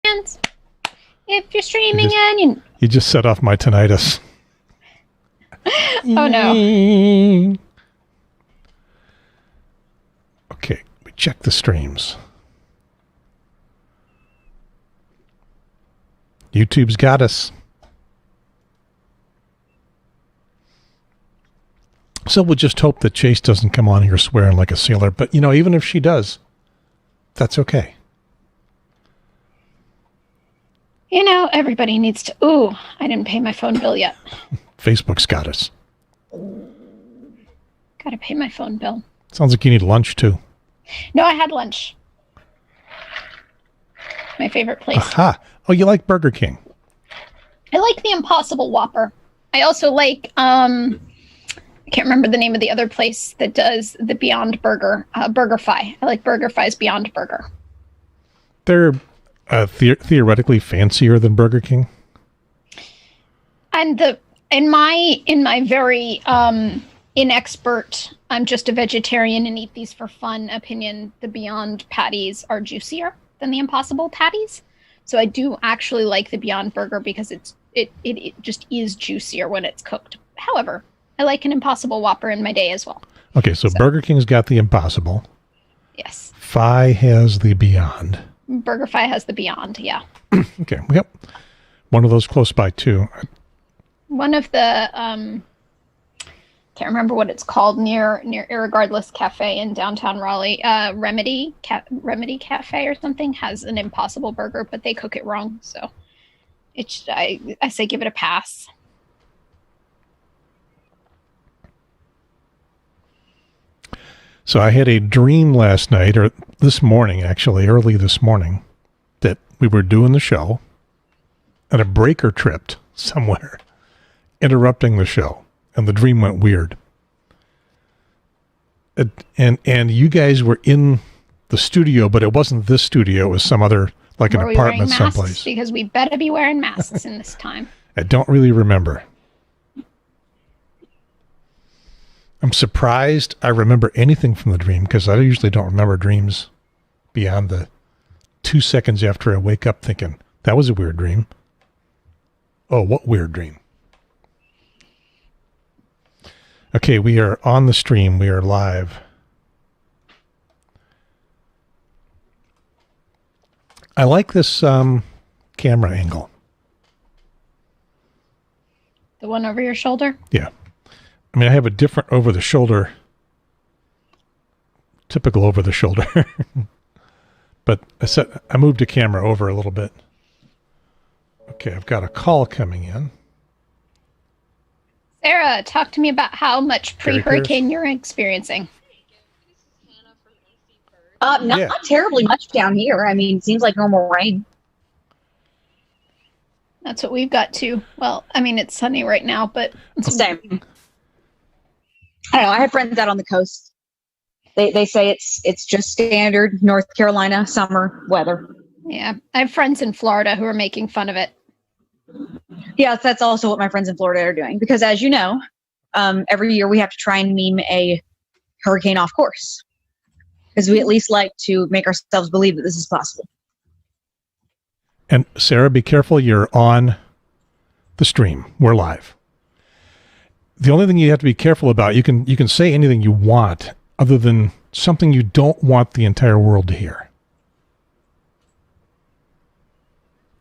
friends. If you're streaming you just set off my tinnitus. Oh, no. Okay, we check the streams. YouTube's got us. So we'll just hope that Chase doesn't come on here swearing like a sailor. But, even if she does, that's okay. Everybody needs to... Ooh, I didn't pay my phone bill yet. Facebook's got us. Gotta pay my phone bill. Sounds like you need lunch, too. No, I had lunch. My favorite place. Aha. Oh, you like Burger King? I like the Impossible Whopper. I also like... I can't remember the name of the other place that does the Beyond Burger, BurgerFi. I like BurgerFi's Beyond Burger. They're theoretically fancier than Burger King. And in my very inexpert, I'm just a vegetarian and eat these for fun opinion, the Beyond patties are juicier than the Impossible patties. So I do actually like the Beyond Burger because it just is juicier when it's cooked. However, I like an Impossible Whopper in my day as well. Okay, so Burger King's got the Impossible. Yes. Fi has the Beyond. BurgerFi has the Beyond, yeah. Okay, we got one of those close by, too. One of the, can't remember what it's called, near Irregardless Cafe in downtown Raleigh. Remedy Cafe or something has an Impossible Burger, but they cook it wrong. So I say give it a pass. So I had a dream last night, or this morning, actually, early this morning, that we were doing the show and a breaker tripped somewhere, interrupting the show, and the dream went weird. And you guys were in the studio, but it wasn't this studio. It was some other, like an apartment someplace. Because we better be wearing masks in this time. I don't really remember. I'm surprised I remember anything from the dream, because I usually don't remember dreams beyond the 2 seconds after I wake up thinking, that was a weird dream. Oh, what weird dream? Okay, we are on the stream. We are live. I like this camera angle. The one over your shoulder? Yeah. I mean, I have a different over-the-shoulder, typical over-the-shoulder. But I moved the camera over a little bit. Okay, I've got a call coming in. Sarah, talk to me about how much pre-hurricane you're experiencing. Not terribly much down here. I mean, it seems like normal rain. That's what we've got too. Well, I mean, it's sunny right now, but... Same. I don't know. I have friends out on the coast. They say it's just standard North Carolina summer weather. Yeah. I have friends in Florida who are making fun of it. Yes, that's also what my friends in Florida are doing. Because as you know, every year we have to try and meme a hurricane off course. Because we at least like to make ourselves believe that this is possible. And Sarah, be careful. You're on the stream. We're live. The only thing you have to be careful about, you can say anything you want other than something you don't want the entire world to hear.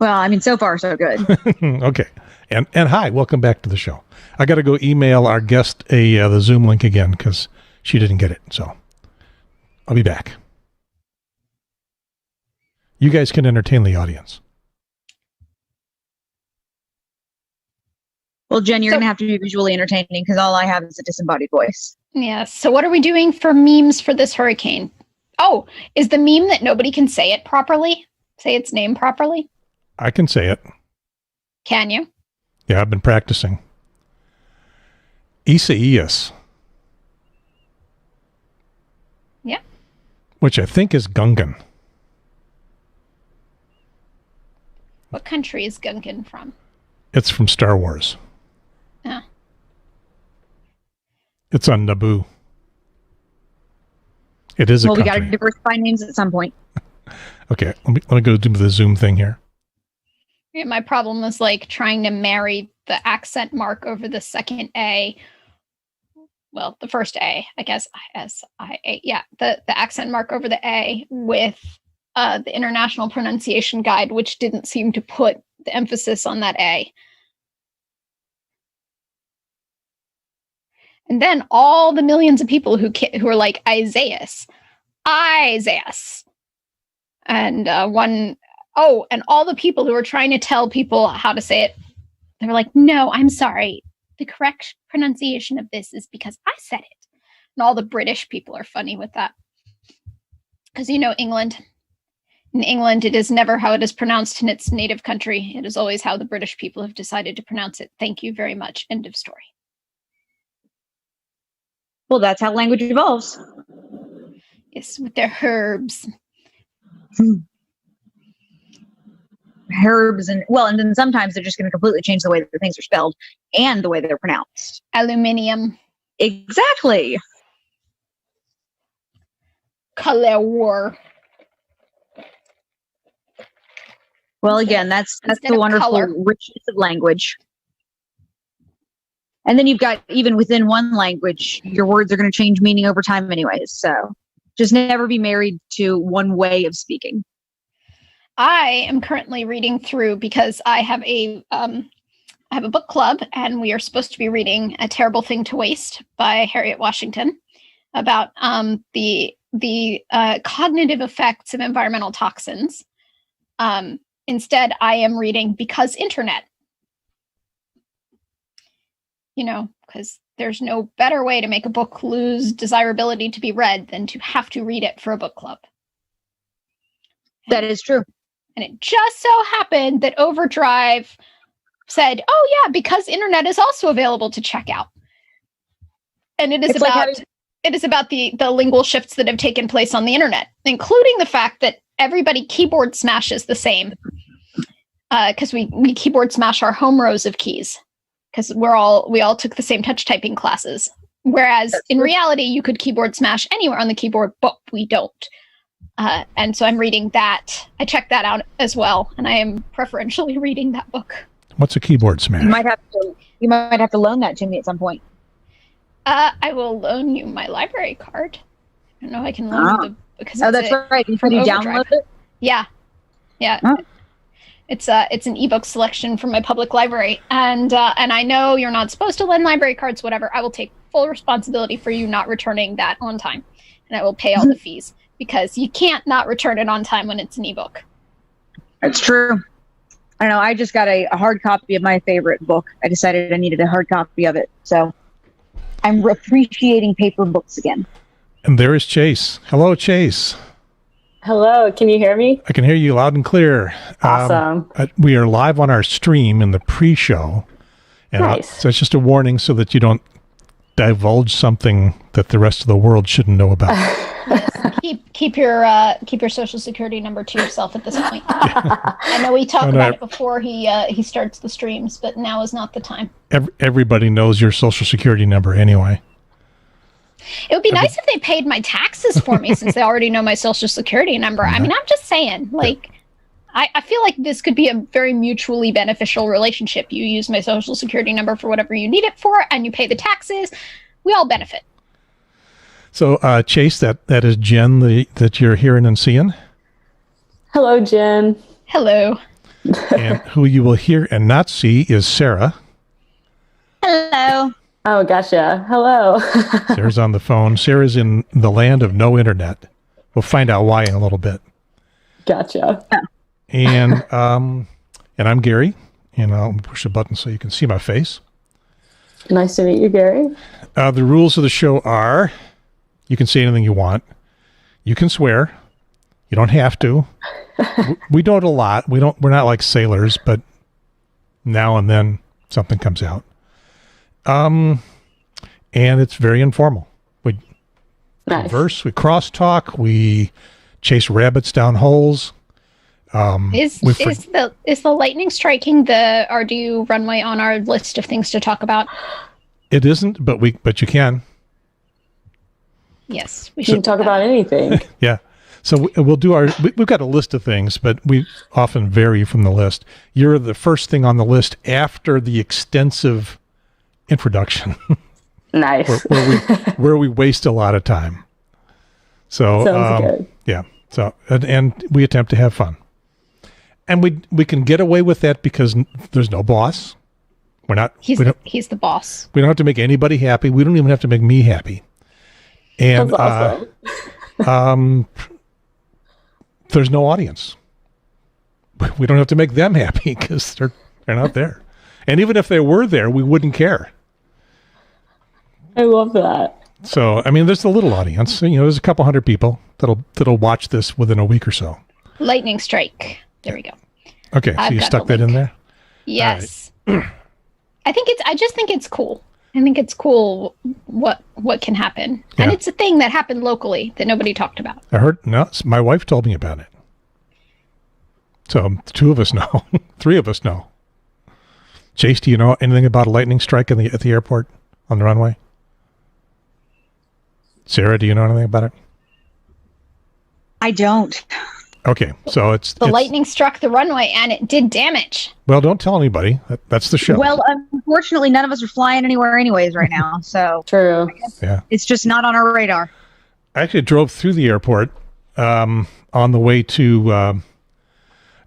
Well, I mean, so far, so good. Okay. And hi, welcome back to the show. I got to go email our guest the Zoom link again because she didn't get it. So I'll be back. You guys can entertain the audience. Well, Jen, you're going to have to be visually entertaining because all I have is a disembodied voice. Yeah. So what are we doing for memes for this hurricane? Oh, is the meme that nobody can say it properly? Say its name properly? I can say it. Can you? Yeah, I've been practicing. Isaias. Yeah. Which I think is Gungan. What country is Gungan from? It's from Star Wars. Oh. It's on Naboo. It is a country. We got to diversify names at some point. Okay, let me go do the Zoom thing here. My problem was like trying to marry the accent mark over the second A. Well, the first A, I guess, S-I-A. Yeah, the accent mark over the A with the International Pronunciation Guide, which didn't seem to put the emphasis on that A. And then all the millions of people who are like Isaias. And and all the people who are trying to tell people how to say it, they were like, no, I'm sorry. The correct pronunciation of this is because I said it. And all the British people are funny with that. Because England. In England, it is never how it is pronounced in its native country. It is always how the British people have decided to pronounce it. Thank you very much. End of story. Well, that's how language evolves. Yes, with their herbs. Herbs and then sometimes they're just going to completely change the way that things are spelled and the way they're pronounced. Aluminium. Exactly. Color war. Well, again, that's the wonderful richness of language. And then you've got, even within one language, your words are going to change meaning over time anyways. So just never be married to one way of speaking. I am currently reading through, because I have a book club, and we are supposed to be reading A Terrible Thing to Waste by Harriet Washington, about the cognitive effects of environmental toxins. Instead, I am reading Because Internet. Because there's no better way to make a book lose desirability to be read than to have to read it for a book club. That is true. And it just so happened that Overdrive said, oh yeah, Because Internet is also available to check out. And it is about the lingual shifts that have taken place on the internet, including the fact that everybody keyboard smashes the same. Because we keyboard smash our home rows of keys. Because we all took the same touch typing classes. Whereas in reality, you could keyboard smash anywhere on the keyboard, but we don't. And so I'm reading that. I checked that out as well, and I am preferentially reading that book. What's a keyboard smash? You might have to loan that to me at some point. I will loan you my library card. I don't know if I can loan you because that's right. You download it? Yeah. Oh. It's an ebook selection from my public library, and I know you're not supposed to lend library cards, whatever. I will take full responsibility for you not returning that on time, and I will pay all the fees, because you can't not return it on time when it's an ebook. That's true. I don't know. I just got a hard copy of my favorite book. I decided I needed a hard copy of it, so I'm appreciating paper books again. And there is Chase. Hello, Chase. Hello, can you hear me? I can hear you loud and clear. Awesome. We are live on our stream in the pre-show. And nice. So it's just a warning so that you don't divulge something that the rest of the world shouldn't know about. keep your social security number to yourself at this point. I know we talk about it before he starts the streams, but now is not the time. Everybody knows your social security number anyway. It would be nice if they paid my taxes for me, since they already know my social security number. I mean, I'm just saying, I feel like this could be a very mutually beneficial relationship. You use my social security number for whatever you need it for, and you pay the taxes. We all benefit. So, Chase, that is Jen that you're hearing and seeing. Hello, Jen. Hello. And who you will hear and not see is Sarah. Hello. Oh, gotcha. Hello. Sarah's on the phone. Sarah's in the land of no internet. We'll find out why in a little bit. Gotcha. And I'm Gary, and I'll push a button so you can see my face. Nice to meet you, Gary. The rules of the show are: you can say anything you want. You can swear. You don't have to. We don't a lot. We're not like sailors, but now and then something comes out. And it's very informal. We converse, we crosstalk, we chase rabbits down holes. Is the lightning striking the Ardu runway on our list of things to talk about? It isn't, but you can. Yes, we should talk about anything. Yeah. So we'll do we've got a list of things, but we often vary from the list. You're the first thing on the list after the extensive introduction. Nice. where we waste a lot of time. So, Sounds good. Yeah. So, and we attempt to have fun. And we can get away with that because there's no boss. We're not. He's the boss. We don't have to make anybody happy. We don't even have to make me happy. And That's awesome. There's no audience. We don't have to make them happy because they're not there. And even if they were there, we wouldn't care. I love that. So, I mean, there's a little audience. There's a couple hundred people that'll watch this within a week or so. Lightning strike. There we go. Okay, so you stuck that in there? Yes. Right. I just think it's cool. I think it's cool what can happen. Yeah. And it's a thing that happened locally that nobody talked about. I heard, my wife told me about it. So, the two of us know. Three of us know. Chase, do you know anything about a lightning strike at the airport on the runway? Sarah, do you know anything about it? I don't. Okay, so it's lightning struck the runway and it did damage. Well, don't tell anybody. That's the show. Well, unfortunately, none of us are flying anywhere anyways right now. So true. Yeah, it's just not on our radar. I actually drove through the airport on the way to.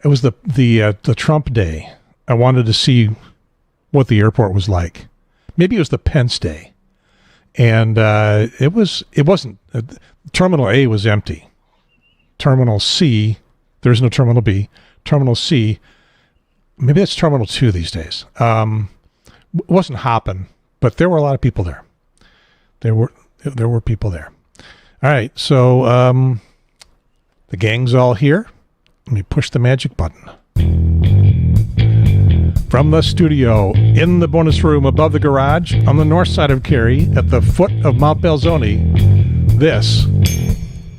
It was the Trump day. I wanted to see what the airport was like. Maybe it was the Pence day, and it wasn't. Terminal A was empty. Terminal C, there's no Terminal B. Terminal C, maybe that's Terminal 2 these days. It wasn't hopping, but there were a lot of people there. There were people there. All right, so the gang's all here. Let me push the magic button. From the studio, in the bonus room above the garage, on the north side of Cary, at the foot of Mount Belzoni, this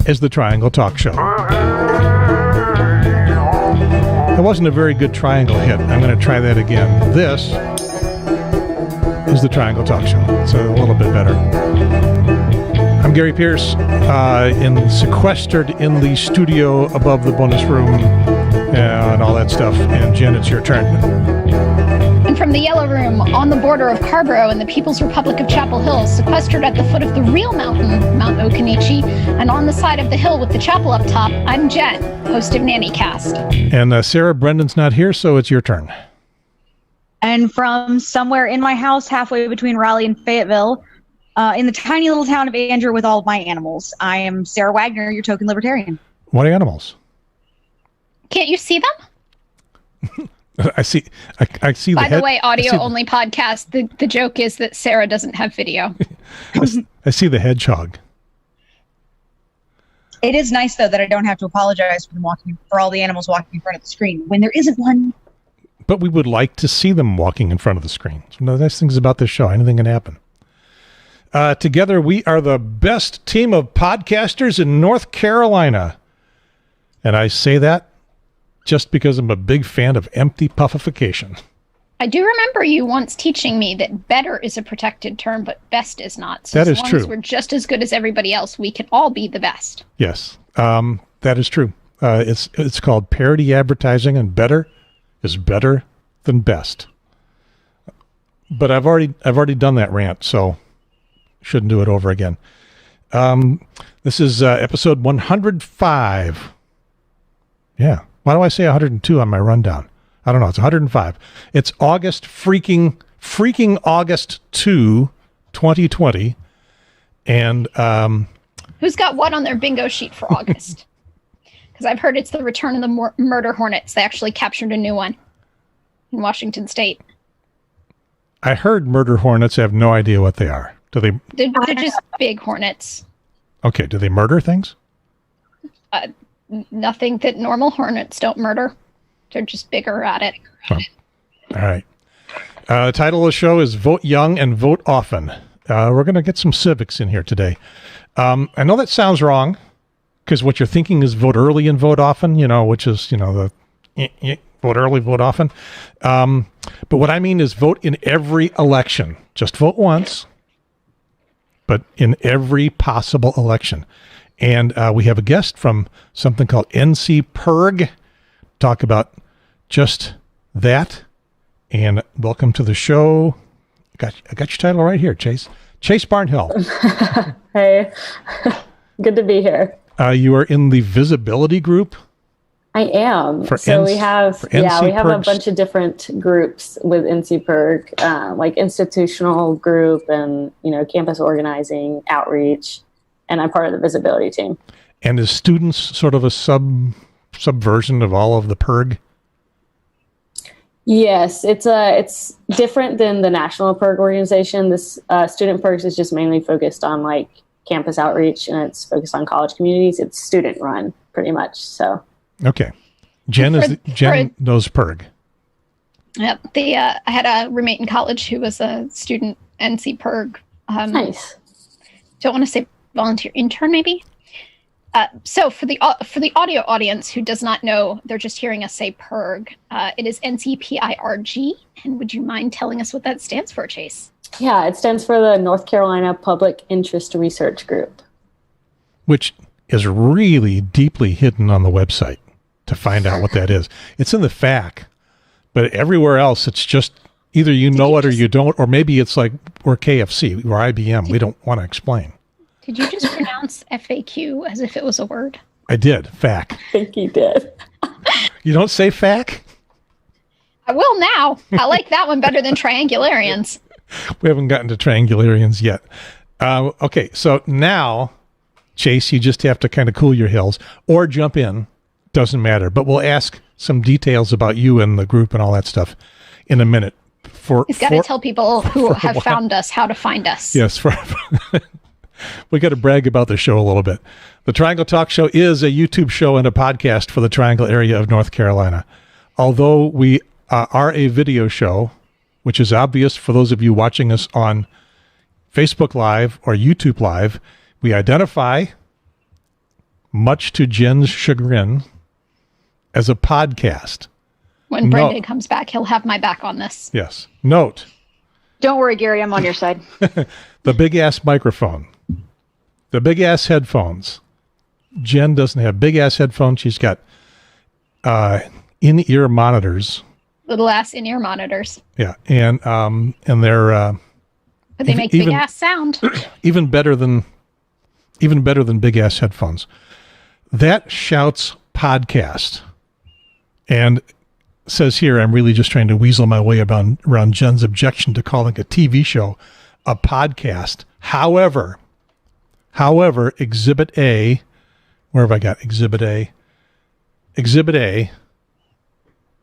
is the Triangle Talk Show. That wasn't a very good triangle hit. I'm going to try that again. This is the Triangle Talk Show. It's a little bit better. I'm Gary Pierce, sequestered in the studio above the bonus room and all that stuff. And Jen, it's your turn. And from the Yellow Room, on the border of Carborough and the People's Republic of Chapel Hill, sequestered at the foot of the real mountain, Mount Okanichi, and on the side of the hill with the chapel up top, I'm Jen, host of NannyCast. And Sarah, Brendan's not here, so it's your turn. And from somewhere in my house, halfway between Raleigh and Fayetteville, in the tiny little town of Andrew with all of my animals, I am Sarah Wagner, your token libertarian. What animals? Can't you see them? I see. I see. By the way, audio only podcast. The joke is that Sarah doesn't have video. I see the hedgehog. It is nice though that I don't have to apologize for all the animals walking in front of the screen when there isn't one. But we would like to see them walking in front of the screen. It's one of the nice things about this show. Anything can happen. Together, we are the best team of podcasters in North Carolina, and I say that just because I'm a big fan of empty puffification. I do remember you once teaching me that better is a protected term, but best is not. So that is true. As long as we're just as good as everybody else, we can all be the best. Yes, that is true. It's called parody advertising, and better is better than best. But I've already done that rant, so shouldn't do it over again. This is episode 105. Yeah. Why do I say 102 on my rundown? I don't know. It's 105. It's August freaking August 2, 2020. And who's got what on their bingo sheet for August? Because I've heard it's the return of the murder hornets. They actually captured a new one in Washington State. I heard murder hornets. I have no idea what they are. They're just big hornets. Okay. Do they murder things? Nothing that normal hornets don't murder. They're just bigger at it. Oh. All right. The title of the show is Vote Young and Vote Often. We're going to get some civics in here today. I know that sounds wrong because what you're thinking is vote early and vote often, which is, the vote early, vote often. But what I mean is vote in every election. Just vote once, but in every possible election. And we have a guest from something called NCPIRG. Talk about just that. And welcome to the show. I got your title right here, Chase. Chase Barnhill. Hey, good to be here. You are in the visibility group. I am. We have a bunch of different groups with NCPIRG, like institutional group and, campus organizing, outreach, and I'm part of the visibility team. And is students sort of a subversion of all of the PIRG? Yes, it's different than the national PIRG organization. This student PIRGs is just mainly focused on like campus outreach, and it's focused on college communities. It's student run pretty much. So. Okay. Jen knows PIRG. Yep. I had a roommate in college who was a student NCPIRG. Nice. Don't want to say volunteer intern, maybe. So for the audio audience who does not know, they're just hearing us say PIRG. It is NCPIRG. And would you mind telling us what that stands for, Chase? Yeah, it stands for the North Carolina Public Interest Research Group. Which is really deeply hidden on the website to find out what that is. It's in the FAQ, but everywhere else it's just either it or you don't, or maybe it's like we're KFC or IBM. We don't want to explain. Did you just pronounce FAQ as if it was a word? I did. FAQ. I think you did. You don't say FAQ? I will now. I like that one better than triangularians. We haven't gotten to triangularians yet. Okay, so now, Chase, you just have to kind of cool your heels or jump in. Doesn't matter. But we'll ask some details about you and the group and all that stuff in a minute. He's got to tell people who have found us how to find us. Yes. We got to brag about the show a little bit. The Triangle Talk Show is a YouTube show and a podcast for the Triangle area of North Carolina. Although we are a video show, which is obvious for those of you watching us on Facebook Live or YouTube Live, we identify, much to Jen's chagrin, as a podcast. When Brendan comes back, he'll have my back on this. Yes. Note. Don't worry, Gary, I'm on your side. The big-ass microphone. The big-ass headphones. Jen doesn't have big-ass headphones. She's got in-ear monitors. Little-ass in-ear monitors. Yeah, and they're... but they make big-ass sound. Even better than big-ass headphones. That shouts podcast. And says here, I'm really just trying to weasel my way around Jen's objection to calling a TV show a podcast. However, Exhibit A, where have I got Exhibit A? Exhibit A,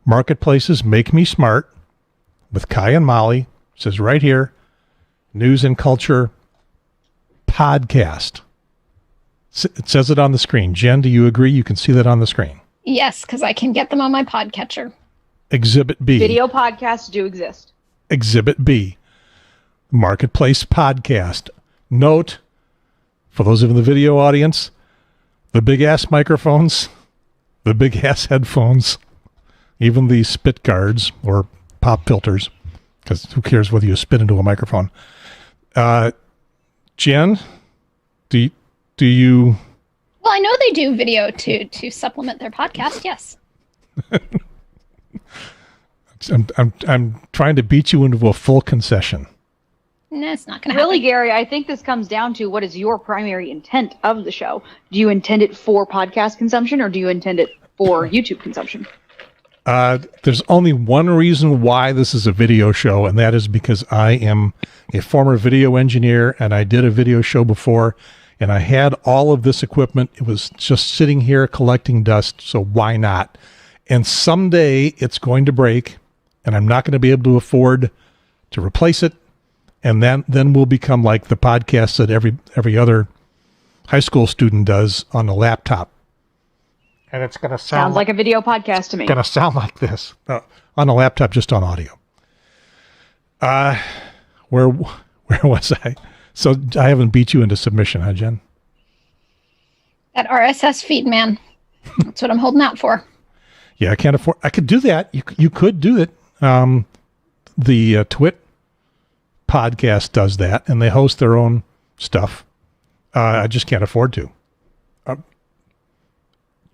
Marketplaces Make Me Smart, with Kai and Molly, says right here, News and Culture Podcast. It says it on the screen. Jen, do you agree? You can see that on the screen. Yes, because I can get them on my podcatcher. Exhibit B. Video podcasts do exist. Exhibit B. Marketplace Podcast. Note, for those in the video audience, the big-ass microphones, the big-ass headphones, even the spit guards or pop filters, because who cares whether you spit into a microphone. Jen, do you... Well, I know they do video to supplement their podcast, yes. I'm trying to beat you into a full concession. No, it's not going to happen. Really, Gary, I think this comes down to what is your primary intent of the show. Do you intend it for podcast consumption or do you intend it for YouTube consumption? There's only one reason why this is a video show, and that is because I am a former video engineer, and I did a video show before, and I had all of this equipment. It was just sitting here collecting dust, so why not? And someday it's going to break, and I'm not going to be able to afford to replace it, and then we'll become like the podcast that every other high school student does on a laptop. And it's going to sounds like a video podcast to me. It's going to sound like this on a laptop, just on audio. Where was I? So I haven't beat you into submission, huh, Jen? That RSS feed, man. That's what I'm holding out for. Yeah, I can't afford. I could do that. You could do it. The Twit podcast does that, and they host their own stuff. I just can't afford to.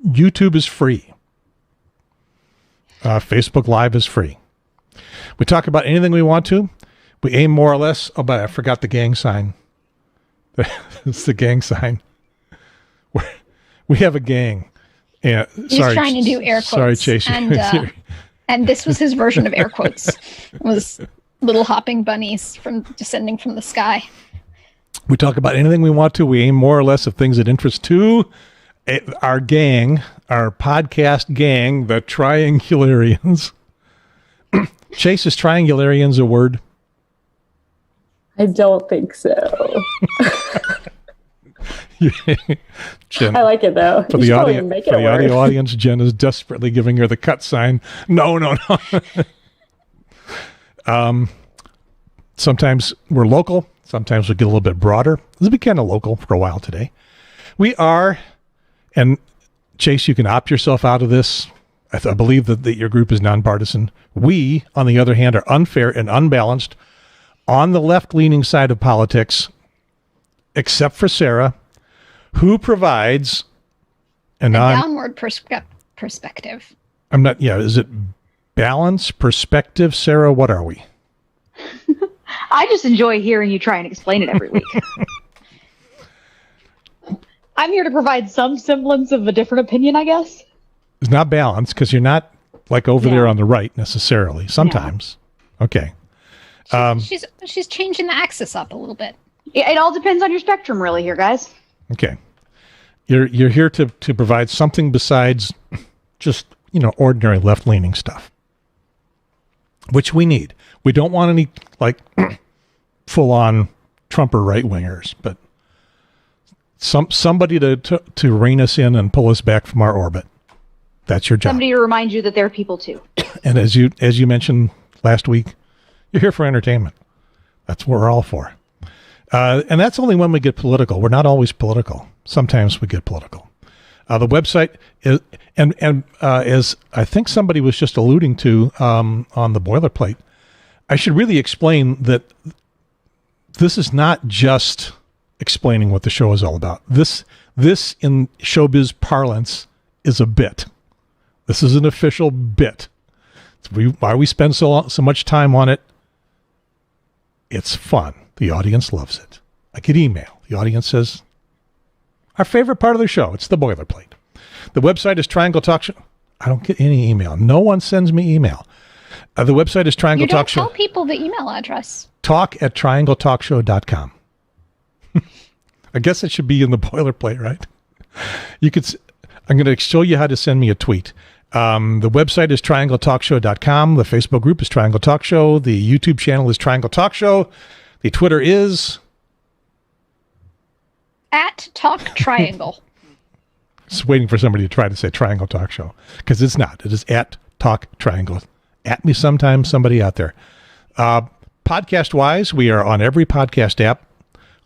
YouTube is free. Facebook Live is free. We talk about anything we want to. We aim more or less. Oh, but I forgot the gang sign. It's the gang sign. We have a gang. Yeah, He's trying to do air quotes. Sorry, Chase. And this was his version of air quotes. It was little hopping bunnies descending from the sky. We talk about anything we want to. We aim more or less at things that interest to our gang, our podcast gang, the Triangularians. Chase, is Triangularians a word? I don't think so. Jen, I like it though. For the audio audience, Jen is desperately giving her the cut sign. No. Sometimes we're local. Sometimes we get a little bit broader. This will be kind of local for a while today. We are, and Chase, you can opt yourself out of this. I believe that your group is nonpartisan. We, on the other hand, are unfair and unbalanced on the left-leaning side of politics, except for Sarah, who provides a downward perspective. I'm not, is it balance, perspective? Sarah, what are we? I just enjoy hearing you try and explain it every week. I'm here to provide some semblance of a different opinion, I guess. It's not balanced because you're not like over there on the right necessarily. Sometimes. Yeah. Okay. She's changing the axis up a little bit. It all depends on your spectrum, really, here, guys. Okay. You're here to provide something besides just, ordinary left-leaning stuff, which we need. We don't want any, full-on Trumper right-wingers, but somebody to rein us in and pull us back from our orbit. That's your job. Somebody to remind you that there are people, too. And as you mentioned last week, you're here for entertainment. That's what we're all for. And that's only when we get political. We're not always political. Sometimes we get political. The website is, and as I think somebody was just alluding to on the boilerplate, I should really explain that this is not just explaining what the show is all about. This in showbiz parlance is a bit. This is an official bit. It's why we spend so much time on it. It's fun. The audience loves it. I get email. The audience says, our favorite part of the show, it's the boilerplate. The website is Triangle Talk Show. I don't get any email. No one sends me email. The website is Triangle Talk Show. You don't tell people the email address. talk@triangletalkshow.com. I guess it should be in the boilerplate, right? I'm going to show you how to send me a tweet. The website is triangletalkshow.com. The Facebook group is Triangle Talk Show. The YouTube channel is Triangle Talk Show. The Twitter is @TalkTriangle. Just waiting for somebody to try to say Triangle Talk Show, because it's not. It is @TalkTriangle. At me sometime, somebody out there. Podcast-wise, we are on every podcast app,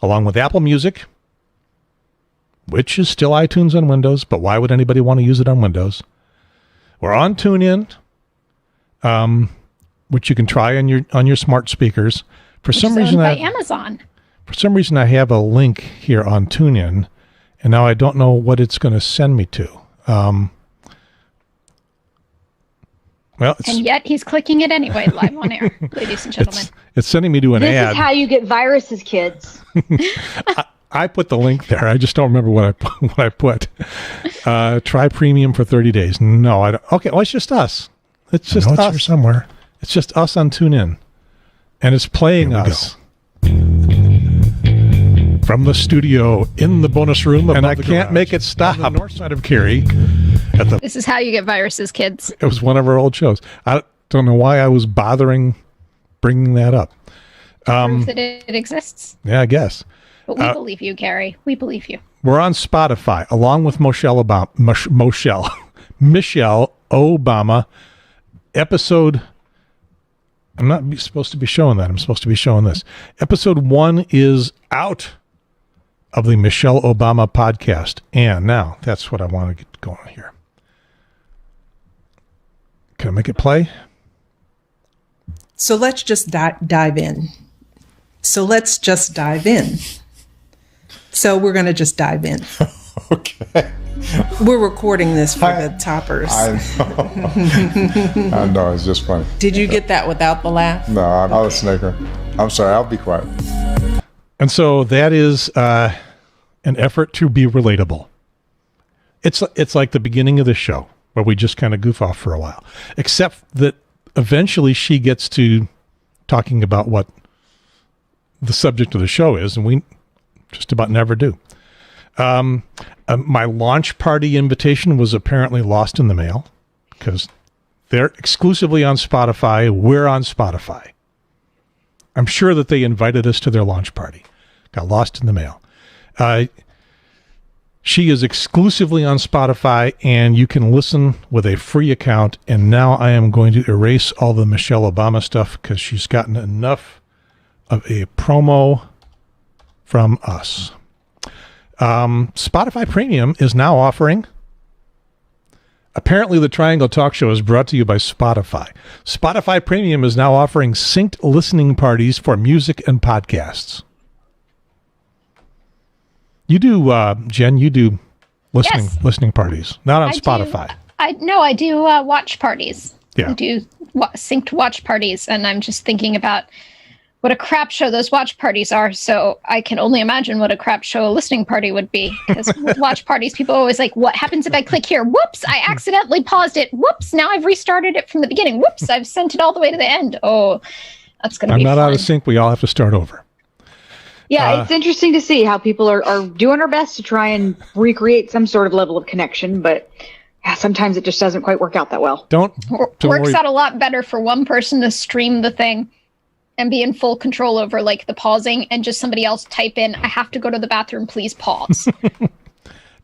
along with Apple Music, which is still iTunes on Windows, but why would anybody want to use it on Windows? We're on TuneIn, which you can try on your smart speakers. For some reason, by Amazon. For some reason, I have a link here on TuneIn, and now I don't know what it's going to send me to. And yet he's clicking it anyway, live on air, ladies and gentlemen. It's sending me to an ad. This is how you get viruses, kids. I put the link there. I just don't remember what I put. Try premium for 30 days. No, I don't. Okay, well, it's just us. It's just us. It's here somewhere. It's just us on TuneIn. And it's playing us. From the studio in the bonus room. And I can't make it stop. On the north side of Cary. This is how you get viruses, kids. It was one of our old shows. I don't know why I was bothering bringing that up. Proof that it exists. Yeah, I guess. But we believe you, Gary. We believe you. We're on Spotify, along with Michelle Obama. Episode... I'm not supposed to be showing that. I'm supposed to be showing this. Episode 1 is out of the Michelle Obama podcast. And now, that's what I want to get going here. Can I make it play? So let's just dive in. So we're going to just dive in. Okay. We're recording this for the toppers. I know. It's just funny. Did you get that without the laugh? No, I was snickering. I'm sorry. I'll be quiet. And so that is an effort to be relatable. It's like the beginning of the show where we just kind of goof off for a while, except that eventually she gets to talking about what the subject of the show is, and we just about never do. My launch party invitation was apparently lost in the mail because they're exclusively on Spotify. We're on Spotify. I'm sure that they invited us to their launch party. Got lost in the mail. She is exclusively on Spotify, and you can listen with a free account. And now I am going to erase all the Michelle Obama stuff because she's gotten enough of a promo from us. Spotify Premium is now offering. Apparently, the Triangle Talk Show is brought to you by Spotify. Spotify Premium is now offering synced listening parties for music and podcasts. You do, Jen, you do listening parties, not on Spotify. I do watch parties. Yeah. I do synced watch parties, and I'm just thinking about what a crap show those watch parties are. So I can only imagine what a crap show a listening party would be. Because with watch parties, people are always like, what happens if I click here? Whoops, I accidentally paused it. Whoops, now I've restarted it from the beginning. Whoops, I've sent it all the way to the end. Oh, that's going to be fun. I'm not out of sync. We all have to start over. Yeah, it's interesting to see how people are doing their best to try and recreate some sort of level of connection, but sometimes it just doesn't quite work out that well. Works out a lot better for one person to stream the thing and be in full control over like the pausing, and just somebody else type in, I have to go to the bathroom, please pause.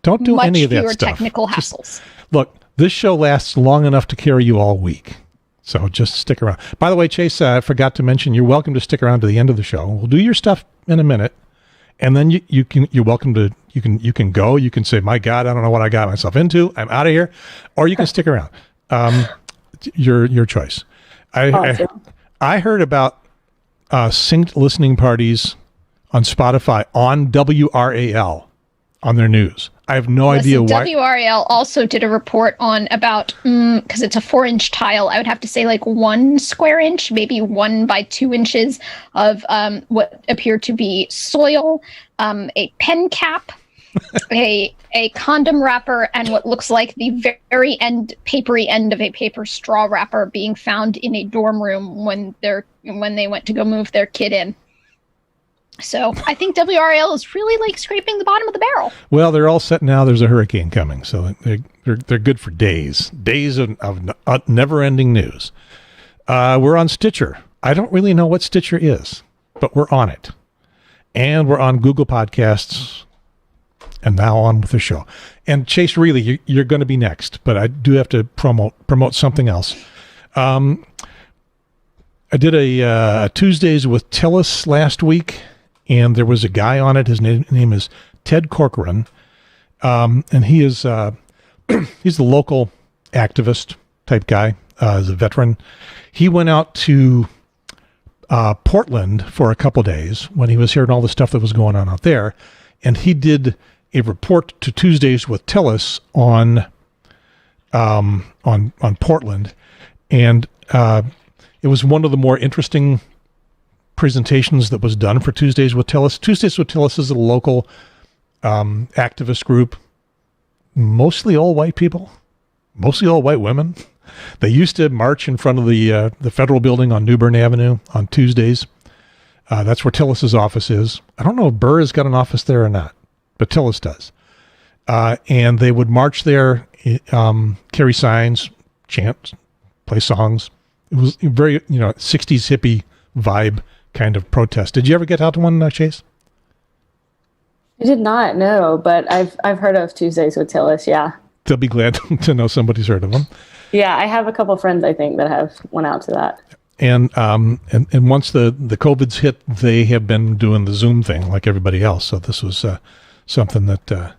Don't do any of that much fewer stuff. Technical hassles. Look, this show lasts long enough to carry you all week. So just stick around. By the way, Chase, I forgot to mention, you're welcome to stick around to the end of the show. We'll do your stuff in a minute, and then you're welcome to you can go. You can say, my God, I don't know what I got myself into. I'm out of here, or you can stick around. Your choice. I heard about synced listening parties on Spotify on WRAL on their news. I have no idea why. WRAL also did a report on about, because it's a 4-inch tile, I would have to say like 1 square inch, maybe 1 by 2 inches of what appeared to be soil, a pen cap, a condom wrapper, and what looks like the very papery end of a paper straw wrapper being found in a dorm room when they went to go move their kid in. So I think WRAL is really like scraping the bottom of the barrel. Well, they're all set now. There's a hurricane coming, so they're good for days of never-ending news. We're on Stitcher. I don't really know what Stitcher is, but we're on it, and we're on Google Podcasts, and now on with the show. And Chase, really, you're going to be next, but I do have to promote something else. I did a Tuesdays with Tillis last week. And there was a guy on it. His name is Ted Corcoran, and he is he's the local activist type guy. As a veteran, he went out to Portland for a couple days when he was hearing all the stuff that was going on out there, and he did a report to Tuesdays with Tillis on Portland, and it was one of the more interesting presentations that was done for Tuesdays with Tillis. Tuesdays with Tillis is a local activist group, mostly all white people, mostly all white women. They used to march in front of the federal building on New Bern Avenue on Tuesdays. That's where Tillis's office is. I don't know if Burr has got an office there or not, but Tillis does. And they would march there, carry signs, chant, play songs. It was very, 60s hippie vibe kind of protest. Did you ever get out to one, Chase? I did not know, but I've heard of Tuesdays with Tillis. Yeah, they'll be glad to know somebody's heard of them. Yeah, I have a couple friends I think that have went out to that. And once the COVID's hit, they have been doing the Zoom thing like everybody else. So this was something that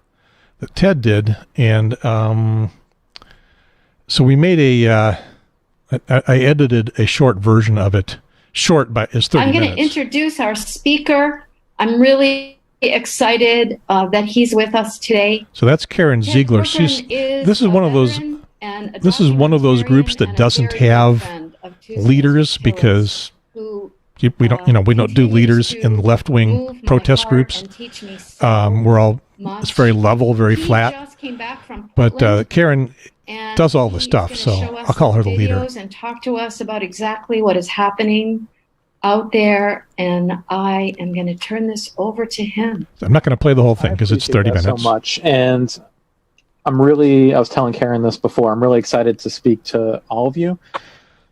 Ted did, and so we made I edited a short version of it. Short, but it's 30 minutes. I'm going to introduce our speaker. I'm really excited that he's with us today. So that's Karen Ziegler. This is one of those groups that doesn't have leaders because we don't do leaders in left-wing protest groups. It's very level, very flat. But Karen does all the stuff, so I'll call her the leader. And talk to us about exactly what is happening out there, and I am going to turn this over to him. I'm not going to play the whole thing because it's 30 minutes. So much, and I was telling Karen this before, I'm really excited to speak to all of you.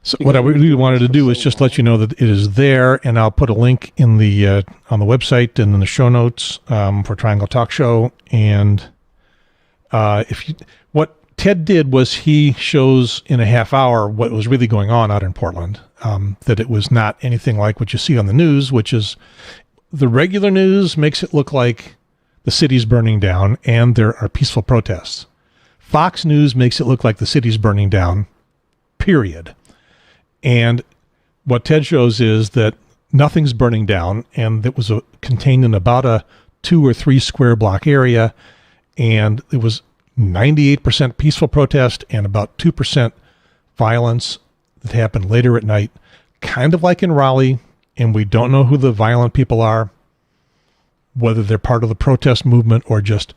So what I really wanted to do is just let you know that it is there, and I'll put a link in the on the website and in the show notes for Triangle Talk Show. And what Ted did was he shows in a half hour what was really going on out in Portland. That it was not anything like what you see on the news, which is the regular news makes it look like the city's burning down and there are peaceful protests. Fox News makes it look like the city's burning down, period. And what Ted shows is that nothing's burning down, and it was contained in about a 2 or 3 square block area, and it was 98% peaceful protest and about 2% violence that happened later at night, kind of like in Raleigh, and we don't know who the violent people are, whether they're part of the protest movement or just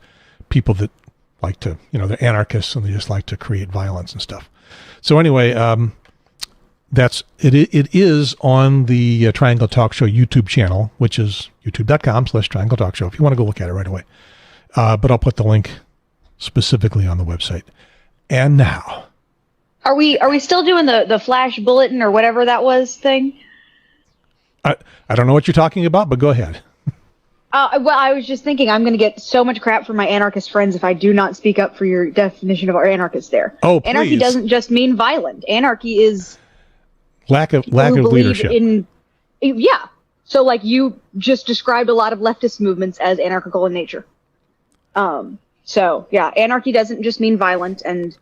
people that like to, they're anarchists and they just like to create violence and stuff. So anyway, it is on the Triangle Talk Show YouTube channel, which is youtube.com/Triangle Talk Show, if you want to go look at it right away. But I'll put the link specifically on the website. And now, Are we still doing the flash bulletin or whatever that was thing? I don't know what you're talking about, but go ahead. Well, I was just thinking I'm going to get so much crap from my anarchist friends if I do not speak up for your definition of our anarchist there. Oh, please. Anarchy doesn't just mean violent. Anarchy is lack of leadership. Yeah. So like you just described a lot of leftist movements as anarchical in nature. So yeah, anarchy doesn't just mean violent. And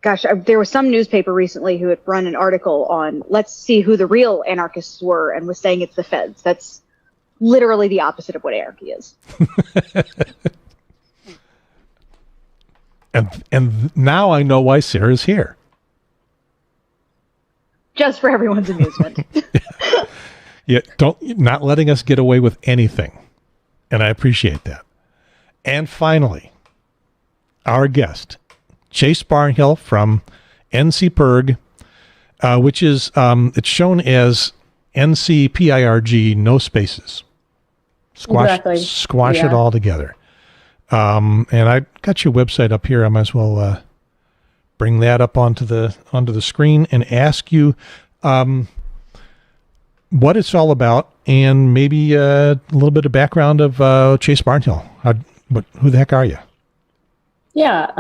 gosh, there was some newspaper recently who had run an article on let's see who the real anarchists were and was saying it's the feds. That's literally the opposite of what anarchy is. and now I know why Sarah's here. Just for everyone's amusement. Yeah, not letting us get away with anything. And I appreciate that. And finally, our guest, Chase Barnhill from NCPIRG, which is, it's shown as NCPIRG, no spaces. Squash it all together. And I got your website up here. I might as well bring that up onto the screen and ask you what it's all about, and maybe a little bit of background of Chase Barnhill. Who the heck are you? Yeah,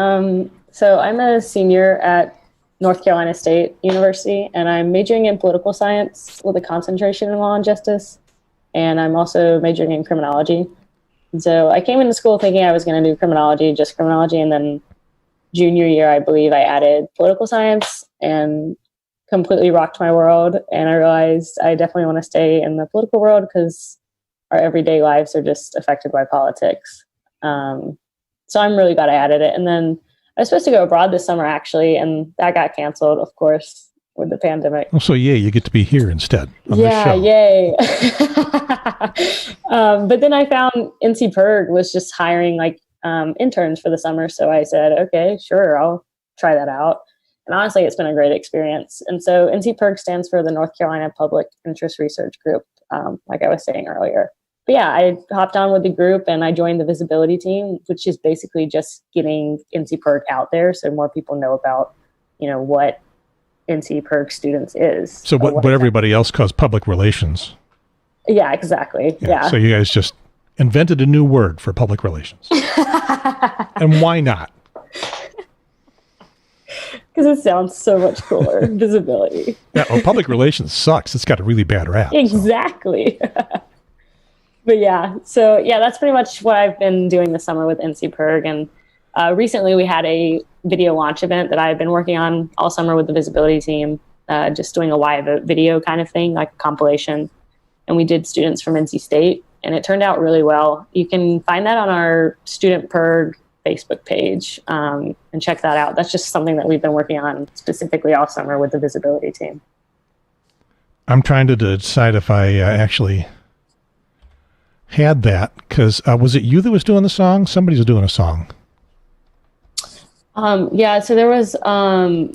so I'm a senior at North Carolina State University, and I'm majoring in political science with a concentration in law and justice, and I'm also majoring in criminology. And so I came into school thinking I was going to do just criminology, and then junior year, I believe, I added political science and completely rocked my world. And I realized I definitely want to stay in the political world because our everyday lives are just affected by politics. So I'm really glad I added it. And then I was supposed to go abroad this summer, actually, and that got canceled, of course, with the pandemic. Oh, so yay, you get to be here instead. Yeah, yay. But then I found NCPIRG was just hiring interns for the summer. So I said, okay, sure, I'll try that out. And honestly, it's been a great experience. And so NCPIRG stands for the North Carolina Public Interest Research Group, like I was saying earlier. But yeah, I hopped on with the group and I joined the visibility team, which is basically just getting NCPIRG out there so more people know about, what NCPIRG Students is. So what everybody else calls public relations. Yeah, exactly. Yeah. So you guys just invented a new word for public relations. And why not? Because it sounds so much cooler. Visibility. Yeah, well, public relations sucks. It's got a really bad rap. Exactly. So. But yeah, so yeah, that's pretty much what I've been doing this summer with NCPIRG. And recently we had a video launch event that I've been working on all summer with the visibility team, just doing a live video kind of thing, like a compilation. And we did students from NC State and it turned out really well. You can find that on our Student PIRG Facebook page, and check that out. That's just something that we've been working on specifically all summer with the visibility team. I'm trying to decide if I actually had that, because was it you that was doing the song? Somebody was doing a song. Yeah, so there was,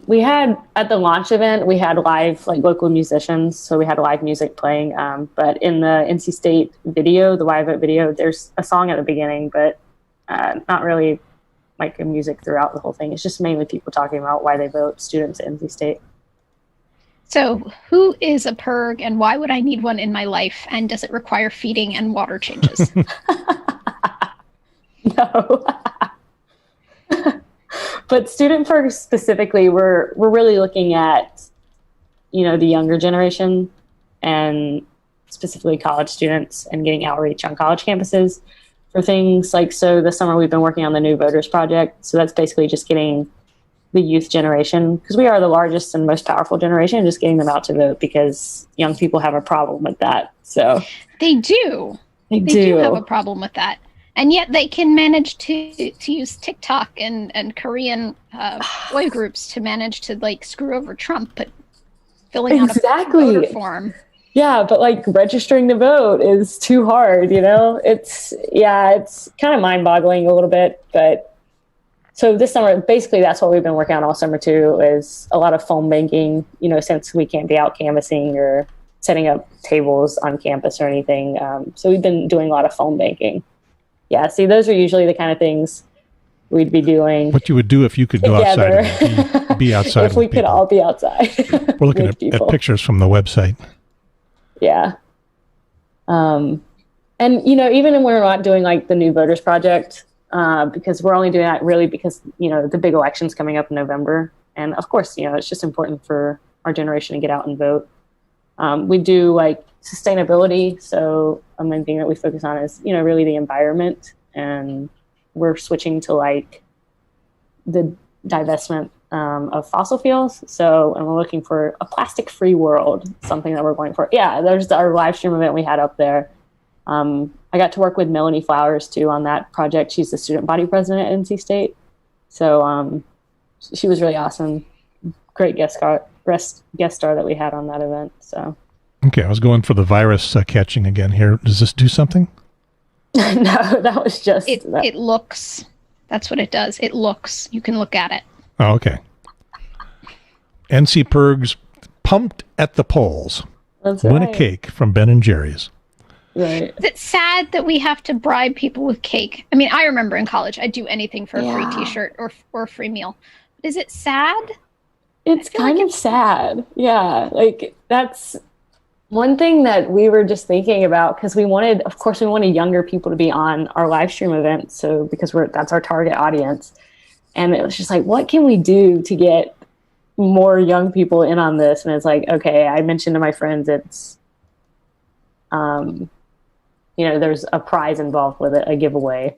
we had, at the launch event, we had live, like, local musicians, so we had live music playing, but in the NC State video, the live video, there's a song at the beginning, but not really, like, a music throughout the whole thing. It's just mainly people talking about why they vote students at NC State. So who is a PIRG, and why would I need one in my life, and does it require feeding and water changes? No. But Student PIRG specifically, we're really looking at, you know, the younger generation, and specifically college students, and getting outreach on college campuses for things like, so this summer we've been working on the New Voters Project. So that's basically just getting the youth generation, because we are the largest and most powerful generation, just getting them out to vote, because young people have a problem with that. So they do have a problem with that. And yet they can manage to use TikTok and Korean boy groups to manage to, like, screw over Trump, but filling out a voter form. Yeah, but, like, registering to vote is too hard, you know? It's kind of mind-boggling a little bit. But so this summer, basically that's what we've been working on all summer too, is a lot of phone banking, you know, since we can't be out canvassing or setting up tables on campus or anything. So we've been doing a lot of phone banking. Yeah, see, those are usually the kind of things we'd be doing. What you would do if you could go outside and be outside. If we could all be outside. We're looking at pictures from the website. Yeah. And, you know, even when we're not doing, like, the New Voters Project, because we're only doing that really because, you know, the big election's coming up in November. And, of course, you know, it's just important for our generation to get out and vote. We do, like, sustainability. So a main thing that we focus on is, you know, really the environment, and we're switching to, like, the divestment of fossil fuels. So, and we're looking for a plastic-free world, something that we're going for. Yeah, there's our live stream event we had up there. I got to work with Melanie Flowers too on that project. She's the student body president at NC State. So she was really awesome. Great guest star that we had on that event. So. Okay, I was going for the virus catching again here. Does this do something? No, that was just... It looks. That's what it does. It looks. You can look at it. Oh, okay. NCPIRG's Pumped at the Polls. That's Win right. a cake from Ben & Jerry's. Right. Is it sad that we have to bribe people with cake? I mean, I remember in college, I'd do anything for a free t-shirt or a free meal. Is it sad? It's kind of sad. Yeah. Like, that's one thing that we were just thinking about, because we wanted younger people to be on our live stream event. So, because that's our target audience. And it was just like, what can we do to get more young people in on this? And it's like, okay, I mentioned to my friends, it's, you know, there's a prize involved with it, a giveaway.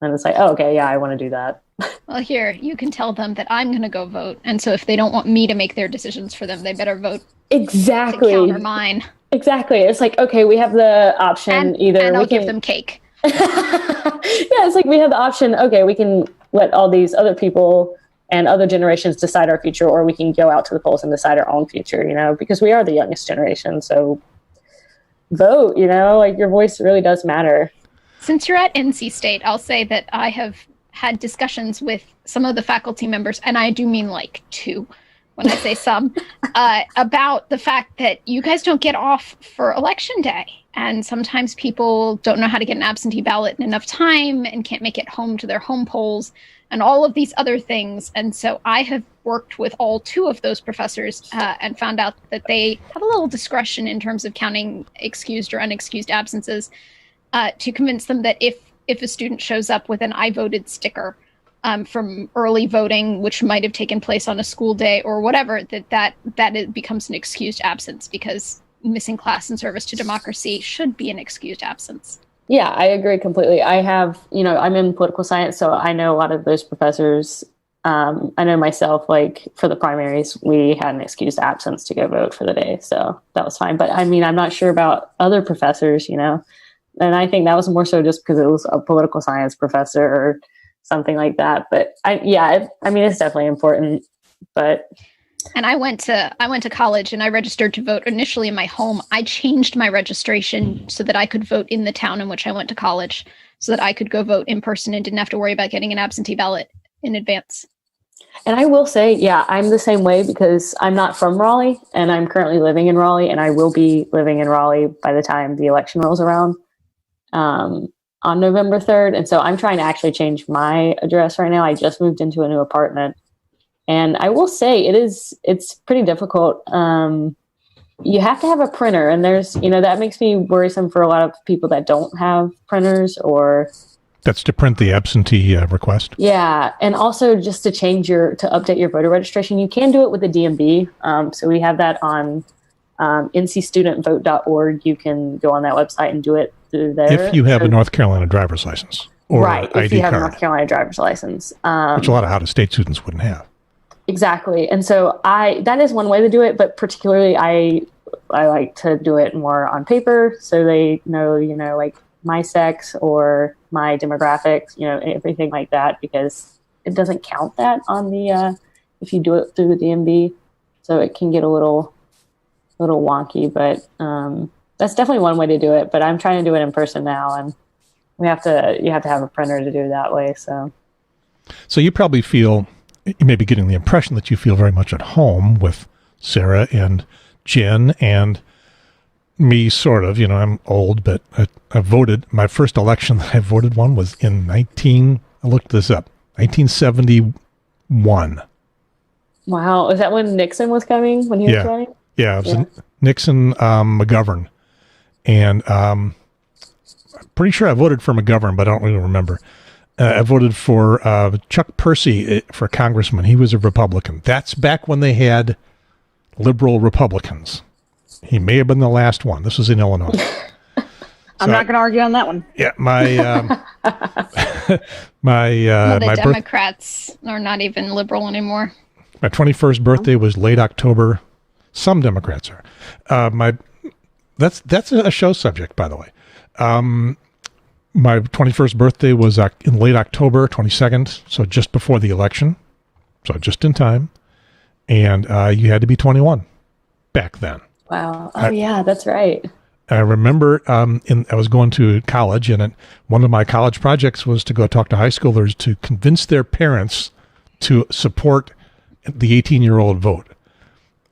And it's like, oh, okay, yeah, I want to do that. Well, here, you can tell them that I'm going to go vote. And so if they don't want me to make their decisions for them, they better vote. Exactly. To counter mine. Exactly. It's like, okay, we have the option and I'll give them cake. Yeah, it's like we have the option, okay, we can let all these other people and other generations decide our future, or we can go out to the polls and decide our own future, you know, because we are the youngest generation. So vote, you know, like, your voice really does matter. Since you're at NC State, I'll say that I have had discussions with some of the faculty members, and I do mean like two when I say some, about the fact that you guys don't get off for election day. And sometimes people don't know how to get an absentee ballot in enough time and can't make it home to their home polls and all of these other things. And so I have worked with all two of those professors and found out that they have a little discretion in terms of counting excused or unexcused absences, to convince them that if a student shows up with an I voted sticker from early voting, which might have taken place on a school day or whatever, that it becomes an excused absence, because missing class in service to democracy should be an excused absence. Yeah, I agree completely. I have, you know, I'm in political science, so I know a lot of those professors. I know myself, like, for the primaries, we had an excused absence to go vote for the day, so that was fine. But I mean, I'm not sure about other professors, you know. And I think that was more so just because it was a political science professor or something like that. But I mean, it's definitely important, but. And I went to college and I registered to vote initially in my home. I changed my registration so that I could vote in the town in which I went to college, so that I could go vote in person and didn't have to worry about getting an absentee ballot in advance. And I will say, yeah, I'm the same way because I'm not from Raleigh and I'm currently living in Raleigh, and I will be living in Raleigh by the time the election rolls around on November 3rd. And so I'm trying to actually change my address right now. I just moved into a new apartment. And I will say it's pretty difficult. You have to have a printer, and there's, that makes me worrisome for a lot of people that don't have printers or. That's to print the absentee request. Yeah. And also just to update your voter registration. You can do it with the DMV. So we have that on ncstudentvote.org. You can go on that website and do it through there. If you have a North Carolina driver's license or right, ID if you have card, a North Carolina driver's license. Which a lot of out-of-state students wouldn't have. Exactly. And so that is one way to do it, but particularly I like to do it more on paper so they know, like my sex or my demographics, everything like that, because it doesn't count that on the if you do it through the DMV. So it can get a little wonky, but that's definitely one way to do it. But I'm trying to do it in person now, and you have to have a printer to do it that way. So you probably feel, you may be getting the impression that you feel very much at home with Sarah and Jen and me, sort of. I'm old, but I voted. My first election that I voted one was in I looked this up, 1971. Wow. Is that when Nixon was coming, when he was running? Yeah, it was Nixon, McGovern. And I'm pretty sure I voted for McGovern, but I don't really remember. I voted for Chuck Percy for congressman. He was a Republican. That's back when they had liberal Republicans. He may have been the last one. This was in Illinois. I'm not going to argue on that one. Yeah, my the Democrats are not even liberal anymore. My 21st birthday was late October. Some Democrats are. That's a show subject, by the way. My 21st birthday was in late October, 22nd, so just before the election, so just in time. And you had to be 21 back then. Wow. Oh, yeah, that's right. I remember I was going to college, and one of my college projects was to go talk to high schoolers to convince their parents to support the 18-year-old vote.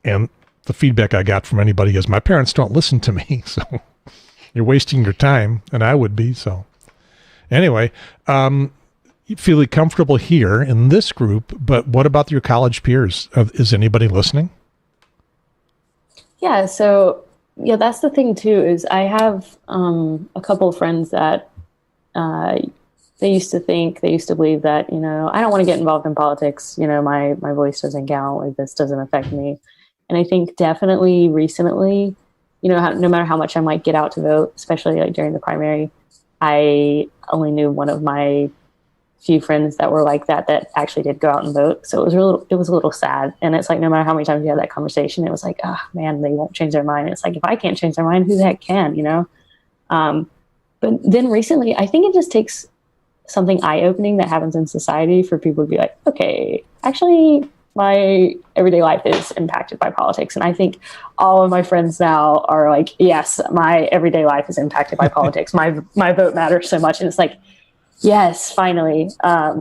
And the feedback I got from anybody is, my parents don't listen to me, so you're wasting your time, and I would be. So anyway, you feel comfortable here in this group, but what about your college peers? Is anybody listening? Yeah, so that's the thing too, is I have a couple of friends that they used to believe that, I don't want to get involved in politics. My voice doesn't count, like this doesn't affect me. And I think definitely recently, no matter how much I might get out to vote, especially like during the primary, I only knew one of my few friends that were like that actually did go out and vote. So it was a little sad. And it's like, no matter how many times you have that conversation, it was like, oh man, they won't change their mind. It's like, if I can't change their mind, who the heck can, But then recently, I think it just takes something eye-opening that happens in society for people to be like, okay, actually my everyday life is impacted by politics. And I think all of my friends now are like, yes, my everyday life is impacted by politics. My vote matters so much. And it's like, yes, finally.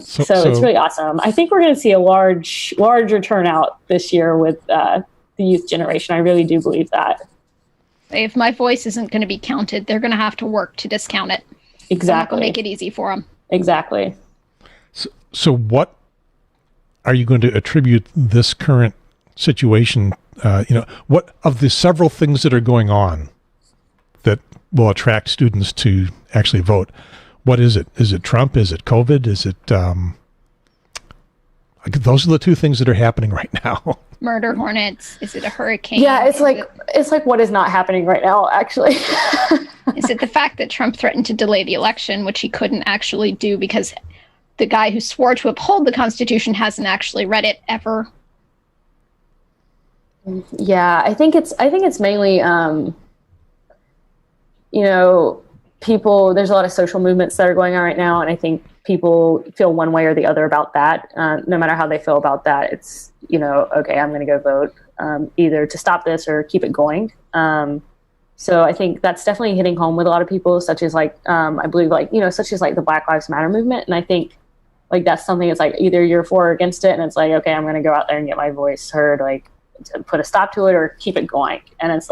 So it's really awesome. I think we're going to see a larger turnout this year with the youth generation. I really do believe that. If my voice isn't going to be counted, they're going to have to work to discount it. Exactly. Make it easy for them. Exactly. So what are you going to attribute this current situation? What of the several things that are going on that will attract students to actually vote? What is it? Is it Trump? Is it COVID? Is it, those are the two things that are happening right now. Murder hornets. Is it a hurricane? Yeah, it's like what is not happening right now, actually. Is it the fact that Trump threatened to delay the election, which he couldn't actually do because the guy who swore to uphold the Constitution hasn't actually read it ever? Yeah, I think it's mainly, there's a lot of social movements that are going on right now. And I think people feel one way or the other about that. No matter how they feel about that, it's, okay, I'm going to go vote either to stop this or keep it going. So I think that's definitely hitting home with a lot of people, such as I believe such as the Black Lives Matter movement. And I think that's something that's either you're for or against it. And it's okay, I'm going to go out there and get my voice heard, to put a stop to it or keep it going. And it's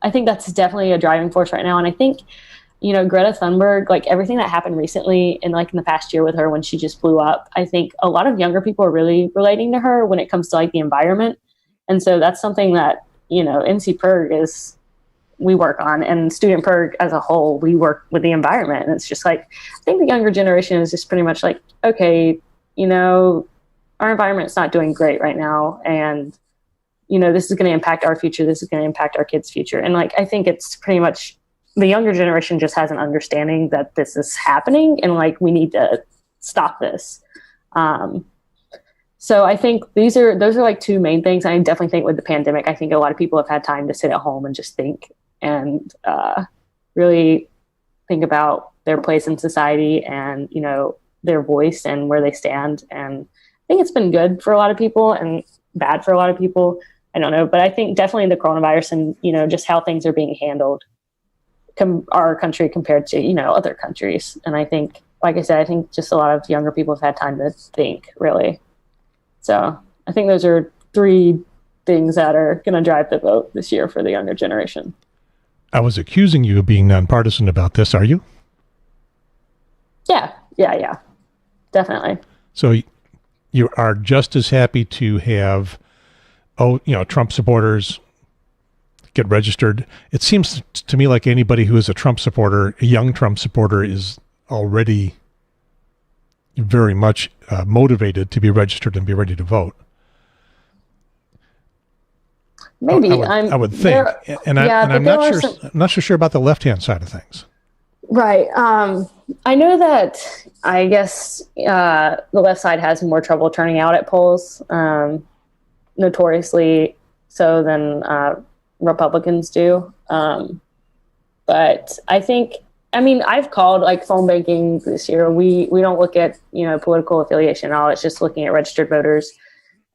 I think that's definitely a driving force right now. And I think, Greta Thunberg, everything that happened recently in the past year with her when she just blew up, I think a lot of younger people are really relating to her when it comes to the environment. And so that's something that, NCPIRG we work on, and student PIRG as a whole, we work with the environment. And it's just I think the younger generation is just pretty much okay, our environment's not doing great right now. And, this is going to impact our future. This is going to impact our kids' future. And I think it's pretty much the younger generation just has an understanding that this is happening and we need to stop this. So I think those are two main things. I definitely think with the pandemic, I think a lot of people have had time to sit at home and just think and really think about their place in society and, their voice and where they stand. And I think it's been good for a lot of people and bad for a lot of people. I don't know, but I think definitely the coronavirus and, just how things are being handled, our country compared to, other countries. And I think, like I said, I think just a lot of younger people have had time to think, really. So I think those are 3 things that are going to drive the vote this year for the younger generation. I was accusing you of being nonpartisan about this. Are you? Yeah. Definitely. So you are just as happy to have, Trump supporters get registered. It seems to me like anybody who is a Trump supporter, a young Trump supporter, is already very much motivated to be registered and be ready to vote. Maybe I would think, I'm not so sure about the left-hand side of things. Right. I know that I guess the left side has more trouble turning out at polls, notoriously so than Republicans do. But I think, I've called phone banking this year. We don't look at, political affiliation at all. It's just looking at registered voters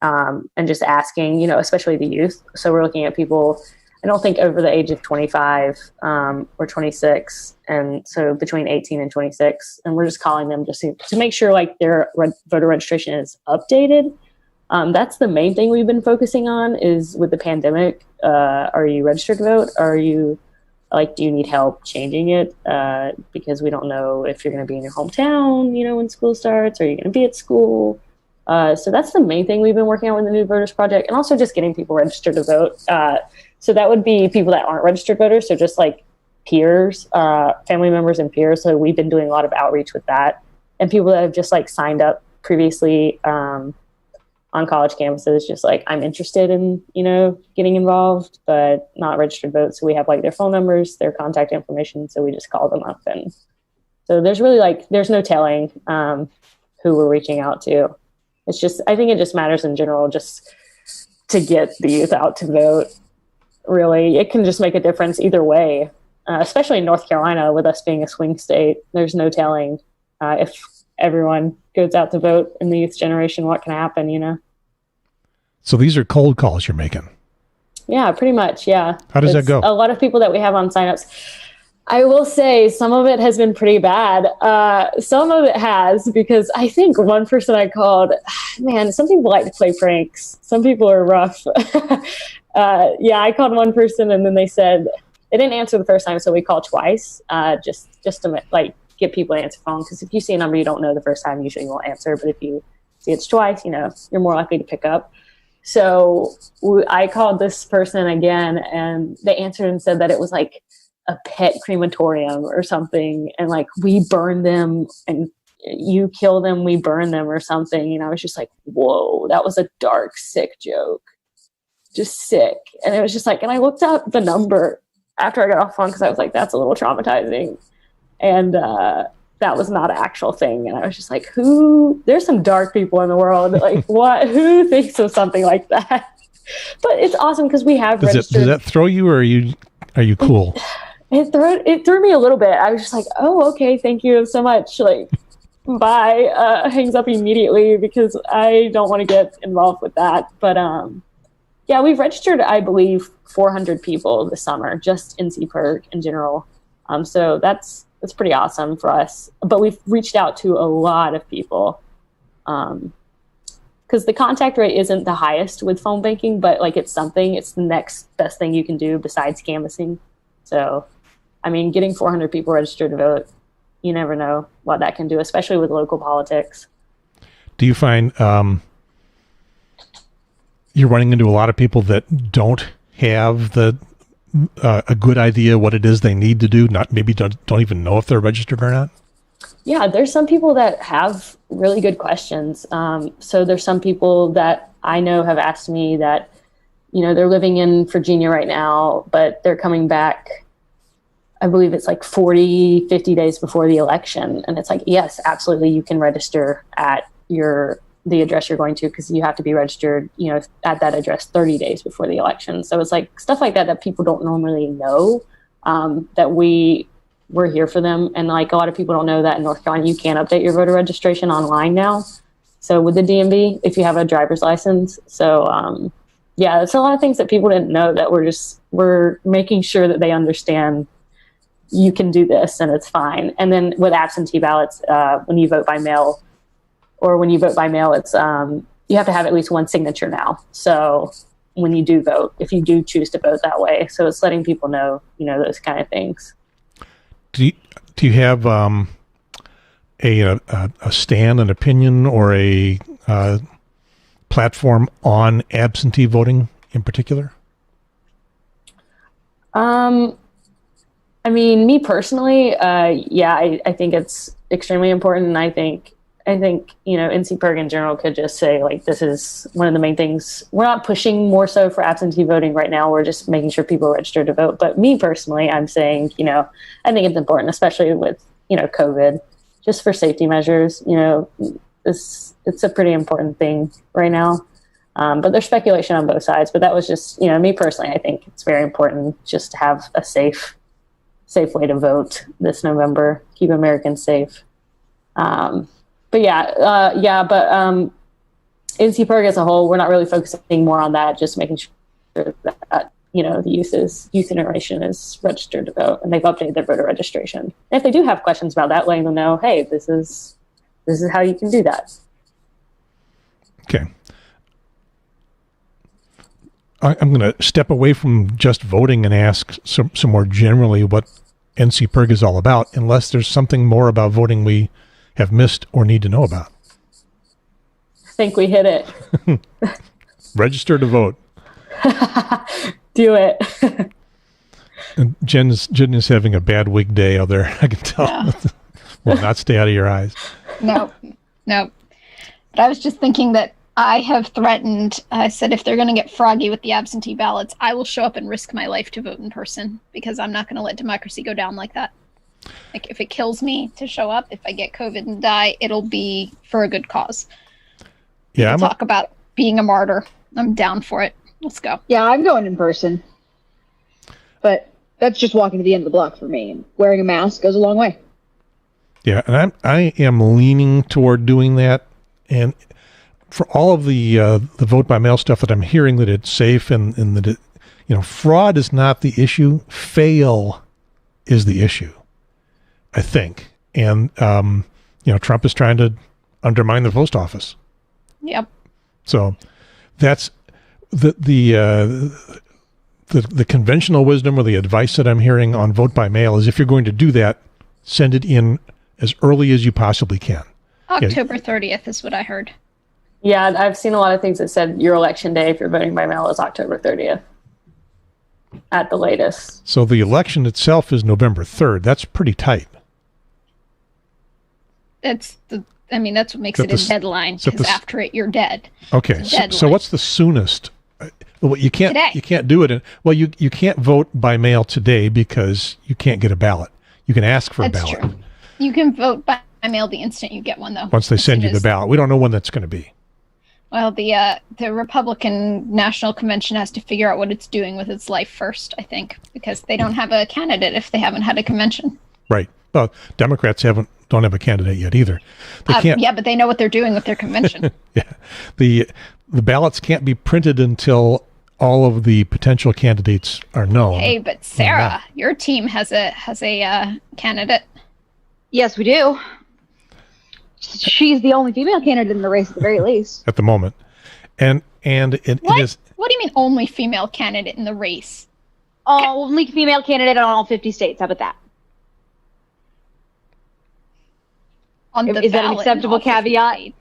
and just asking, especially the youth. So we're looking at people, I don't think over the age of 25 or 26. And so between 18 and 26. And we're just calling them just to make sure their voter registration is updated. That's the main thing we've been focusing on is with the pandemic. Are you registered to vote? Are you do you need help changing it? Because we don't know if you're going to be in your hometown, when school starts, or you're going to be at school. So that's the main thing we've been working on with the New Voters Project, and also just getting people registered to vote. So that would be people that aren't registered voters. So just peers, family members and peers. So we've been doing a lot of outreach with that, and people that have just signed up previously on college campuses, just I'm interested in, getting involved, but not registered vote. So we have their phone numbers, their contact information. So we just call them up. And so there's really there's no telling who we're reaching out to. It's just, I think it just matters in general, just to get the youth out to vote. Really, it can just make a difference either way, especially in North Carolina with us being a swing state. There's no telling if everyone goes out to vote in the youth generation, what can happen, So these are cold calls you're making. Yeah, pretty much. Yeah. How does that go? A lot of people that we have on signups. I will say some of it has been pretty bad. Some of it has, because I think one person I called, man, some people like to play pranks. Some people are rough. I called one person and then they said, they didn't answer the first time. So we called twice, just to get people to answer phone. Because if you see a number you don't know the first time, usually you won't answer. But if you see it's twice, you're more likely to pick up. So I called this person again and they answered and said that it was a pet crematorium or something. And we burn them and you kill them, we burn them or something. I was just whoa, that was a dark, sick joke. Just sick. And it was just and I looked up the number after I got off the phone because I was that's a little traumatizing. And that was not an actual thing. And I was just there's some dark people in the world. What? Who thinks of something like that? But it's awesome because we have registered. Does that throw you, or are you cool? It threw me a little bit. I was just like, oh, okay, thank you so much. Like, bye. Hangs up immediately because I don't want to get involved with that. But yeah, we've registered, I believe, 400 people this summer, just in NCPIRG in general. So that's pretty awesome for us. But we've reached out to a lot of people because the contact rate isn't the highest with phone banking, but like it's the next best thing you can do besides canvassing. So, I mean, getting 400 people registered to vote, you never know what that can do, especially with local politics. Do you find you're running into a lot of people that don't have a good idea what it is they need to do, maybe don't even know if they're registered or not? Yeah, there's some people that have really good questions. So there's some people that I know have asked me that, you know, they're living in Virginia right now, but they're coming back, I believe it's like 40, 50 days before the election. And it's like, yes, absolutely, you can register at the address you're going to, because you have to be registered, you know, at that address 30 days before the election. So it's like stuff like that people don't normally know, that we're here for them. And like a lot of people don't know that in North Carolina, you can update your voter registration online now. So with the DMV, if you have a driver's license. So yeah, it's a lot of things that people didn't know that we're making sure that they understand you can do this and it's fine. And then with absentee ballots, when you vote by mail, it's you have to have at least one signature now. So when you do vote, if you do choose to vote that way, so it's letting people know, you know, those kind of things. Do you have a stand, an opinion, or a platform on absentee voting in particular? I mean, me personally, yeah, I think it's extremely important, and I think you know, NCPIRG in general could just say, like, this is one of the main things. We're not pushing more so for absentee voting right now. We're just making sure people are registered to vote. But me personally, I'm saying, you know, I think it's important, especially with, you know, COVID, just for safety measures. You know, it's a pretty important thing right now. But there's speculation on both sides. But that was just, you know, me personally, I think it's very important just to have a safe way to vote this November, keep Americans safe. But NCPIRG as a whole, we're not really focusing more on that, just making sure that, you know, the youth generation is registered to vote and they've updated their voter registration. And if they do have questions about that, letting them know, hey, this is how you can do that. Okay. I'm going to step away from just voting and ask some more generally what NCPIRG is all about, unless there's something more about voting we have missed or need to know about. I think we hit it. Register to vote. Do it. And Jen is having a bad wig day out there, I can tell. Yeah. Will not stay out of your eyes. No. But I was just thinking that I have threatened, I said, if they're going to get froggy with the absentee ballots, I will show up and risk my life to vote in person, because I'm not going to let democracy go down like that. Like, if it kills me to show up, if I get COVID and die, it'll be for a good cause. Yeah, talk about being a martyr. I'm down for it. Let's go. Yeah, I'm going in person. But that's just walking to the end of the block for me. And wearing a mask goes a long way. Yeah, and I am leaning toward doing that. And for all of the vote by mail stuff that I'm hearing, that it's safe and that it, you know, fraud is not the issue. Fail is the issue, I think. And you know, Trump is trying to undermine the post office. Yep. So that's the conventional wisdom, or the advice that I'm hearing on vote by mail, is if you're going to do that, send it in as early as you possibly can. October 30th is what I heard. Yeah, I've seen a lot of things that said your election day, if you're voting by mail, is October 30th at the latest. So the election itself is November 3rd. That's pretty tight. That's what makes it a deadline, because after it, you're dead. Okay, so what's the soonest? Well, you can't do it. You can't vote by mail today because you can't get a ballot. You can ask for a ballot. True. You can vote by mail the instant you get one, though. Once they send you the ballot. We don't know when that's going to be. Well, the Republican National Convention has to figure out what it's doing with its life first, I think, because they don't have a candidate if they haven't had a convention. Right. Well, Democrats don't have a candidate yet either. They can't. Yeah, but they know what they're doing with their convention. Yeah. The ballots can't be printed until all of the potential candidates are known. Hey, but Sarah, your team has a candidate. Yes, we do. She's the only female candidate in the race at the very least. At the moment. And it is... What do you mean only female candidate in the race? Only female candidate on all 50 states. How about that? Is that an acceptable caveat?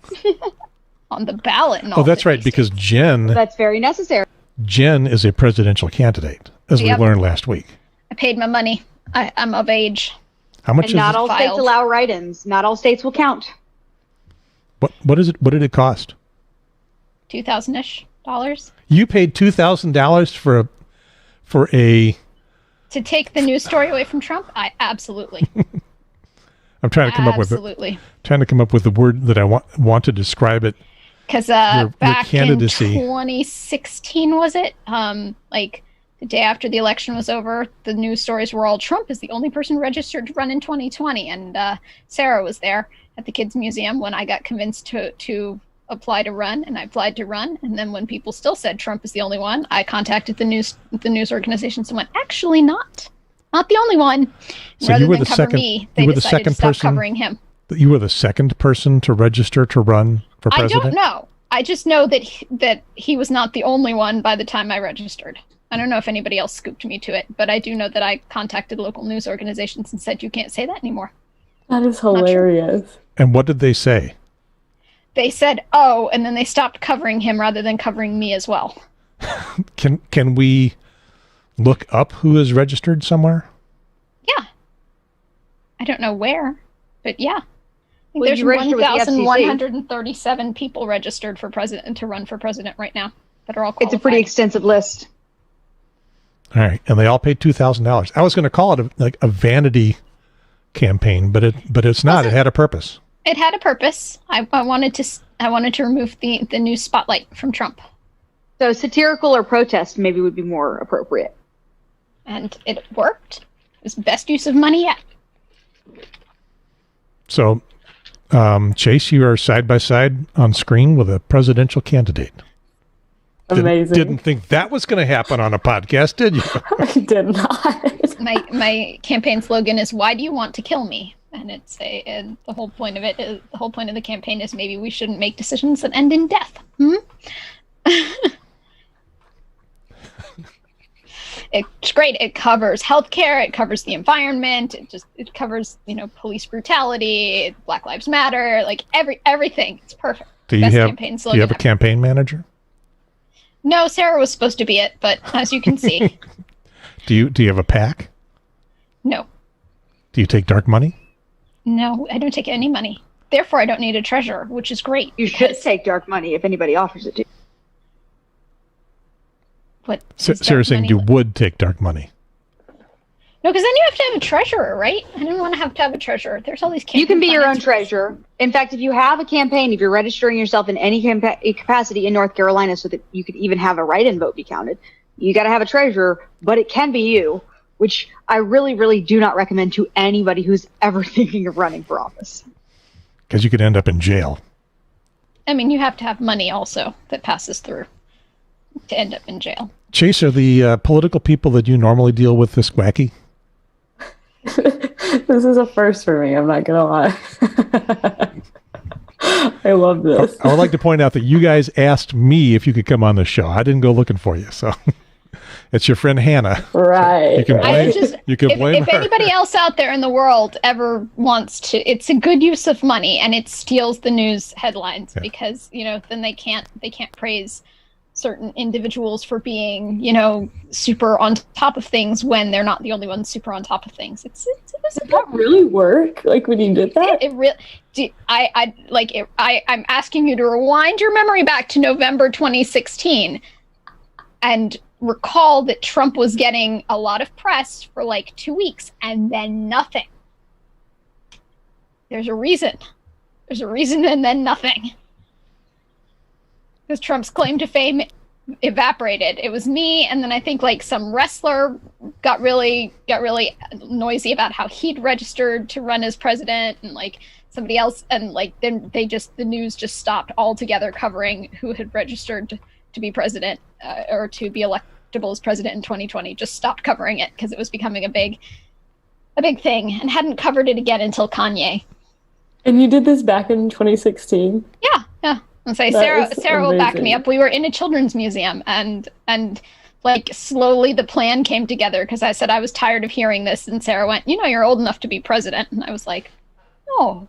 On the ballot. Oh, that's right, because Jen... That's very necessary. Jen is a presidential candidate, as we learned last week. I paid my money. I'm of age. How much is it? Not all states allow write-ins. Not all states will count. What is it? What did it cost? $2,000-ish. You paid $2,000 for a to take the news story away from Trump? Absolutely. I'm trying to come up with the word that I want to describe it. Because back in 2016, was it? Like the day after the election was over, the news stories were all Trump is the only person registered to run in 2020, and Sarah was there at the Kids Museum when I got convinced to apply to run, and I applied to run. And then when people still said Trump is the only one, I contacted the news organizations and went, actually not the only one. So rather you were than the cover second. Me, they decided to stop covering him. You were the second person to register to run for president? I don't know. I just know that he was not the only one by the time I registered. I don't know if anybody else scooped me to it, but I do know that I contacted local news organizations and said, you can't say that anymore. That is hilarious. And what did they say? They said, oh, and then they stopped covering him rather than covering me as well. Can we look up who is registered somewhere? Yeah. I don't know where, but yeah. Well, there's 1,137 people registered for president to run for president right now that are all qualified. It's a pretty extensive list. All right, and they all paid $2,000. I was going to call it a vanity campaign, but it's not. It had a purpose. It had a purpose. I wanted to remove the news spotlight from Trump. So satirical or protest maybe would be more appropriate. And it worked. It was the best use of money yet. So, Chase, you are side by side on screen with a presidential candidate. Amazing. Didn't think that was going to happen on a podcast, did you? I did not. My campaign slogan is, "Why do you want to kill me?" And and the whole point of the campaign is maybe we shouldn't make decisions that end in death. It's great. It covers healthcare. It covers the environment. It covers police brutality, Black Lives Matter, like everything. It's perfect. Do you have a campaign manager? No, Sarah was supposed to be it, but as you can see. Do you have a PAC? No. Do you take dark money? No, I don't take any money. Therefore, I don't need a treasurer, which is great. You should take dark money if anybody offers it to you. What? Sarah's saying you would take dark money. No, because then you have to have a treasurer, right? I don't want to have a treasurer. There's all these campaign. You can be your own treasurer. In fact, if you have a campaign, if you're registering yourself in any capacity in North Carolina so that you could even have a write-in vote be counted, you got to have a treasurer, but it can be you, which I really, really do not recommend to anybody who's ever thinking of running for office. Because you could end up in jail. I mean, you have to have money also that passes through to end up in jail. Chase, are the political people that you normally deal with this wacky? This is a first for me, I'm not going to lie. I love this. I would like to point out that you guys asked me if you could come on the show. I didn't go looking for you, so it's your friend Hannah. Right. You can blame her. If anybody else out there in the world ever wants to, it's a good use of money, and it steals the news headlines because then they can't praise certain individuals for being, super on top of things when they're not the only ones super on top of things. Did that really work? Like when you did that? I'm asking you to rewind your memory back to November 2016 and recall that Trump was getting a lot of press for like 2 weeks and then nothing. There's a reason and then nothing. because Trump's claim to fame evaporated. It was me, and then I think like some wrestler got really noisy about how he'd registered to run as president, and like somebody else, and like then the news just stopped altogether covering who had registered to be president or to be electable as president in 2020. Just stopped covering it because it was becoming a big thing, and hadn't covered it again until Kanye. And you did this back in 2016? Yeah. And say Sarah will back me up. We were in a children's museum, and like slowly the plan came together because I said I was tired of hearing this, and Sarah went, "You're old enough to be president," and I was like, "Oh,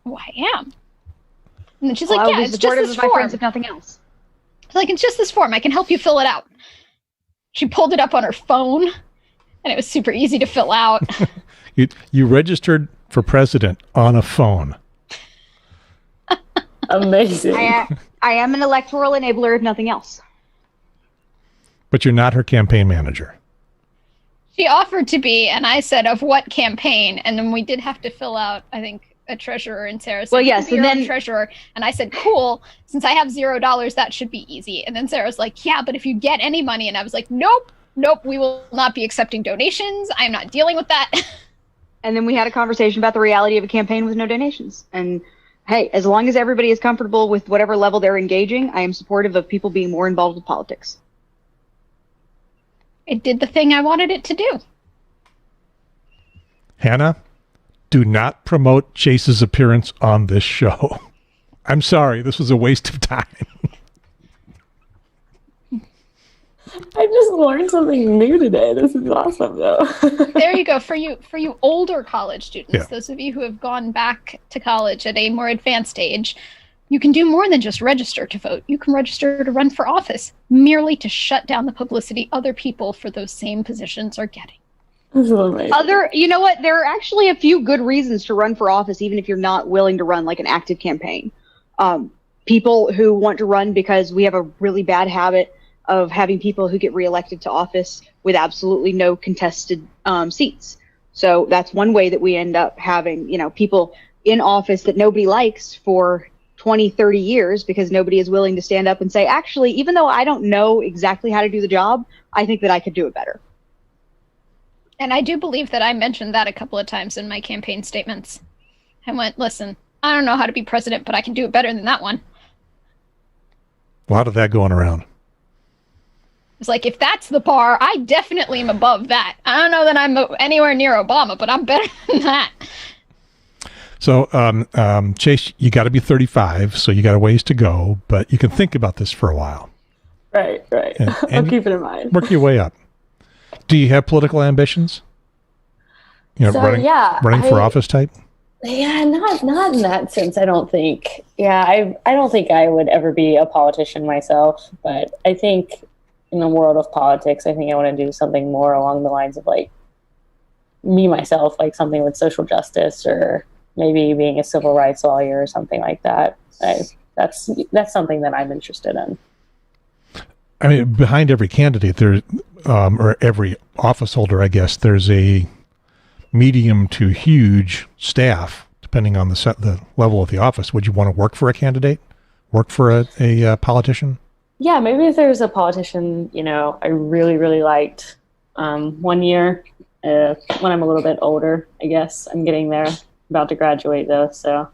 I am." And then she's like, "Yeah, it's just this form. My friends, if nothing else." Like, it's just this form. I can help you fill it out. She pulled it up on her phone, and it was super easy to fill out. You registered for president on a phone. Amazing. I am an electoral enabler, if nothing else. But you're not her campaign manager. She offered to be, and I said, "Of what campaign?" And then we did have to fill out, I think, a treasurer, and Sarah said, "Well, yes," and then treasurer. And I said, "Cool, since I have $0, that should be easy." And then Sarah's like, "Yeah, but if you get any money," and I was like, Nope, we will not be accepting donations. I am not dealing with that. And then we had a conversation about the reality of a campaign with no donations. And hey, as long as everybody is comfortable with whatever level they're engaging, I am supportive of people being more involved with politics. It did the thing I wanted it to do. Hannah, do not promote Chase's appearance on this show. I'm sorry, this was a waste of time. I just learned something new today. This is awesome, though. There you go. For you older college students, those of you who have gone back to college at a more advanced age, you can do more than just register to vote. You can register to run for office, merely to shut down the publicity other people for those same positions are getting. You know what? There are actually a few good reasons to run for office, even if you're not willing to run like an active campaign. People who want to run because we have a really bad habit of having people who get reelected to office with absolutely no contested seats. So that's one way that we end up having, people in office that nobody likes for 20, 30 years because nobody is willing to stand up and say, actually, even though I don't know exactly how to do the job, I think that I could do it better. And I do believe that I mentioned that a couple of times in my campaign statements. I went, listen, I don't know how to be president, but I can do it better than that one. A lot of that going around. It's like, if that's the bar, I definitely am above that. I don't know that I'm anywhere near Obama, but I'm better than that. So, Chase, you got to be 35, so you got a ways to go, but you can think about this for a while. Right. And I'll keep it in mind. Work your way up. Do you have political ambitions? Running for office type? Yeah, not in that sense, I don't think. Yeah, I don't think I would ever be a politician myself, but I think in the world of politics, I think I want to do something more along the lines of like me myself, like something with social justice or maybe being a civil rights lawyer or something like that. That's something that I'm interested in. I mean, behind every candidate there, or every office holder, I guess, there's a medium to huge staff, depending on the level of the office. Would you want to work for a candidate? Work for a politician? Yeah, maybe if there's a politician, I really, really liked 1 year when I'm a little bit older, I guess. I'm getting there, about to graduate though, so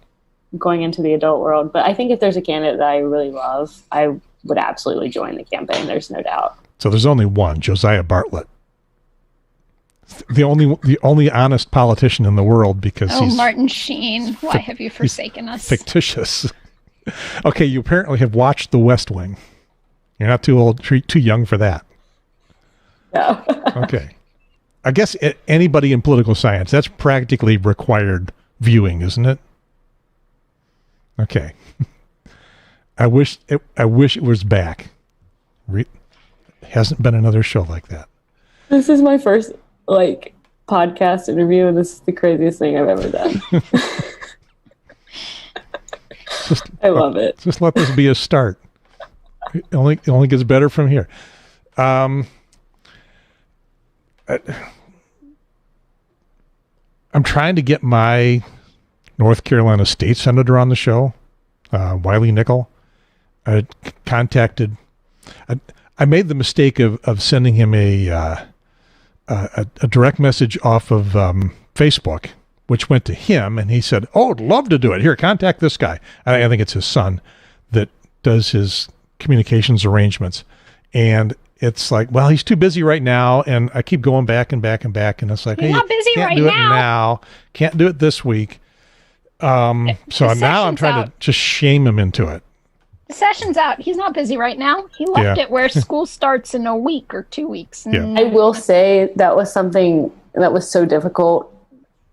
I'm going into the adult world. But I think if there's a candidate that I really love, I would absolutely join the campaign. There's no doubt. So there's only one, Josiah Bartlett. The only honest politician in the world, because he's Martin Sheen. Why have you forsaken us? Fictitious. Okay, you apparently have watched The West Wing. You're not too old, too young for that. No. Okay. I guess anybody in political science, that's practically required viewing, isn't it? Okay. I wish it was back. Hasn't been another show like that. This is my first podcast interview, and this is the craziest thing I've ever done. I love it. Just let this be a start. It only gets better from here. I'm trying to get my North Carolina state senator on the show, Wiley Nickel. I contacted. I made the mistake of sending him a direct message off of Facebook, which went to him, and he said, "Oh, I'd love to do it. Here, contact this guy." I think it's his son that does his communications arrangements, and it's like, well, he's too busy right now, and I keep going back and back and back, and it's like, he's not busy can't right do it now. now, can't do it this week. So now I'm trying to just shame him into it. The session's out. He's not busy right now. He left it where school starts in a week or 2 weeks. I will say that was something that was so difficult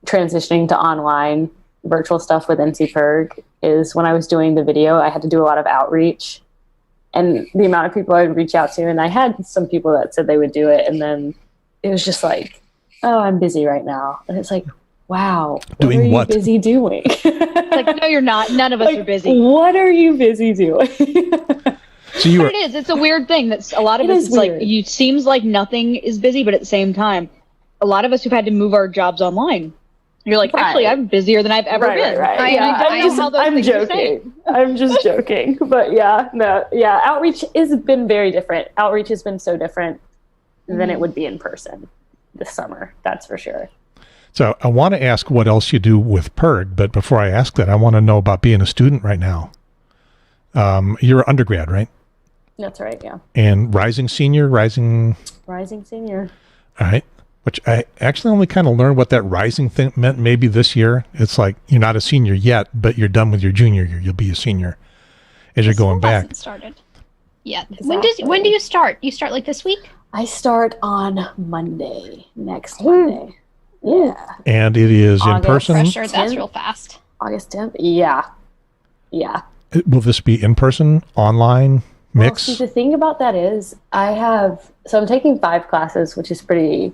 transitioning to online virtual stuff with NCPIRG is when I was doing the video, I had to do a lot of outreach, and the amount of people I would reach out to, and I had some people that said they would do it, and then it was just like, oh, I'm busy right now. And it's like, wow, doing what? Are you busy doing? Like, no, you're not. None of us are busy. What are you busy doing? So you but it is. It's a weird thing. That's a lot of us. It's like you seems like nothing is busy, but at the same time, a lot of us who've had to move our jobs online. You're like, actually, I'm busier than I've ever been. Right. I'm joking. I'm just joking. But outreach has been very different. Outreach has been so different than it would be in person this summer. That's for sure. So I want to ask what else you do with PIRG, but before I ask that, I want to know about being a student right now. You're an undergrad, right? That's right, yeah. And rising senior. All right. Which I actually only kind of learned what that rising thing meant maybe this year. It's like you're not a senior yet, but you're done with your junior year. You'll be a senior as you're going back. Hasn't started yet. Exactly. When do you start? You start like this week? I start on Monday, next Monday. Yeah. And it is August, in person? Pressure, that's real fast. August 10th? Yeah. Will this be in person, online, mix? Well, see, the thing about that is I'm taking 5 classes, which is pretty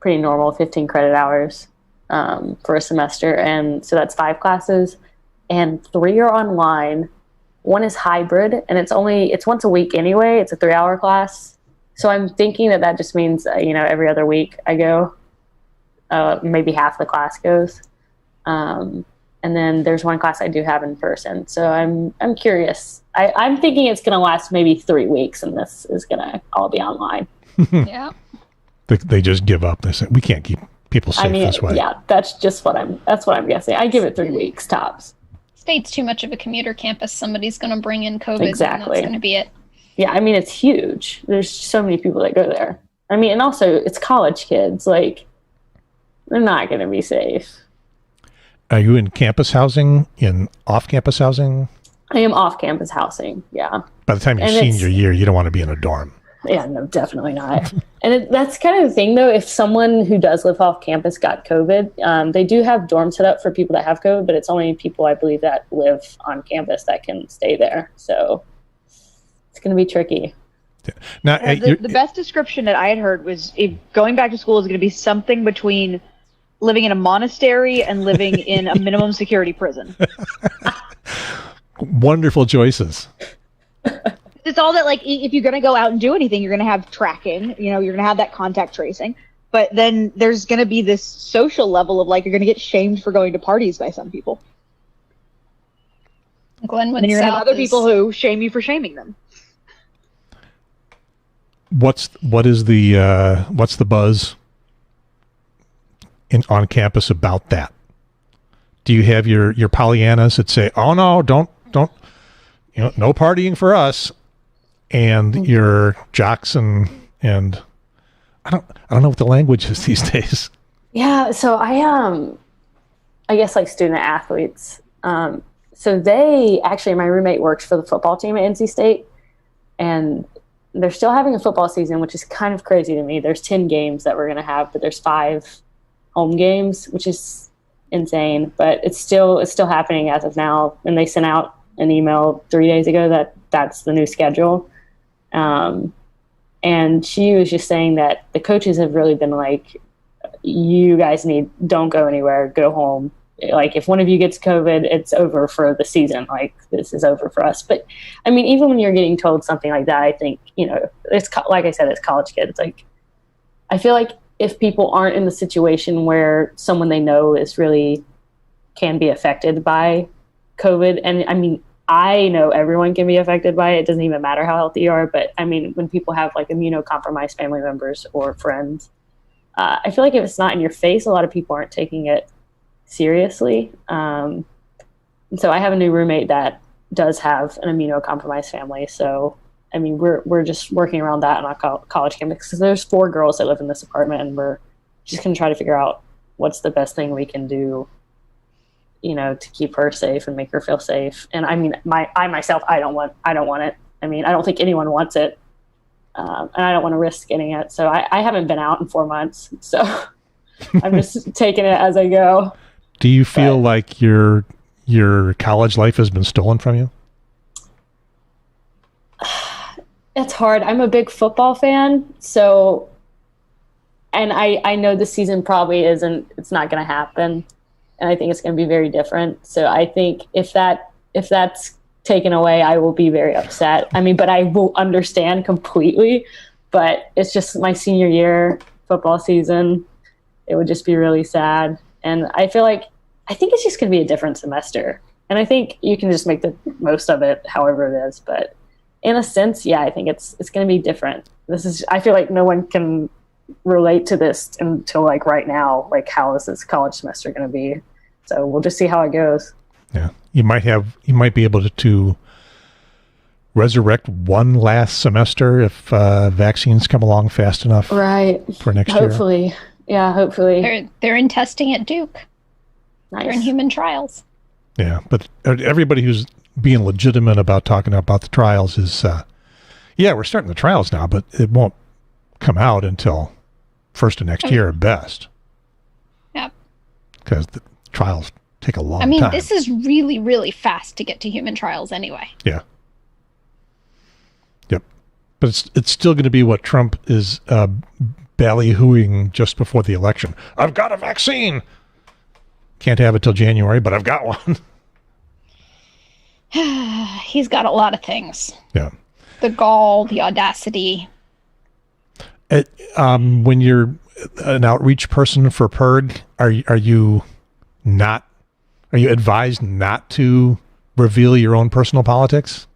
normal, 15 credit hours for a semester. And so that's 5 classes and 3 are online. 1 is hybrid and it's once a week anyway. It's a 3-hour class. So I'm thinking that just means, every other week I go, maybe half the class goes. And then there's 1 class I do have in person. So I'm curious. I'm thinking it's going to last maybe 3 weeks and this is going to all be online. Yeah. They just give up. They say, we can't keep people safe this way. Yeah, that's what I'm guessing. I give it 3 weeks tops. State's too much of a commuter campus. Somebody's going to bring in COVID. Exactly. And that's going to be it. Yeah, I mean, it's huge. There's so many people that go there. I mean, and also it's college kids. Like, they're not going to be safe. Are you in campus housing, in off-campus housing? I am off-campus housing, yeah. By the time you're senior year, you don't want to be in a dorm. Yeah, no, definitely not. And that's kind of the thing, though. If someone who does live off campus got COVID, they do have dorms set up for people that have COVID, but it's only people, I believe, that live on campus that can stay there. So it's going to be tricky. Now, the best description that I had heard was going back to school is going to be something between living in a monastery and living in a minimum security prison. Wonderful choices. It's all that, like, if you're going to go out and do anything, you're going to have tracking, you're going to have that contact tracing. But then there's going to be this social level of, like, you're going to get shamed for going to parties by some people. Glenwood and you're going to have South other people who shame you for shaming them. What's the buzz on campus about that? Do you have your Pollyannas that say, "Oh no, don't, no partying for us," and your jocks and I don't know what the language is these days. Yeah, so I guess like student athletes. So they actually, my roommate works for the football team at NC State, and they're still having a football season, which is kind of crazy to me. There's 10 games that we're going to have, but there's 5 home games, which is insane. But it's still happening as of now. And they sent out an email 3 days ago that that's the new schedule. And she was just saying that the coaches have really been like, you guys don't go anywhere, go home. Like, if one of you gets COVID, it's over for the season. Like, this is over for us. But I mean, even when you're getting told something like that, I think, it's like I said, it's college kids. Like, I feel like if people aren't in the situation where someone they know is really can be affected by COVID, and I mean, I know everyone can be affected by it. It doesn't even matter how healthy you are. But I mean, when people have like immunocompromised family members or friends, I feel like if it's not in your face, a lot of people aren't taking it seriously. And so I have a new roommate that does have an immunocompromised family. So, I mean, we're just working around that on our college campus, because there's 4 girls that live in this apartment, and we're just going to try to figure out what's the best thing we can do, you know, to keep her safe and make her feel safe. And I mean, I myself, I don't want it. I mean, I don't think anyone wants it. And I don't want to risk getting it. So I haven't been out in 4 months. So I'm just taking it as I go. Do you feel like your college life has been stolen from you? It's hard. I'm a big football fan. So, and I know the season probably it's not going to happen. And I think it's going to be very different. So I think if that's taken away, I will be very upset. I mean, but I will understand completely. But it's just my senior year football season. It would just be really sad. And I think it's just going to be a different semester. And I think you can just make the most of it however it is. But in a sense, yeah, I think it's going to be different. I feel like no one can relate to this until like right now. Like, how is this college semester going to be? So we'll just see how it goes. Yeah, you might be able to resurrect one last semester if vaccines come along fast enough, right? For next year. Hopefully, yeah, hopefully. They're in testing at Duke. Nice. They're in human trials. Yeah, but everybody who's being legitimate about talking about the trials is, we're starting the trials now, but it won't come out until first of next year at best. Yep. Because the trials take a long time. I mean, this is really, really fast to get to human trials anyway. Yeah. Yep. But it's still going to be what Trump is ballyhooing just before the election. I've got a vaccine. Can't have it till January, but I've got one. He's got a lot of things. Yeah. The gall, the audacity. When you're an outreach person for PIRG, are you advised not to reveal your own personal politics?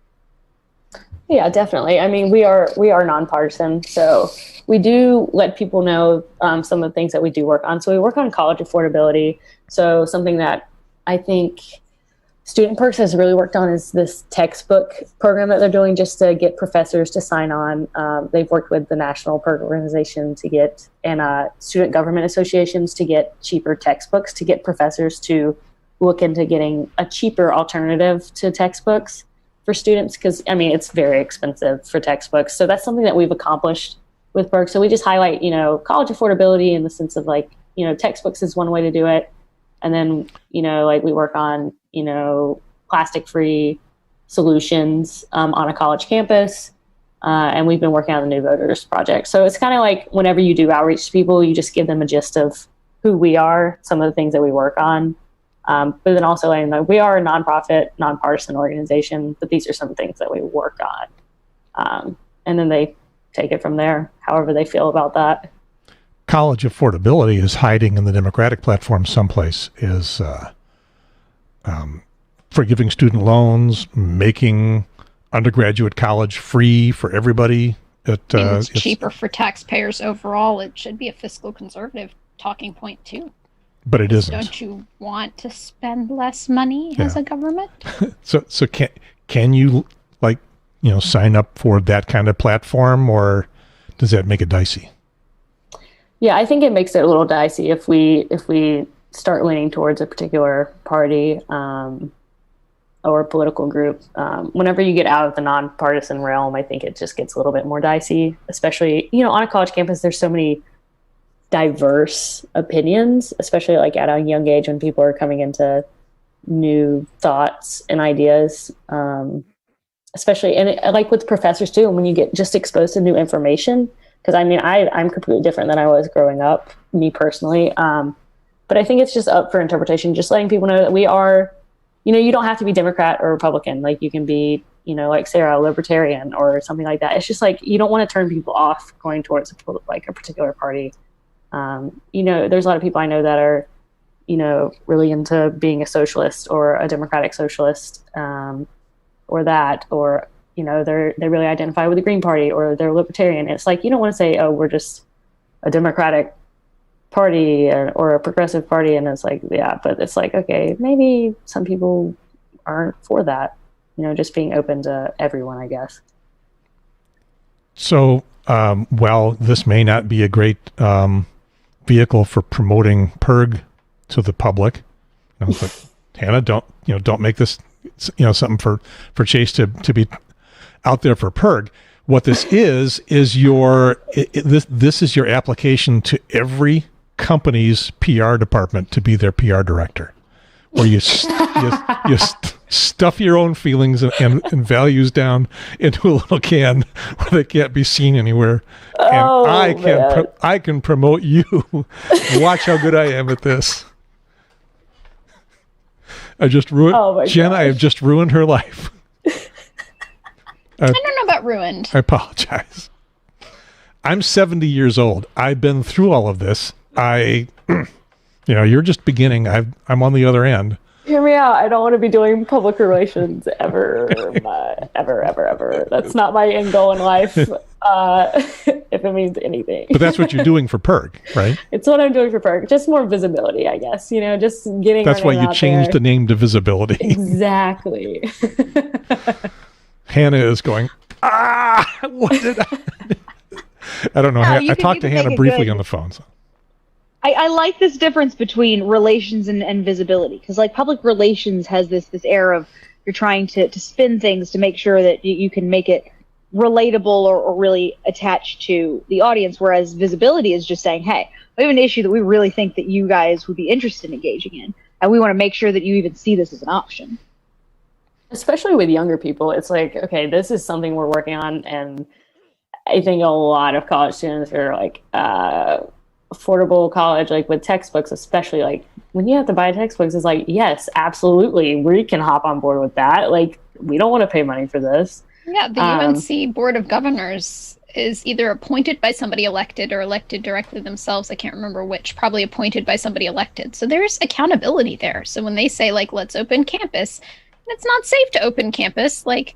Yeah, definitely. I mean, we are nonpartisan, so we do let people know some of the things that we do work on. So we work on college affordability. So something that I think StudentPIRGs has really worked on is this textbook program that they're doing just to get professors to sign on. They've worked with the National PIRG Organization and student government associations to get cheaper textbooks, to get professors to look into getting a cheaper alternative to textbooks for students. Because, I mean, it's very expensive for textbooks. So that's something that we've accomplished with PIRG. So we just highlight, college affordability in the sense of textbooks is one way to do it. And then, we work on, plastic-free solutions on a college campus. And we've been working on the New Voters Project. So it's kind of like whenever you do outreach to people, you just give them a gist of who we are, some of the things that we work on. But then also, we are a nonprofit, nonpartisan organization, but these are some things that we work on. And then they take it from there, however they feel about that. College affordability is hiding in the Democratic platform someplace, is forgiving student loans, making undergraduate college free for everybody. It's cheaper for taxpayers overall. It should be a fiscal conservative talking point too. But it isn't. Don't you want to spend less money as a government? So can you sign up for that kind of platform, or does that make it dicey? Yeah, I think it makes it a little dicey if we start leaning towards a particular party or a political group. Whenever you get out of the nonpartisan realm, I think it just gets a little bit more dicey, especially, on a college campus, there's so many diverse opinions, especially at a young age when people are coming into new thoughts and ideas, especially, and with professors too, when you get just exposed to new information. Because I'm completely different than I was growing up, me personally. But I think it's just up for interpretation, just letting people know that we are, you don't have to be Democrat or Republican. You can be, like Sarah, libertarian or something like that. It's just you don't want to turn people off going towards a particular party. There's a lot of people I know that are, really into being a socialist or a democratic socialist. or that, or, you know, they really identify with the Green Party, or they're libertarian. It's like, you don't want to say, oh, we're just a Democratic party or a progressive party. And it's like, yeah, but it's like, okay, maybe some people aren't for that, you know, just being open to everyone, I guess. So, while this may not be a great vehicle for promoting PIRG to the public, you know, but Hannah, don't make this, you know, something for Chase to be out there for PIRG. What this is this is your application to every company's PR department to be their PR director, where you stuff your own feelings and values down into a little can where they can't be seen anywhere. And I can promote you. Watch how good I am at this. I just ruined Jenna. I have just ruined her life. I don't know about ruined. I apologize. I'm 70 years old. I've been through all of this. You're just beginning. I'm on the other end. Hear me out. I don't want to be doing public relations ever. Ever. That's not my end goal in life, if it means anything. But that's what you're doing for PIRG, right? It's what I'm doing for PIRG. Just more visibility, I guess. You know, just getting. That's why you changed the name to Visibility. Exactly. Hannah is going, what did I don't know. I talked to Hannah briefly on the phone. So. I like this difference between relations and visibility, because like public relations has this air of you're trying to spin things to make sure that you can make it relatable or really attached to the audience, whereas visibility is just saying, hey, we have an issue that we really think that you guys would be interested in engaging in, and we want to make sure that you even see this as an option. Especially with younger people, it's like, okay, this is something we're working on, and I think a lot of college students are like affordable college, like with textbooks, especially like when you have to buy textbooks, it's like, yes, absolutely, we can hop on board with that. Like, we don't want to pay money for this. Yeah, the UNC Board of Governors is either appointed by somebody elected or elected directly themselves. I can't remember which, probably appointed by somebody elected. So there's accountability there. So when they say, like, let's open campus, it's not safe to open campus. Like,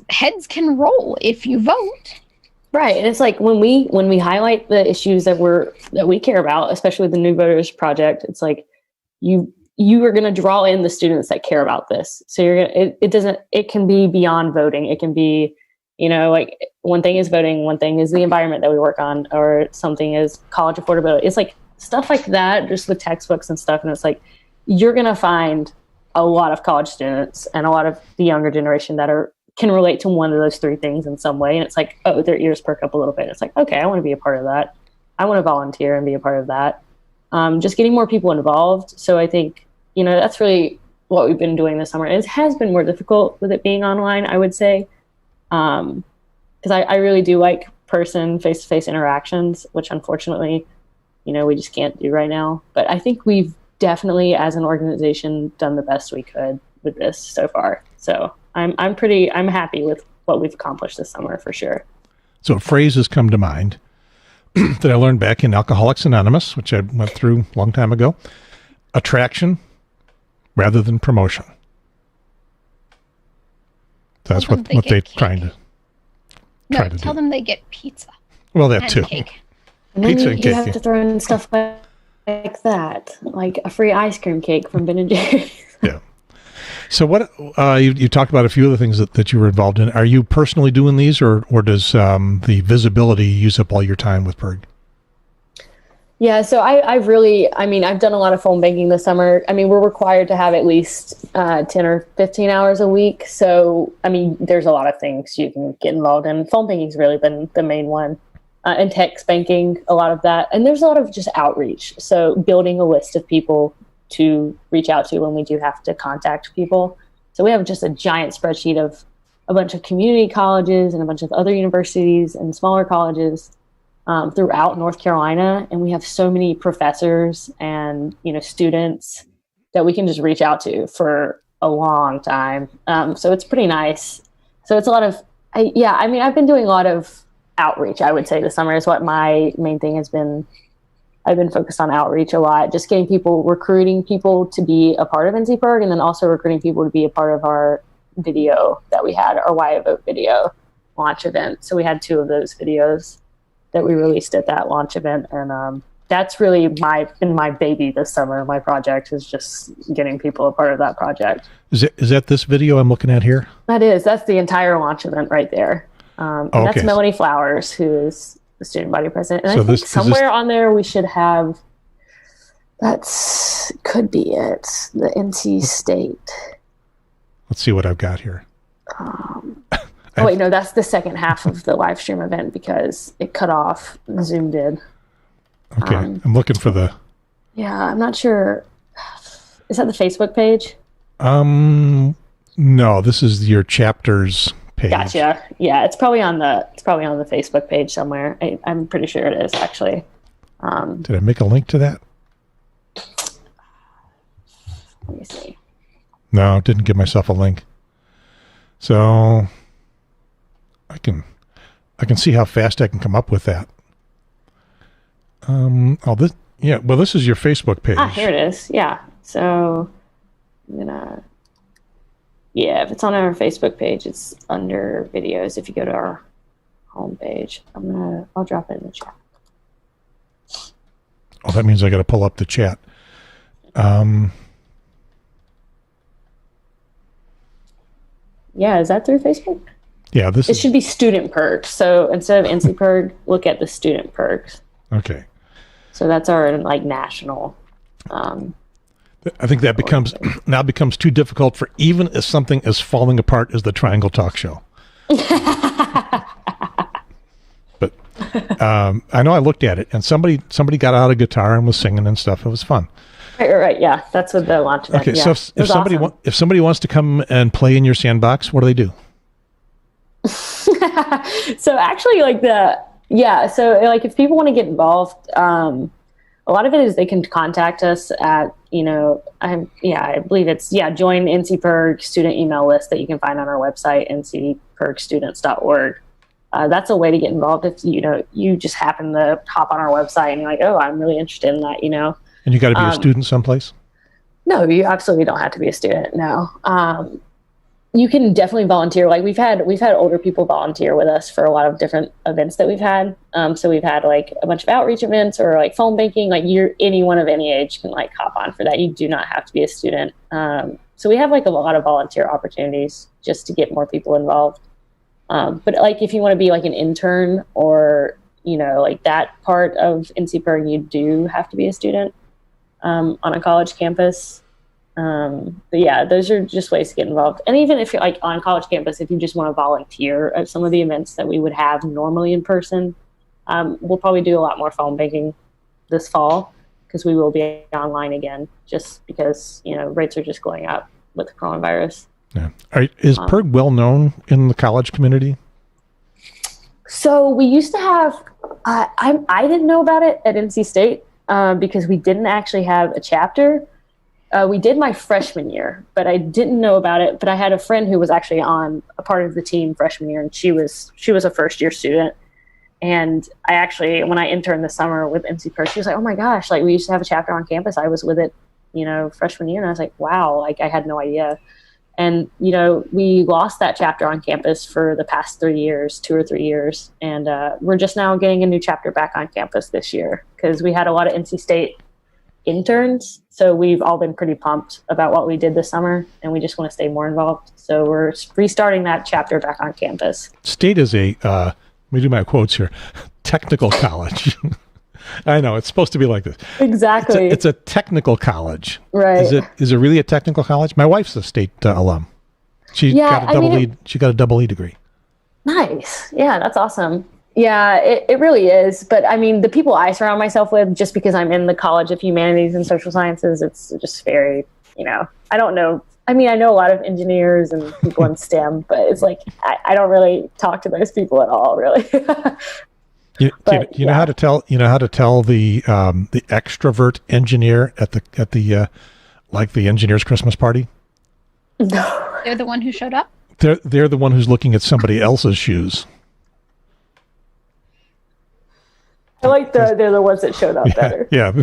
heads can roll if you vote. Right. And it's like when we highlight the issues that we care about, especially with the New Voters Project, it's like you are going to draw in the students that care about this. So it can be beyond voting. It can be, you know, like one thing is voting, one thing is the environment that we work on, or something is college affordability. It's like stuff like that, just with textbooks and stuff. And it's like, you're going to find a lot of college students and a lot of the younger generation that can relate to one of those three things in some way. And it's like, oh, their ears perk up a little bit. It's like, okay, I want to be a part of that. I want to volunteer and be a part of that. Just getting more people involved. So I think, you know, that's really what we've been doing this summer. It has been more difficult with it being online, I would say. Because I really do like face-to-face interactions, which unfortunately, you know, we just can't do right now. But I think we've definitely, as an organization, done the best we could with this so far. So I'm happy with what we've accomplished this summer for sure. So a phrase has come to mind that I learned back in Alcoholics Anonymous, which I went through a long time ago. Attraction rather than promotion. That's what they're trying to do. Tell them they get pizza. Well, that too. Cake. And then you have to throw in stuff like that, like a free ice cream cake from Ben & Jerry's. Yeah. So what you talked about a few of the things that you were involved in. Are you personally doing these, or does the visibility use up all your time with PIRG? Yeah, so I've done a lot of phone banking this summer. I mean, we're required to have at least 10 or 15 hours a week. So, I mean, there's a lot of things you can get involved in. Phone banking's really been the main one. And text banking, a lot of that. And there's a lot of just outreach. So building a list of people to reach out to when we do have to contact people. So we have just a giant spreadsheet of a bunch of community colleges and a bunch of other universities and smaller colleges throughout North Carolina. And we have so many professors and, you know, students that we can just reach out to for a long time. So it's pretty nice. So it's a lot of, I've been doing a lot of outreach, I would say, this summer is what my main thing has been. I've been focused on outreach a lot, just recruiting people to be a part of NCPIRG, and then also recruiting people to be a part of our video that we had, our Why I Vote video launch event. So we had 2 of those videos that we released at that launch event. And that's really my baby this summer. My project is just getting people a part of that project. Is that this video I'm looking at here? That's the entire launch event right there. And that's Melanie Flowers, who is the student body president. And so I think somewhere on there we should have, could be it, the NC State. Let's see what I've got here. Wait, no, that's the second half of the live stream event because it cut off. Zoom did. Okay, I'm looking for the... Yeah, I'm not sure. Is that the Facebook page? No, this is your chapter's page. Gotcha. Yeah, it's probably on the Facebook page somewhere. I'm pretty sure it is, actually. Did I make a link to that? Let me see. No, didn't give myself a link. So I can see how fast I can come up with that. This is your Facebook page. Here it is. Yeah. So I'm gonna, if it's on our Facebook page, it's under videos. If you go to our home page, I'll drop it in the chat. Oh, that means I got to pull up the chat. Yeah, is that through Facebook? Yeah, it should be student perks. So instead of NCPIRG, look at the student perks. Okay. So that's our national. I think that becomes too difficult for even as something as falling apart as the Triangle Talk Show. But I know I looked at it, and somebody got out a guitar and was singing and stuff. It was fun. Right. Yeah, that's what the launch event. Okay, so if somebody wants to come and play in your sandbox, what do they do? So actually, if people want to get involved, a lot of it is they can contact us at, I believe it's, join NCPIRG student email list that you can find on our website, ncpirgstudents.org. That's a way to get involved if, you just happen to hop on our website and you're like, oh, I'm really interested in that, And you got to be a student someplace? No, you absolutely don't have to be a student, no. You can definitely volunteer. We've had older people volunteer with us for a lot of different events that we've had. So we've had a bunch of outreach events or phone banking. Anyone of any age can hop on for that. You do not have to be a student. So we have a lot of volunteer opportunities just to get more people involved. But if you want to be an intern or that part of NCPIRG, you do have to be a student on a college campus. But yeah, those are just ways to get involved. And even if you're on college campus, if you just want to volunteer at some of the events that we would have normally in person, we'll probably do a lot more phone banking this fall because we will be online again just because, rates are just going up with the coronavirus. Yeah. Is PIRG well known in the college community? So we used to have, I didn't know about it at NC State because we didn't actually have a chapter. We did my freshman year, but I didn't know about it. But I had a friend who was actually on a part of the team freshman year, and she was a first year student. And I actually, when I interned this summer with NCPIRG, she was like, "Oh my gosh, we used to have a chapter on campus. I was with it, freshman year." And I was like, "Wow, I had no idea." And we lost that chapter on campus for the past 2 or 3 years, and we're just now getting a new chapter back on campus this year because we had a lot of NC State interns, so we've all been pretty pumped about what we did this summer, and we just want to stay more involved. So we're restarting that chapter back on campus. State is a let me do my quotes here, technical college. I know it's supposed to be like this. Exactly. It's a technical college, right? Is it really a technical college? My wife's a State alum. She got a double E degree. Nice. Yeah, that's awesome. Yeah, it really is. But the people I surround myself with, just because I'm in the College of Humanities and Social Sciences, it's just very, I don't know. I know a lot of engineers and people in STEM, but it's I don't really talk to those people at all, really. You know how to tell the extrovert engineer at the engineer's Christmas party? No. They're the one who showed up? They're the one who's looking at somebody else's shoes. I they're the ones that showed up better. Yeah.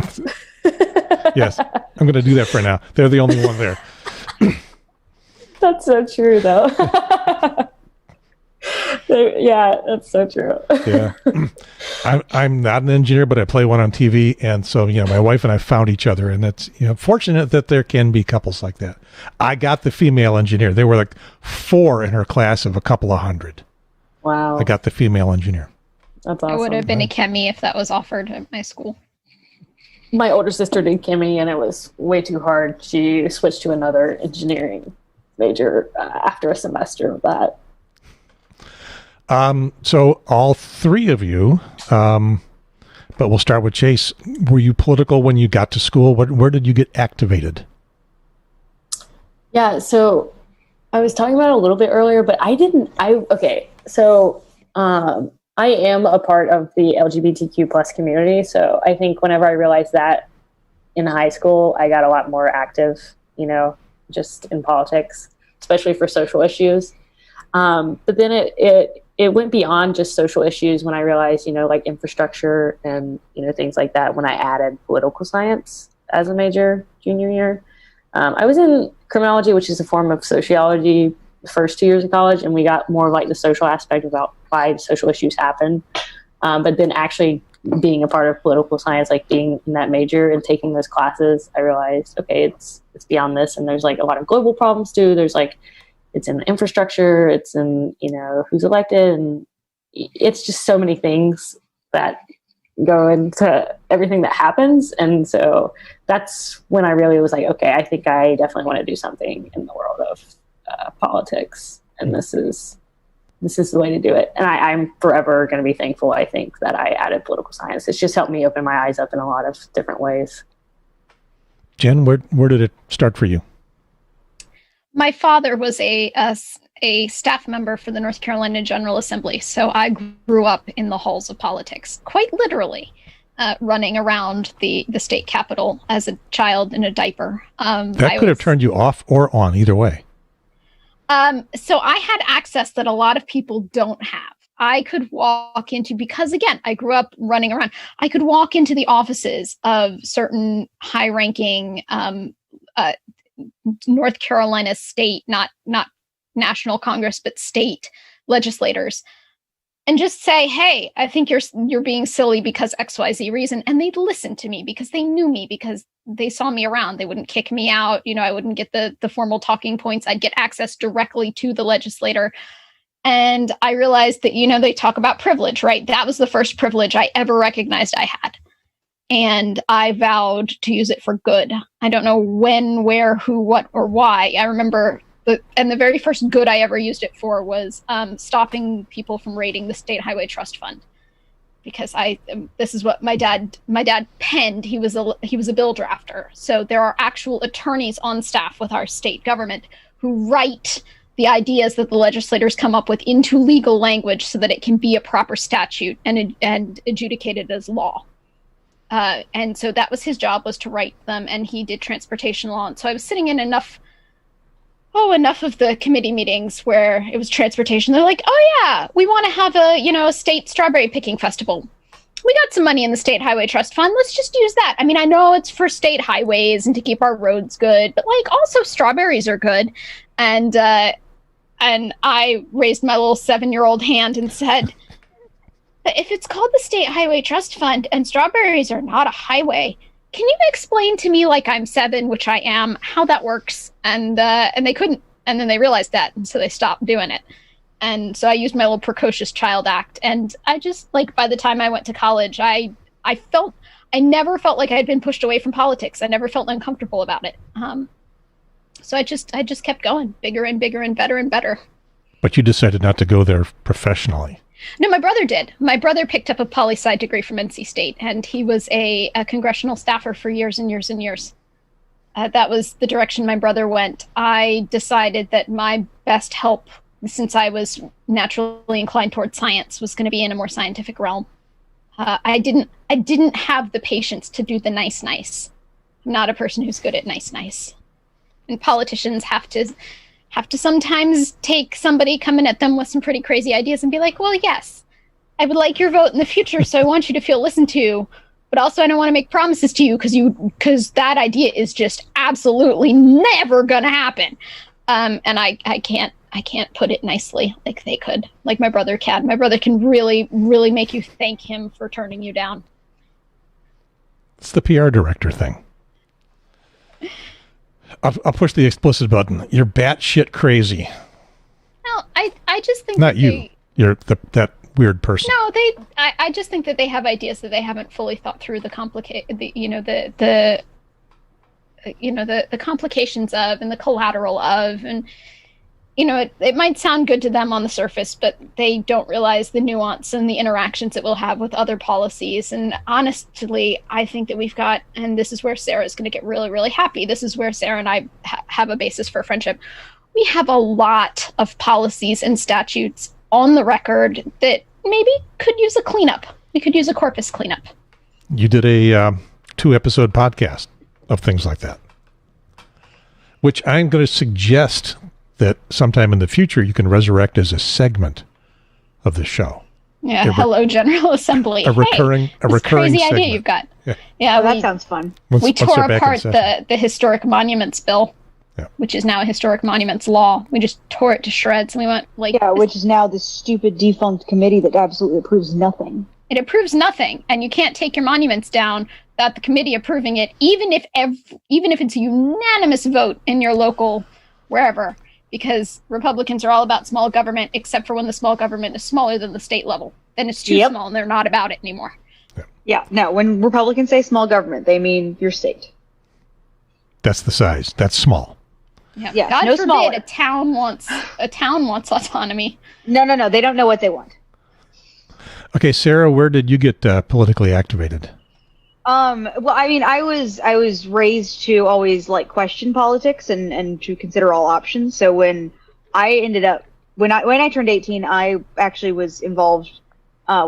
Yes. I'm going to do that for now. They're the only one there. That's so true, though. Yeah, that's so true. Yeah. I'm not an engineer, but I play one on TV. And so, my wife and I found each other, and it's, fortunate that there can be couples like that. I got the female engineer. There were like 4 in her class of a couple of hundred. Wow. I got the female engineer. That's awesome. I would have been a chemi if that was offered at my school. My older sister did chemi, and it was way too hard. She switched to another engineering major after a semester of that. So all 3 of you, but we'll start with Chase. Were you political when you got to school? Where did you get activated? Yeah, so I was talking about it a little bit earlier, but I am a part of the LGBTQ plus community. So I think whenever I realized that in high school, I got a lot more active, just in politics, especially for social issues. But then it went beyond just social issues when I realized, like infrastructure and, things like that, when I added political science as a major junior year. I was in criminology, which is a form of sociology, the first 2 years of college, and we got more of like the social aspect about why social issues happen. But then actually being a part of political science, like being in that major and taking those classes, I realized, okay, it's beyond this. And there's like a lot of global problems too. There's like, it's in the infrastructure, it's in, who's elected, and it's just so many things that go into everything that happens. And so that's when I really was like, okay, I think I definitely want to do something in the world of politics. And this is the way to do it. And I'm forever going to be thankful, I think, that I added political science. It's just helped me open my eyes up in a lot of different ways. Jen, where did it start for you? My father was a staff member for the North Carolina General Assembly, so I grew up in the halls of politics, quite literally, running around the state capitol as a child in a diaper. That could have turned you off or on, either way. So I had access that a lot of people don't have. I could walk into, because again, I grew up running around, I could walk into the offices of certain high-ranking North Carolina state, not national Congress, but state legislators, and just say, hey, I think you're being silly because XYZ reason. And they'd listen to me because they knew me, because they saw me around. They wouldn't kick me out. I wouldn't get the formal talking points. I'd get access directly to the legislator. And I realized that, they talk about privilege, right? That was the first privilege I ever recognized I had. And I vowed to use it for good. I don't know when, where, who, what, or why. I remember the very first good I ever used it for was stopping people from raiding the State Highway Trust Fund, because this is what my dad penned. He was a bill drafter. So there are actual attorneys on staff with our state government who write the ideas that the legislators come up with into legal language so that it can be a proper statute and adjudicated as law. And so that was his job, was to write them, and he did transportation law. And so I was sitting in enough of the committee meetings where it was transportation. They're like, oh yeah, we want to have a state strawberry picking festival. We got some money in the State Highway Trust Fund. Let's just use that. I mean, I know it's for state highways and to keep our roads good, but like also strawberries are good. And I raised my little 7-year-old hand and said, if it's called the State Highway Trust Fund and strawberries are not a highway, can you explain to me, like I'm 7, which I am, how that works? And they couldn't. And then they realized that, and so they stopped doing it. And so I used my little precocious child act. And I just, by the time I went to college, I never felt like I had been pushed away from politics. I never felt uncomfortable about it. So I just kept going, bigger and bigger and better and better. But you decided not to go there professionally. No, my brother did. My brother picked up a poli-sci degree from NC State, and he was a congressional staffer for years and years and years. That was the direction my brother went. I decided that my best help, since I was naturally inclined towards science, was going to be in a more scientific realm. I didn't have the patience to do the nice. I'm not a person who's good at nice. And politicians have to sometimes take somebody coming at them with some pretty crazy ideas and be like, well, yes, I would like your vote in the future, so I want you to feel listened to, but also I don't want to make promises to you because that idea is just absolutely never going to happen. And I can't put it nicely like they could, like my brother can. My brother can really, really make you thank him for turning you down. It's the PR director thing. I'll push the explicit button. You're batshit crazy. No, I just think not you. You're that weird person. No, I just think that they have ideas that they haven't fully thought through the complications of and the collateral of, and it might sound good to them on the surface, but they don't realize the nuance and the interactions it will have with other policies. And honestly, I think that we've got, and this is where Sarah is going to get really, really happy. This is where Sarah and I have a basis for friendship. We have a lot of policies and statutes on the record that maybe could use a cleanup. We could use a corpus cleanup. You did a 2-episode podcast of things like that, which I'm going to suggest that sometime in the future you can resurrect as a segment of the show. Yeah, hello General Assembly. A recurring crazy segment. idea you've got. Yeah, that sounds fun. We tore apart the historic monuments bill, which is now a historic monuments law. We just tore it to shreds, and we went which is now this stupid defunct committee that absolutely approves nothing. It approves nothing, and you can't take your monuments down without the committee approving it, even if it's a unanimous vote in your local wherever. Because Republicans are all about small government, except for when the small government is smaller than the state level. Then it's too small, and they're not about it anymore. Yeah, no, when Republicans say small government, they mean your state. That's the size. That's small. Yeah, God forbid smaller. a town wants autonomy. No, they don't know what they want. Okay, Sarah, where did you get politically activated? Well, I mean, I was raised to always question politics and to consider all options. So when I turned 18, I actually was involved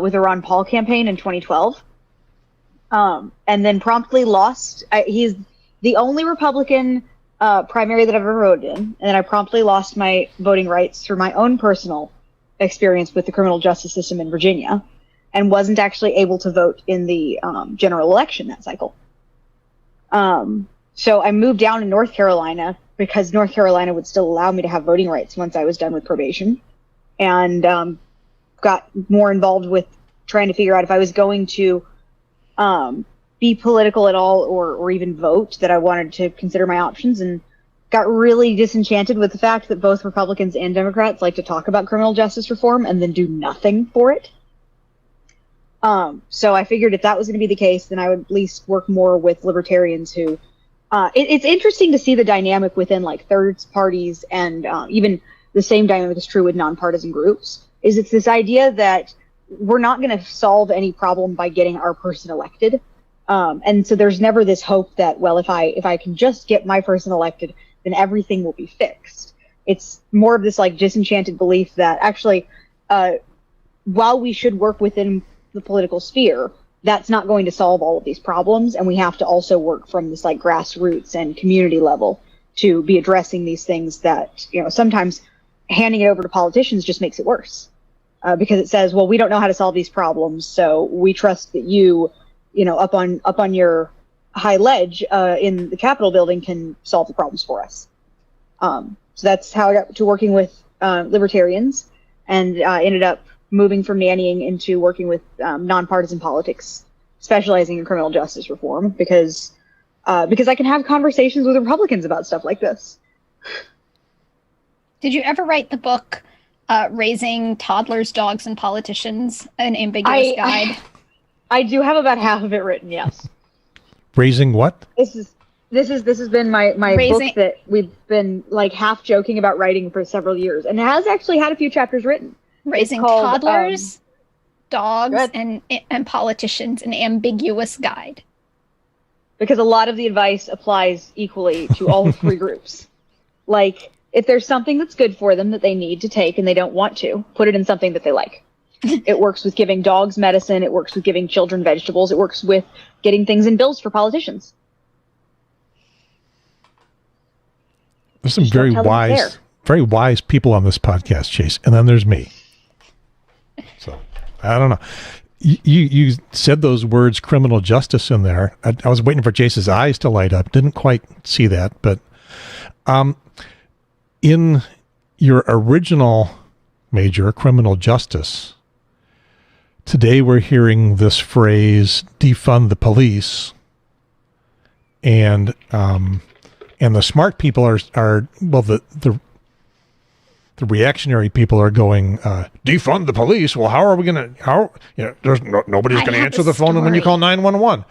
with the Ron Paul campaign in 2012. And then promptly lost. He's the only Republican primary that I've ever voted in, and then I promptly lost my voting rights through my own personal experience with the criminal justice system in Virginia, and wasn't actually able to vote in the general election that cycle. So I moved down to North Carolina because North Carolina would still allow me to have voting rights once I was done with probation, and got more involved with trying to figure out if I was going to be political at all or even vote, that I wanted to consider my options, and got really disenchanted with the fact that both Republicans and Democrats like to talk about criminal justice reform and then do nothing for it. So I figured if that was going to be the case, then I would at least work more with libertarians who, it's interesting to see the dynamic within third parties, and even the same dynamic is true with nonpartisan groups, is it's this idea that we're not going to solve any problem by getting our person elected. And so there's never this hope that, well, if I can just get my person elected, then everything will be fixed. It's more of this disenchanted belief that actually, while we should work within the political sphere, that's not going to solve all of these problems, and we have to also work from this grassroots and community level to be addressing these things that, sometimes handing it over to politicians just makes it worse, because it says, well, we don't know how to solve these problems, so we trust that you up on your high ledge in the Capitol building can solve the problems for us. So that's how I got to working with libertarians, and ended up moving from nannying into working with nonpartisan politics, specializing in criminal justice reform, because I can have conversations with Republicans about stuff like this. Did you ever write the book Raising Toddlers, Dogs, and Politicians, an Ambiguous Guide? I do have about half of it written, yes. Raising what? This has been my book that we've been half joking about writing for several years, and it has actually had a few chapters written. Raising Toddlers, Dogs, and Politicians, an Ambiguous Guide. Because a lot of the advice applies equally to all three groups. If there's something that's good for them that they need to take and they don't want to, put it in something that they like. It works with giving dogs medicine. It works with giving children vegetables. It works with getting things in bills for politicians. There's some very wise people on this podcast, Chase. And then there's me. So, I don't know. You said those words, criminal justice, in there. I was waiting for Chase's eyes to light up. Didn't quite see that. But in your original major, criminal justice, today we're hearing this phrase, defund the police. And the smart people are well, the reactionary people are going, defund the police. Well, how are we going to, there's nobody's going to answer the phone when you call 911.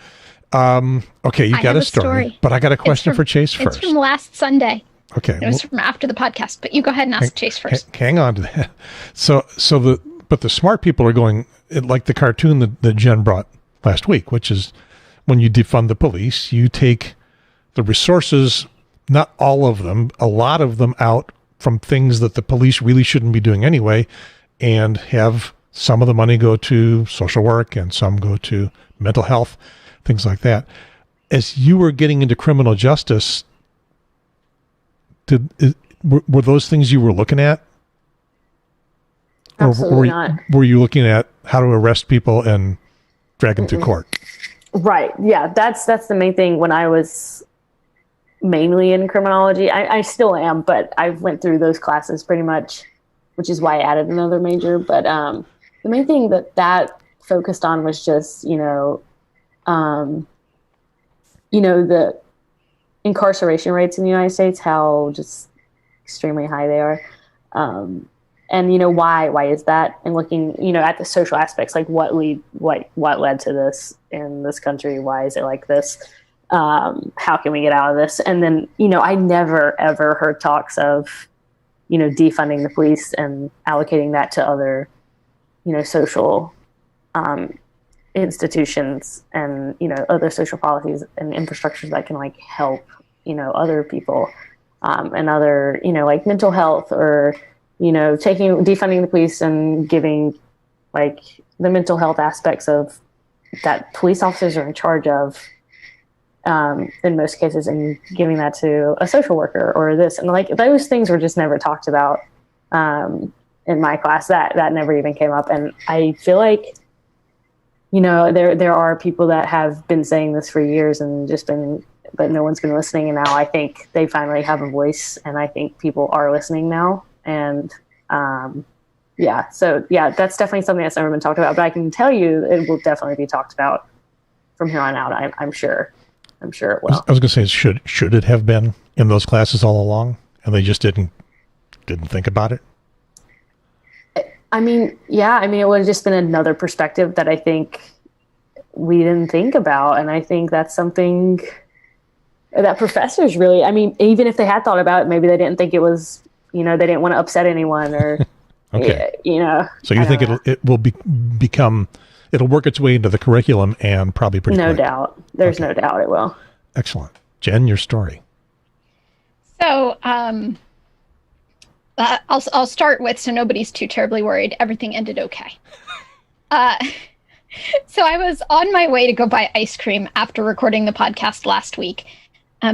Okay, you got a story, but I got a question for Chase first. It's from last Sunday. Okay. It was from after the podcast, but you go ahead and ask Chase first. Hang on to that. But the smart people are going, like the cartoon that Jen brought last week, which is when you defund the police, you take the resources, not all of them, a lot of them out from things that the police really shouldn't be doing anyway, and have some of the money go to social work and some go to mental health, things like that. As you were getting into criminal justice, were those things you were looking at? Absolutely not. Were you looking at how to arrest people and drag them through court? Right. Yeah, that's the main thing. When I was mainly in criminology, I still am, but I went through those classes pretty much, which is why I added another major. But the main thing that focused on was just the incarceration rates in the United States, how just extremely high they are. And why is that? And looking, at the social aspects, like what led to this in this country? Why is it like this? How can we get out of this? And then, I never ever heard talks of, defunding the police and allocating that to other, social institutions and, other social policies and infrastructures that can help, other people and other, like mental health or, defunding the police and giving the mental health aspects of that police officers are in charge of in most cases, and giving that to a social worker or this. And those things were just never talked about in my class. That never even came up. And I feel like, there are people that have been saying this for years and but no one's been listening. And now I think they finally have a voice, and I think people are listening now. And that's definitely something that's never been talked about, but I can tell you it will definitely be talked about from here on out. I'm sure it will. I was going to say, should it have been in those classes all along, and they just didn't think about it? I mean, it would have just been another perspective that I think we didn't think about. And I think that's something that professors really, even if they had thought about it, maybe they didn't think it was, they didn't want to upset anyone or, okay. So you think it will become, it'll work its way into the curriculum and probably pretty quick. No doubt. There's no doubt it will. Excellent. Jen, your story. So, I'll start with, so nobody's too terribly worried, everything ended okay. So I was on my way to go buy ice cream after recording the podcast last week,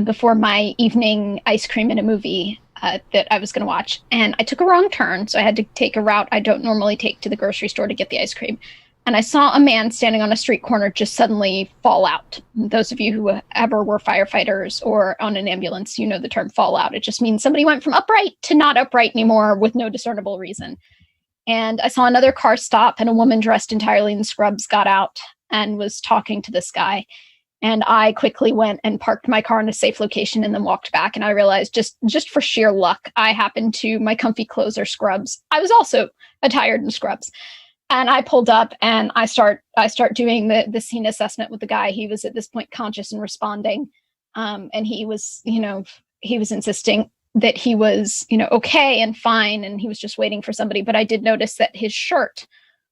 before my evening ice cream and a movie that I was going to watch. And I took a wrong turn, so I had to take a route I don't normally take to the grocery store to get the ice cream. And I saw a man standing on a street corner just suddenly fall out. Those of you who ever were firefighters or on an ambulance, you know the term fall out. It just means somebody went from upright to not upright anymore with no discernible reason. And I saw another car stop, and a woman dressed entirely in scrubs got out and was talking to this guy. And I quickly went and parked my car in a safe location and then walked back. And I realized just for sheer luck, my comfy clothes are scrubs. I was also attired in scrubs. And I pulled up and I start doing the scene assessment with the guy. He was at this point conscious and responding. And he was insisting that he was, okay and fine. And he was just waiting for somebody. But I did notice that his shirt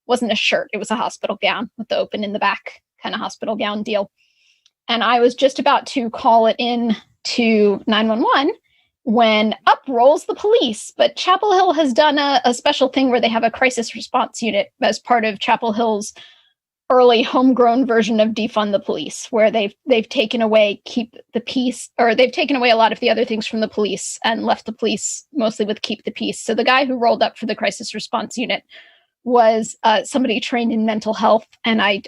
wasn't a shirt. It was a hospital gown with the open in the back kind of hospital gown deal. And I was just about to call it in to 911 when up rolls the police. But Chapel Hill has done a special thing where they have a crisis response unit as part of Chapel Hill's early homegrown version of defund the police, where they've taken away keep the peace, or they've taken away a lot of the other things from the police and left the police mostly with keep the peace. So the guy who rolled up for the crisis response unit was somebody trained in mental health. And I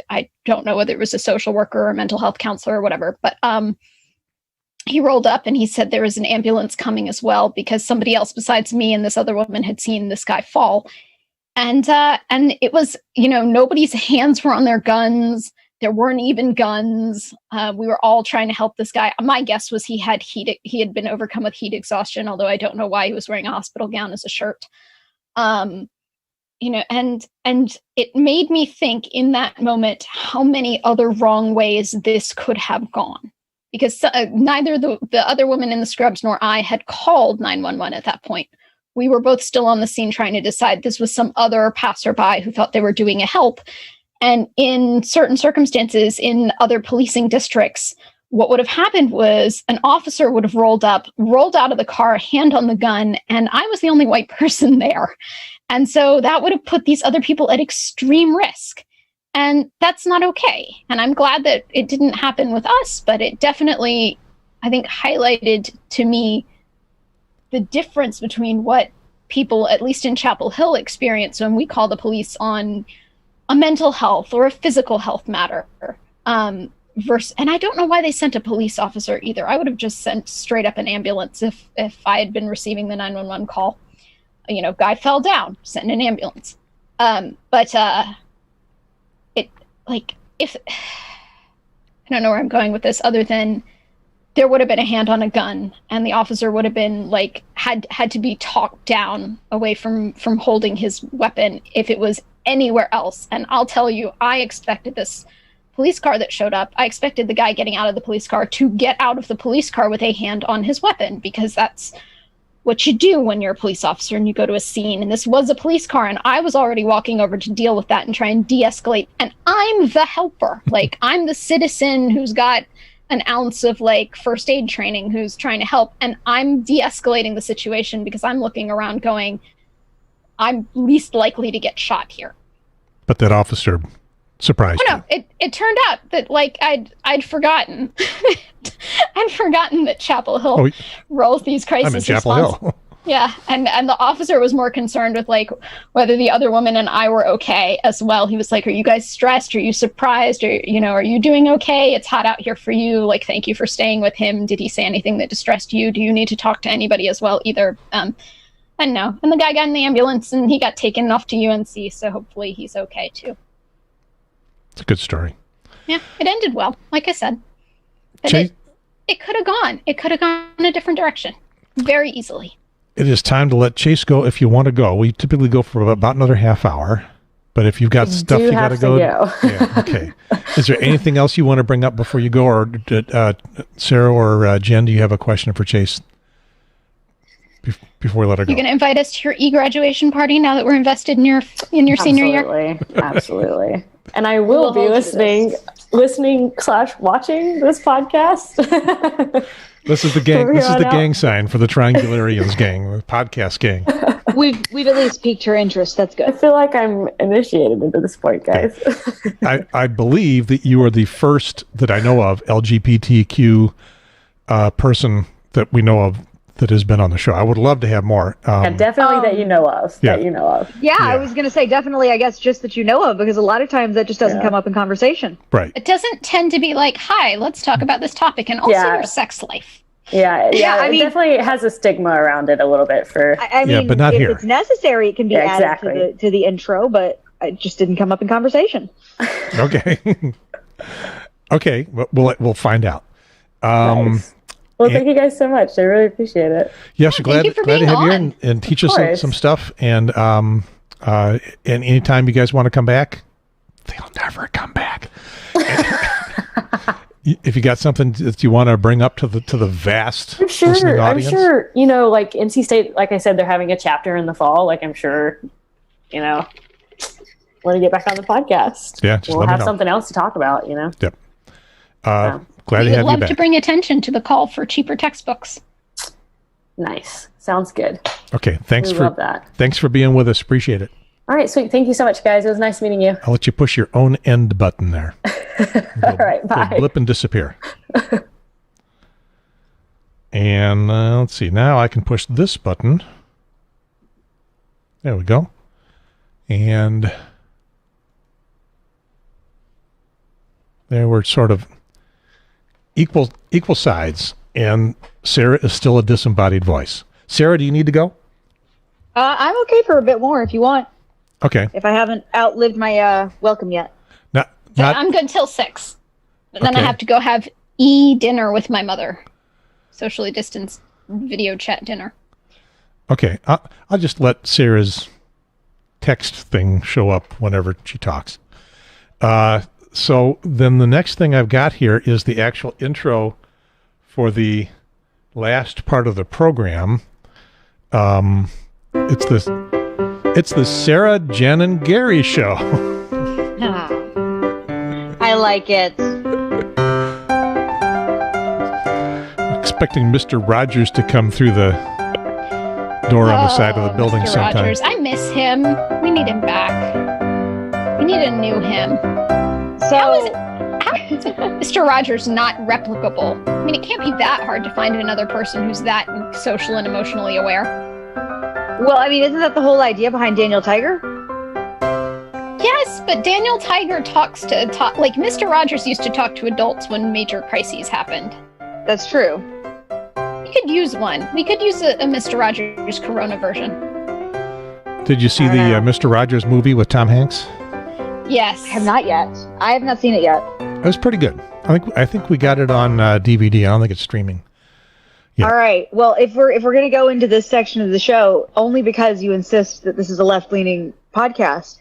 don't know whether it was a social worker or a mental health counselor or whatever, but he rolled up and he said there was an ambulance coming as well because somebody else besides me and this other woman had seen this guy fall. And it was, nobody's hands were on their guns. There weren't even guns. We were all trying to help this guy. My guess was he had been overcome with heat exhaustion, although I don't know why he was wearing a hospital gown as a shirt. And it made me think in that moment how many other wrong ways this could have gone. Because neither the other woman in the scrubs nor I had called 911 at that point. We were both still on the scene trying to decide this was some other passerby who thought they were doing a help. And in certain circumstances, in other policing districts, what would have happened was an officer would have rolled out of the car, hand on the gun, and I was the only white person there. And so that would have put these other people at extreme risk. And that's not okay. And I'm glad that it didn't happen with us, but it definitely, I think, highlighted to me the difference between what people, at least in Chapel Hill, experience when we call the police on a mental health or a physical health matter. Versus, and I don't know why they sent a police officer either. I would have just sent straight up an ambulance if I had been receiving the 911 call. Guy fell down, send an ambulance. If I don't know where I'm going with this other than there would have been a hand on a gun and the officer would have been had to be talked down away from holding his weapon if it was anywhere else. And I'll tell you, I expected this police car that showed up. I expected the guy getting out of the police car to get out of the police car with a hand on his weapon, because that's what you do when you're a police officer and you go to a scene. And this was a police car, and I was already walking over to deal with that and try and de-escalate. And I'm the helper. I'm the citizen who's got an ounce of first aid training who's trying to help. And I'm de-escalating the situation because I'm looking around going, I'm least likely to get shot here. But that officer surprised you. No, it turned out that I'd forgotten. I'd forgotten that Chapel Hill rolls these crisis I'm in Chapel Hill. Yeah, and the officer was more concerned with whether the other woman and I were okay as well. He was like, "Are you guys stressed? Are you surprised? Or are you doing okay? It's hot out here for you. Thank you for staying with him. Did he say anything that distressed you? Do you need to talk to anybody as well either?" And no. And the guy got in the ambulance and he got taken off to UNC, so hopefully he's okay too. It's a good story. Yeah, it ended well, like I said. But it could have gone. It could have gone in a different direction very easily. It is time to let Chase go if you want to go. We typically go for about another half hour. But if you've got stuff you got to go. Yeah, okay. Is there anything else you want to bring up before you go? Or Sarah or Jen, do you have a question for Chase before we let her go? You're going to invite us to your e-graduation party now that we're invested in your senior year? Absolutely. And I will be listening/watching this podcast. This is the gang. This is the gang sign for the Triangularians gang, the podcast gang. We've at least piqued her interest. That's good. I feel like I'm initiated into this point, guys. Okay. I believe that you are the first that I know of LGBTQ person that we know of that has been on the show. I would love to have more. Definitely that you know of. Yeah. That you know of. Yeah, I was going to say definitely, I guess, just that you know of, because a lot of times that just doesn't come up in conversation. Right. It doesn't tend to be hi, let's talk about this topic, and also your sex life. Yeah, I mean, it definitely has a stigma around it a little bit for... I mean, but not if here. It's necessary, it can be added to the intro, but it just didn't come up in conversation. Okay, we'll find out. Nice. Well, thank you guys so much. I really appreciate it. Yes, glad to have you here and teach us some stuff. And anytime you guys want to come back, they'll never come back. If you got something that you want to bring up to the vast listening audience. I'm sure, NC State, like I said, they're having a chapter in the fall. I'm sure, want to get back on the podcast. Yeah, we'll have something else to talk about, Yep. Glad to have you back. We'd love to bring attention to the call for cheaper textbooks. Nice. Sounds good. Okay. Love that. Thanks for being with us. Appreciate it. All right. Sweet. Thank you so much, guys. It was nice meeting you. I'll let you push your own end button there. All right. Bye. Blip and disappear. And let's see. Now I can push this button. There we go. And there we're sort of equal sides And Sarah is still a disembodied voice. Sarah, do you need to go? I'm okay for a bit more if you want. Okay. If I haven't outlived my welcome yet. I'm good till 6. But then I have to go have dinner with my mother. Socially distanced video chat dinner. Okay. I'll just let Sarah's text thing show up whenever she talks. So then the next thing I've got here is the actual intro for the last part of the program. It's the Sarah, Jen, and Gary show. I like it. Expecting Mr. Rogers to come through the door on the side of the building Mr. sometime. Rogers. I miss him. We need him back. We need a new him. So, how is Mr. Rogers not replicable? I mean, it can't be that hard to find another person who's that social and emotionally aware. Well, I mean, isn't that the whole idea behind Daniel Tiger? Yes, but Daniel Tiger talks like Mr. Rogers used to talk to adults when major crises happened. That's true. We could use one. We could use a Mr. Rogers Corona version. Did you see the Mr. Rogers movie with Tom Hanks? Yes. I have not yet. I have not seen it yet. It was pretty good. I think we got it on DVD. I don't think it's streaming. Yeah. All right. Well, if we're going to go into this section of the show, only because you insist that this is a left-leaning podcast,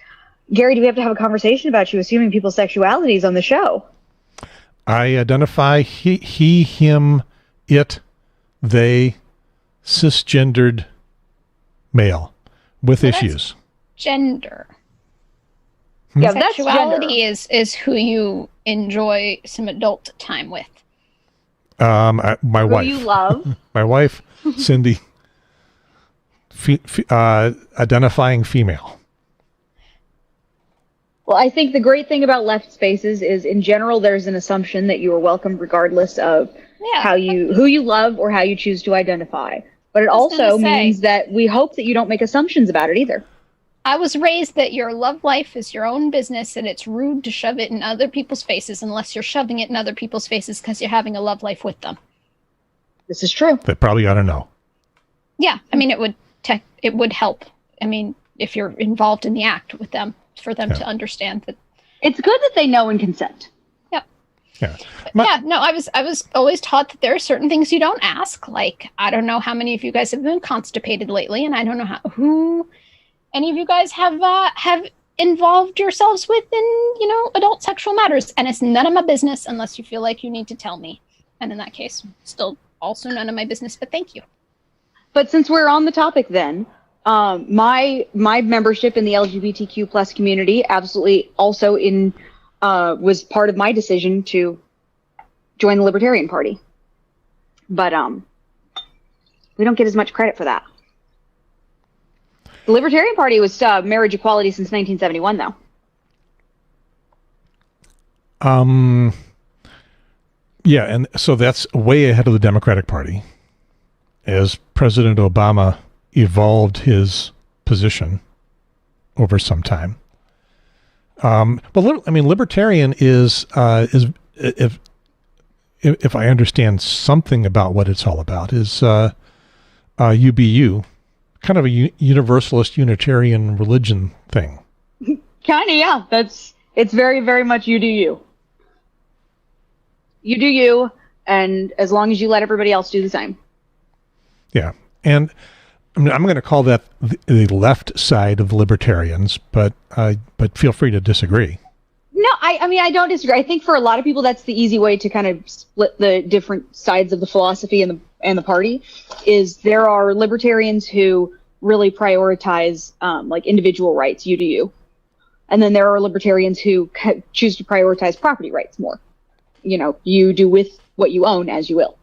Gary, do we have to have a conversation about you assuming people's sexualities on the show? I identify he, him, it, they, cisgendered male with issues. Gender. Yeah, sexuality is who you enjoy some adult time with. My wife. Who you love. My wife, Cindy. Identifying female. Well, I think the great thing about left spaces is, in general, there's an assumption that you are welcome regardless of who you love or how you choose to identify. But it also means that we hope that you don't make assumptions about it either. I was raised that your love life is your own business and it's rude to shove it in other people's faces unless you're shoving it in other people's faces because you're having a love life with them. This is true. They probably ought to know. Yeah, I mean, it would help. I mean, if you're involved in the act with them, for them to understand that. It's good that they know and consent. Yeah. Yeah. I was always taught that there are certain things you don't ask. Like, I don't know how many of you guys have been constipated lately, and I don't know who any of you guys have involved yourselves with in, adult sexual matters. And it's none of my business unless you feel like you need to tell me. And in that case, still also none of my business, but thank you. But since we're on the topic then, my membership in the LGBTQ plus community absolutely also was part of my decision to join the Libertarian Party. But we don't get as much credit for that. The Libertarian Party was marriage equality since 1971, though. Yeah, and so that's way ahead of the Democratic Party. As President Obama evolved his position over some time. But libertarian is if I understand something about what it's all about, is UBU, kind of a universalist Unitarian religion thing. Kind of, yeah. It's very, very much you do you. You do you, and as long as you let everybody else do the same. Yeah, and I'm going to call that the left side of the libertarians, but feel free to disagree. No, I don't disagree. I think for a lot of people, that's the easy way to kind of split the different sides of the philosophy and the party. Is there are libertarians who really prioritize like individual rights, you do you, and then there are libertarians who choose to prioritize property rights more. You do with what you own as you will.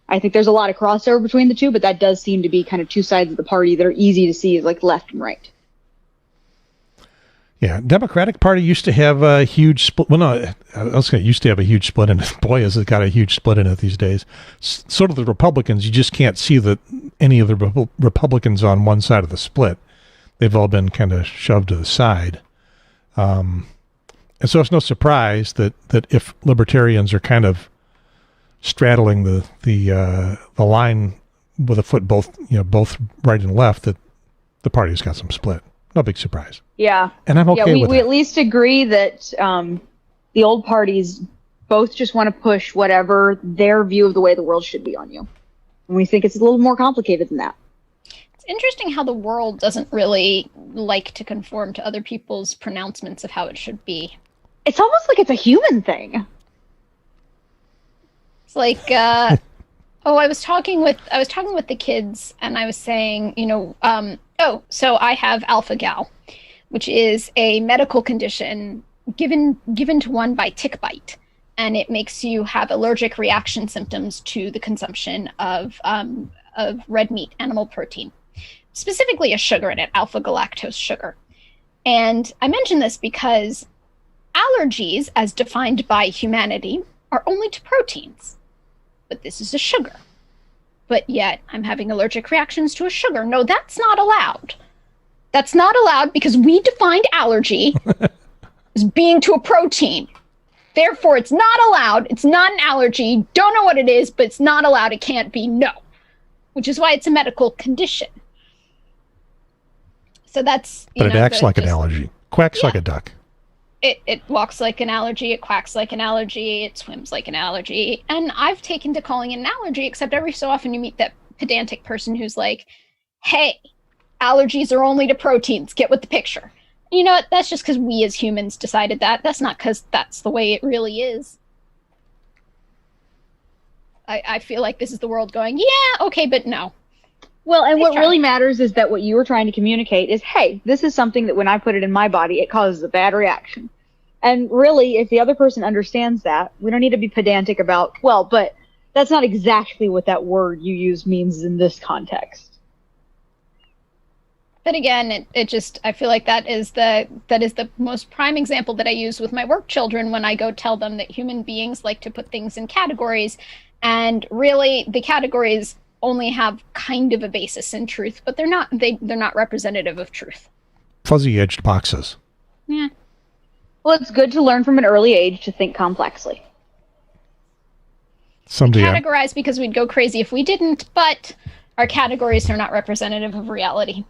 I think there's a lot of crossover between the two, but that does seem to be kind of two sides of the party that are easy to see as like left and right. Yeah, Democratic Party used to have a huge split. Well, no, I was going to used to have a huge split in it. Boy, has it got a huge split in it these days. Sort of the Republicans, you just can't see any of the Republicans on one side of the split. They've all been kind of shoved to the side. And so it's no surprise that if libertarians are kind of straddling the line with a foot both right and left, that the party's got some split. No big surprise. Yeah. And I'm okay with we that. at least agree that the old parties both just want to push whatever their view of the way the world should be on you. And we think it's a little more complicated than that. It's interesting how the world doesn't really like to conform to other people's pronouncements of how it should be. It's almost like it's a human thing. It's like, I was talking with the kids, and I was saying, so I have alpha-gal, which is a medical condition given to one by tick bite, and it makes you have allergic reaction symptoms to the consumption of red meat, animal protein, specifically a sugar in it, alpha-galactose sugar. And I mention this because allergies, as defined by humanity, are only to proteins. But this is a sugar. But yet I'm having allergic reactions to a sugar. No, that's not allowed. That's not allowed because we defined allergy as being to a protein. Therefore, it's not allowed. It's not an allergy. Don't know what it is, but it's not allowed. It can't be. No. Which is why it's a medical condition. So that's... But it acts like an allergy. Quacks like a duck. It walks like an allergy, it quacks like an allergy, it swims like an allergy. And I've taken to calling it an allergy, except every so often you meet that pedantic person who's like, hey, allergies are only to proteins, get with the picture. You know what? That's just because we as humans decided that. That's not because that's the way it really is. I feel like this is the world going, yeah, okay, but no. Well, and what really matters is that what you were trying to communicate is, hey, this is something that when I put it in my body, it causes a bad reaction. And really, if the other person understands that, we don't need to be pedantic about, well, but that's not exactly what that word you use means in this context. But again, it just, I feel like that is the most prime example that I use with my work children when I go tell them that human beings like to put things in categories. And really, the categories only have kind of a basis in truth, but they're not representative of truth. Fuzzy-edged boxes. Yeah. Well, it's good to learn from an early age to think complexly. Someday categorize because we'd go crazy if we didn't, but our categories are not representative of reality.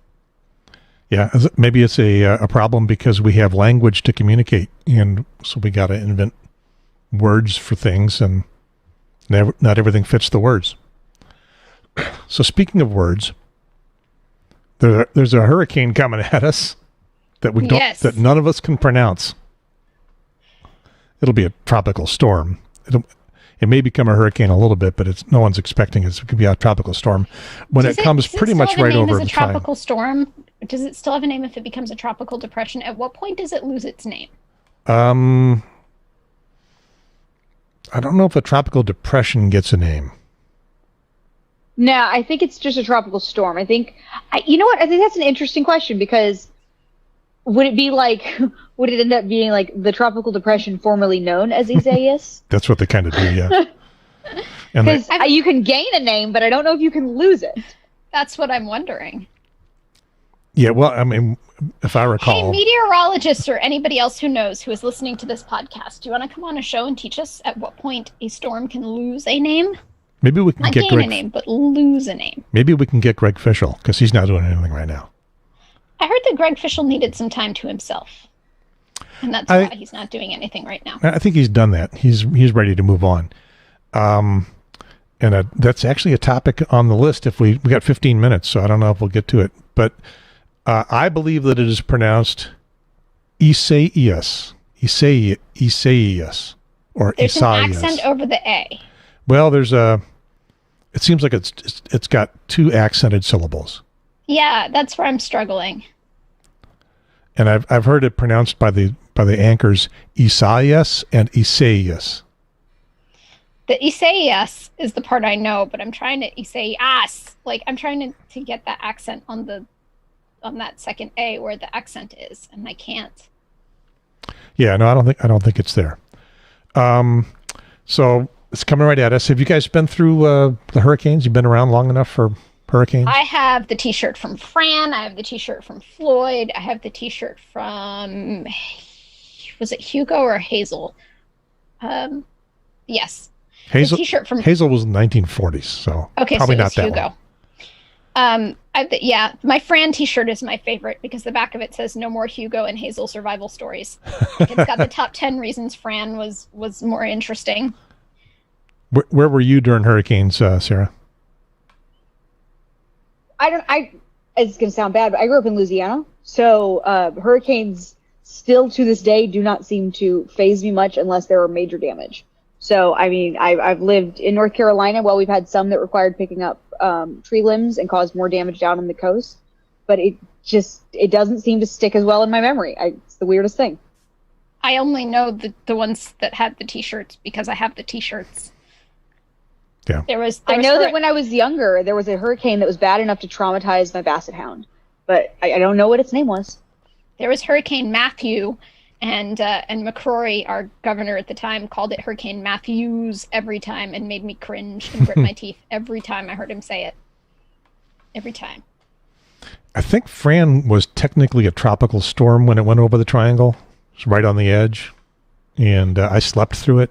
Yeah, maybe it's a problem because we have language to communicate, and so we got to invent words for things, and not everything fits the words. So speaking of words, there's a hurricane coming at us that none of us can pronounce. It'll be a tropical storm. It may become a hurricane a little bit, but no one's expecting it. It could be a tropical storm when it comes pretty much right over the triangle. Tropical storm? Does it still have a name if it becomes a tropical depression? At what point does it lose its name? I don't know if a tropical depression gets a name. No, I think it's just a tropical storm. You know what? I think that's an interesting question because would it end up being like the tropical depression formerly known as Isaias? That's what they kind of do, yeah. Because you can gain a name, but I don't know if you can lose it. That's what I'm wondering. Yeah, well, I mean, if I recall... Hey, meteorologists or anybody else who knows who is listening to this podcast, do you want to come on a show and teach us at what point a storm can lose a name? Maybe we can not get gain a name, but lose a name. Maybe we can get Greg Fischel, because he's not doing anything right now. I heard that Greg Fischel needed some time to himself. And that's why he's not doing anything right now. I think he's done that. He's ready to move on. And that's actually a topic on the list. If we got 15 minutes, so I don't know if we'll get to it. But I believe that it is pronounced Isaias, or Isaias. There's an accent over the A. Well, it seems like it's got two accented syllables. Yeah, that's where I'm struggling. And I've heard it pronounced by the anchors Isaias and Isaias. The Isaias is the part I know, but I'm trying to Isaias. Like I'm trying to get that accent on that second A where the accent is, and I can't. Yeah, no, I don't think it's there. So it's coming right at us. Have you guys been through the hurricanes? You've been around long enough for hurricanes? I have the T-shirt from Fran. I have the T-shirt from Floyd. I have the T-shirt from, was it Hugo or Hazel? Yes. Hazel, the T-shirt from Hazel was in the 1940s, so okay, probably so not that Hugo. one. My Fran T-shirt is my favorite because the back of it says "No more Hugo and Hazel survival stories." It's got the top 10 reasons Fran was more interesting. Where were you during hurricanes, Sarah? It's going to sound bad, but I grew up in Louisiana, so hurricanes still to this day do not seem to faze me much unless there are major damage. So, I mean, I've lived in North Carolina. Well, we've had some that required picking up tree limbs and caused more damage down on the coast, but it doesn't seem to stick as well in my memory. It's the weirdest thing. I only know the ones that had the T-shirts because I have the T-shirts. Yeah. I know that when I was younger, there was a hurricane that was bad enough to traumatize my basset hound, but I don't know what its name was. There was Hurricane Matthew, and McCrory, our governor at the time, called it Hurricane Matthews every time and made me cringe and grit my teeth every time I heard him say it. Every time. I think Fran was technically a tropical storm when it went over the triangle. It was right on the edge, and I slept through it.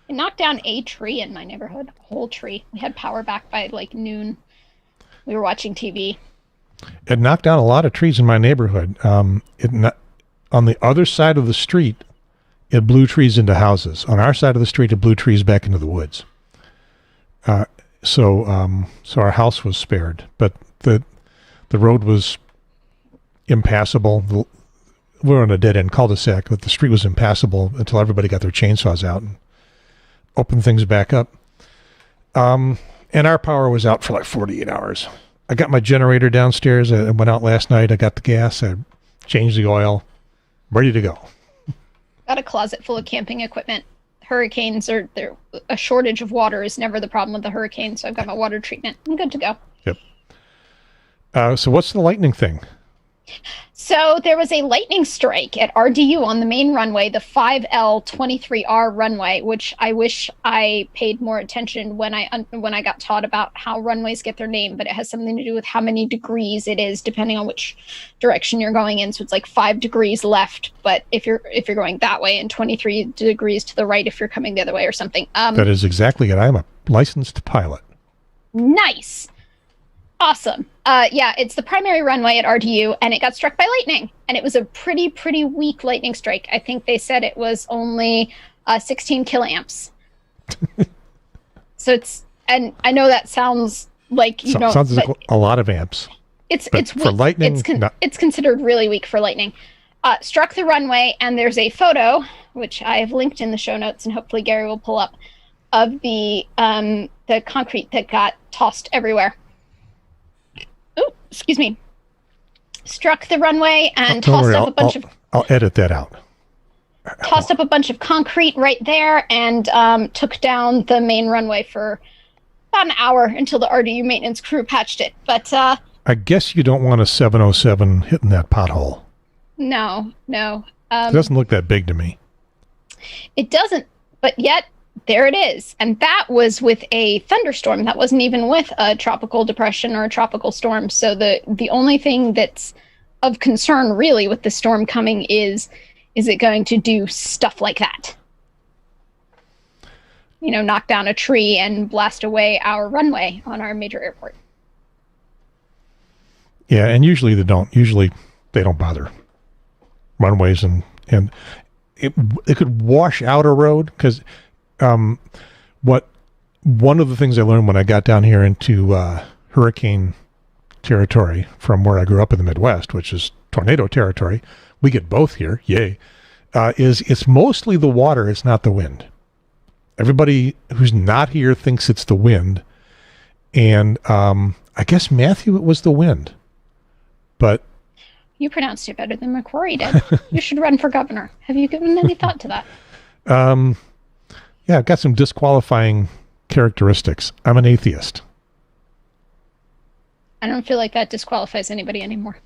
It knocked down a tree in my neighborhood, a whole tree. We had power back by like noon. We were watching TV. It knocked down a lot of trees in my neighborhood. On the other side of the street, it blew trees into houses. On our side of the street, it blew trees back into the woods. So our house was spared, but the road was impassable. We were on a dead-end cul-de-sac, but the street was impassable until everybody got their chainsaws out and opened things back up. And our power was out for like 48 hours. I got my generator downstairs. I went out last night. I got the gas. I changed the oil. Ready to go. Got a closet full of camping equipment. Hurricanes a shortage of water is never the problem with the hurricane, so I've got my water treatment. I'm good to go. Yep. So what's the lightning thing? So there was a lightning strike at RDU on the main runway, the 5L23R runway, which I wish I paid more attention when I got taught about how runways get their name, but it has something to do with how many degrees it is depending on which direction you're going in. So it's like 5 degrees left, but if you're going that way, and 23 degrees to the right if you're coming the other way or something. That is exactly it. I'm a licensed pilot. Nice. Awesome. It's the primary runway at RDU, and it got struck by lightning. And it was a pretty weak lightning strike. I think they said it was only 16 kiloamps. So and I know that sounds like, sounds like a lot of amps. It's for weak. Lightning. It's considered really weak for lightning. Struck the runway, and there's a photo, which I have linked in the show notes, and hopefully Gary will pull up, of the concrete that got tossed everywhere. Oh, excuse me. Struck the runway and tossed up a bunch of... I'll edit that out. Tossed up a bunch of concrete right there and took down the main runway for about an hour until the RDU maintenance crew patched it. But I guess you don't want a 707 hitting that pothole. No. It doesn't look that big to me. It doesn't, but yet... there it is. And that was with a thunderstorm. That wasn't even with a tropical depression or a tropical storm. So the only thing that's of concern really with the storm coming is it going to do stuff like that? Knock down a tree and blast away our runway on our major airport. Yeah, and usually they don't. Usually they don't bother runways, and it could wash out a road because... one of the things I learned when I got down here into hurricane territory from where I grew up in the Midwest, which is tornado territory, we get both here, yay, is it's mostly the water, it's not the wind. Everybody who's not here thinks it's the wind, and I guess, Matthew, it was the wind. But you pronounced it better than McCrory did. You should run for governor. Have you given any thought to that? Yeah, I've got some disqualifying characteristics. I'm an atheist. I don't feel like that disqualifies anybody anymore.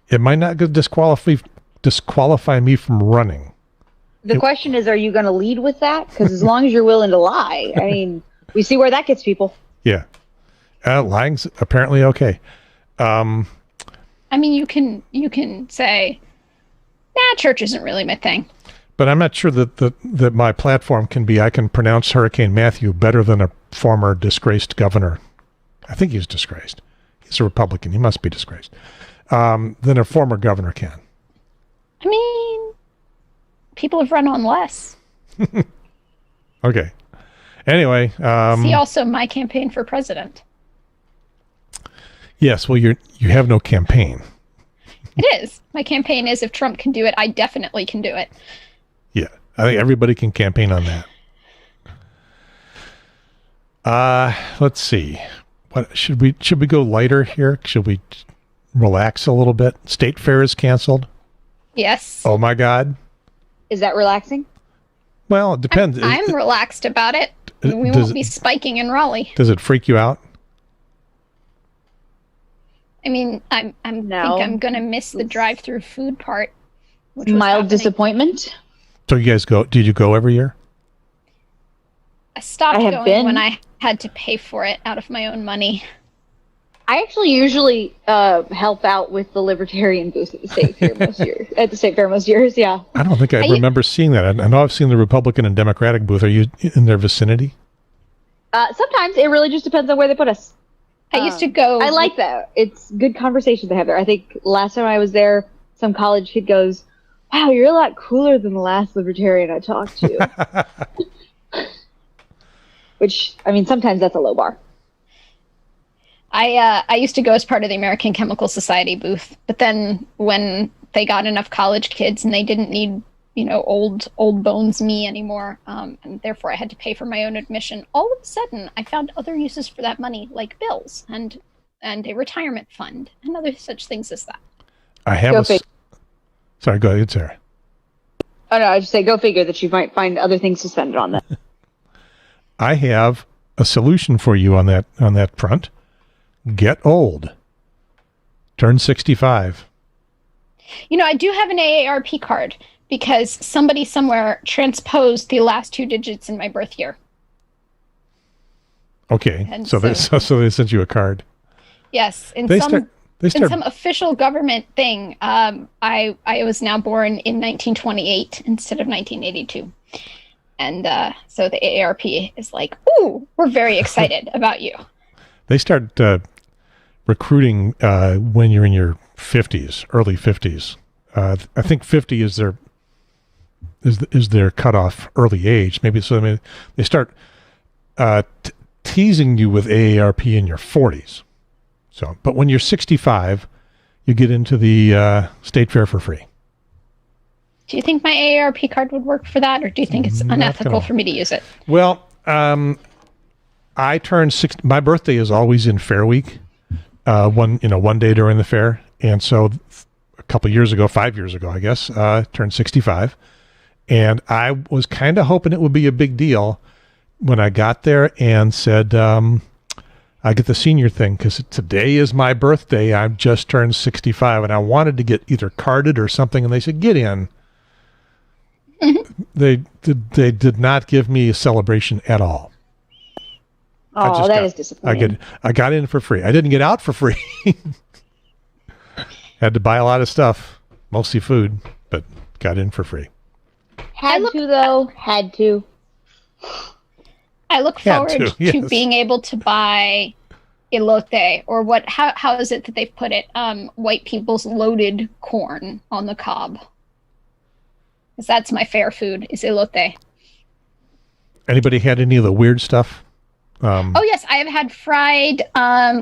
It might not disqualify me from running. The question is, are you going to lead with that? Because as long as you're willing to lie, I mean, we see where that gets people. Yeah. Lying's apparently okay. I mean, you can say, church isn't really my thing. But I'm not sure that my platform can be, I can pronounce Hurricane Matthew better than a former disgraced governor. I think he's disgraced. He's a Republican. He must be disgraced. Than a former governor can. I mean, people have run on less. Okay. Anyway. See also my campaign for president. Yes, well, you have no campaign. It is. My campaign is, if Trump can do it, I definitely can do it. Yeah, I think everybody can campaign on that. Let's see. What should we go lighter here? Should we relax a little bit? State Fair is canceled. Yes. Oh my God. Is that relaxing? Well, it depends. I'm relaxed about it. We won't be spiking in Raleigh. Does it freak you out? I mean, I think I'm gonna miss the drive-through food part. Mild disappointment. So you guys go? Did you go every year? I stopped going when I had to pay for it out of my own money. I actually usually help out with the Libertarian booth at the State Fair most years. Yeah. I don't think I remember seeing that. I know I've seen the Republican and Democratic booth. Are you in their vicinity? Sometimes it really just depends on where they put us. I used to go. I like that. It's good conversation to have there. I think last time I was there, some college kid goes, "Wow, you're a lot cooler than the last Libertarian I talked to." Which, I mean, sometimes that's a low bar. I used to go as part of the American Chemical Society booth, but then when they got enough college kids and they didn't need, old bones me anymore, and therefore I had to pay for my own admission, all of a sudden I found other uses for that money, like bills and a retirement fund and other such things as that. I have Sorry, go ahead, Sarah. Oh no, I just say go figure that you might find other things to spend it on that. I have a solution for you on that front. Get old. Turn 65. I do have an AARP card because somebody somewhere transposed the last 2 digits in my birth year. Okay, so they sent you a card. Yes, in some official government thing, I was now born in 1928 instead of 1982. And so the AARP is like, ooh, we're very excited about you. They start recruiting when you're in your 50s, early 50s. I think 50 is their cutoff early age. Maybe so. They start teasing you with AARP in your 40s. So, but when you're 65, you get into the State Fair for free. Do you think my AARP card would work for that, or do you think it's unethical for me to use it? Well, I turned 60. My birthday is always in Fair Week, one day during the fair, and so a couple years ago, 5 years ago, I guess, turned 65, and I was kind of hoping it would be a big deal when I got there and said, I get the senior thing because today is my birthday. I've just turned 65, and I wanted to get either carded or something, and they said, get in. They did not give me a celebration at all. Oh, that is disappointing. I got in for free. I didn't get out for free. Had to buy a lot of stuff, mostly food, but got in for free. Had to. I look forward to being able to buy elote, or how is it that they've put it? White people's loaded corn on the cob. Because that's my fair food, is elote. Anybody had any of the weird stuff? Oh, yes. I have had fried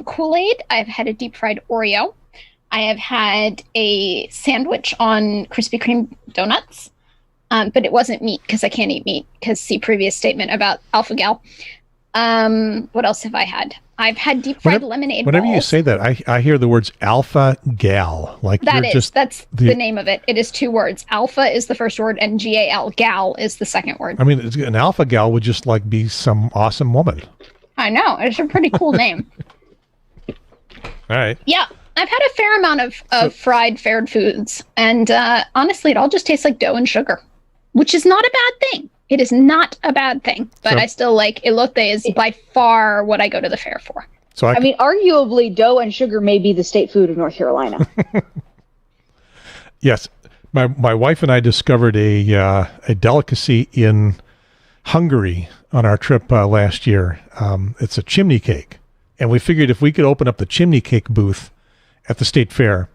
Kool-Aid. I've had a deep fried Oreo. I have had a sandwich on Krispy Kreme donuts. But it wasn't meat because I can't eat meat because see previous statement about Alpha Gal. What else have I had? I've had deep fried lemonade Whenever balls. you say that, I hear the words Alpha Gal. Like that's the name of it. It is 2 words. Alpha is the first word and GAL. Gal is the second word. I mean, an Alpha Gal would just be some awesome woman. I know. It's a pretty cool name. All right. Yeah. I've had a fair amount of fried foods. And honestly, it all just tastes like dough and sugar, which is not a bad thing. It is not a bad thing, but I still like elote is by far what I go to the fair for. So I mean, arguably, dough and sugar may be the state food of North Carolina. Yes, My wife and I discovered a delicacy in Hungary on our trip last year. It's a chimney cake, and we figured if we could open up the chimney cake booth at the state fair,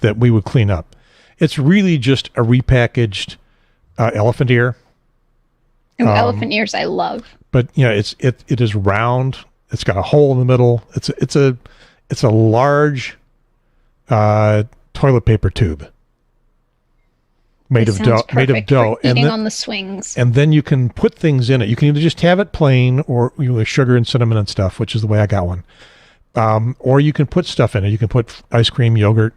that we would clean up. It's really just a repackaged elephant ear. Oh, elephant ears, I love. But it is round. It's got a hole in the middle. It's a large toilet paper tube. Made of dough, and then on the swings. And then you can put things in it. You can either just have it plain, or with sugar and cinnamon and stuff, which is the way I got one. Or you can put stuff in it. You can put ice cream, yogurt,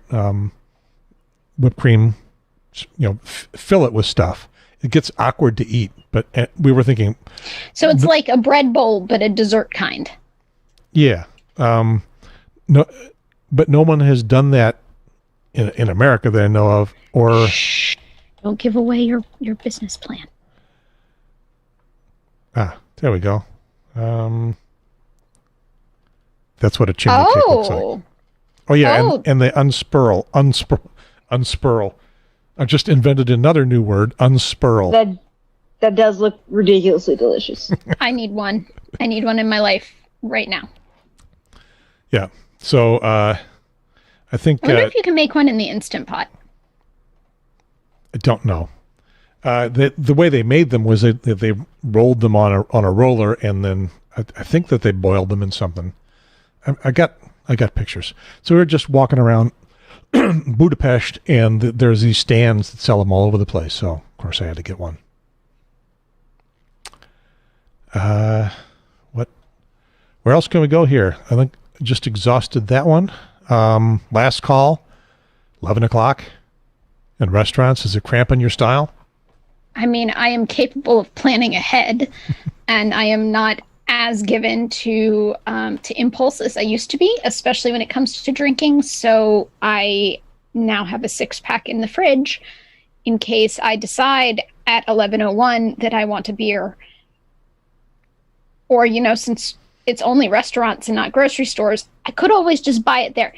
whipped cream. Fill it with stuff. It gets awkward to eat, but we were thinking. So it's like a bread bowl, but a dessert kind. Yeah. No, but no one has done that in America that I know of, or. Shh. Don't give away your business plan. There we go. That's what a chimney cake looks like. Oh yeah, and they unspurl. I just invented another new word, unspurl. That does look ridiculously delicious. I need one. I need one in my life right now. Yeah. So I think. I wonder if you can make one in the Instant Pot. I don't know. The way they made them was they rolled them on a roller, and then I think that they boiled them in something. I got pictures. So we were just walking around Budapest, and there's these stands that sell them all over the place. So of course I had to get one. Where else can we go here? I think I just exhausted that one. Last call, 11 o'clock. In restaurants, is it cramping your style? I mean, I am capable of planning ahead, and I am not as given to impulse as I used to be, especially when it comes to drinking. So I now have a 6-pack in the fridge in case I decide at 11:01 that I want a beer. Or, since it's only restaurants and not grocery stores, I could always just buy it there.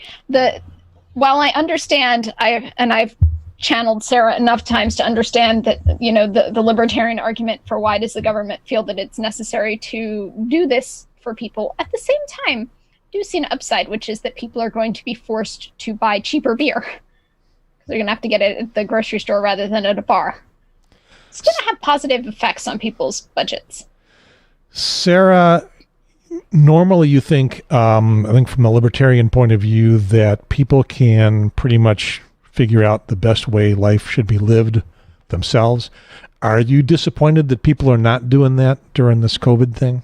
While I understand, I've channeled Sarah enough times to understand that, the libertarian argument for why does the government feel that it's necessary to do this for people. At the same time, I do see an upside, which is that people are going to be forced to buy cheaper beer. They're going to have to get it at the grocery store rather than at a bar. It's going to have positive effects on people's budgets. Sarah, normally you think, I think from the libertarian point of view, that people can pretty much figure out the best way life should be lived themselves. Are you disappointed that people are not doing that during this COVID thing?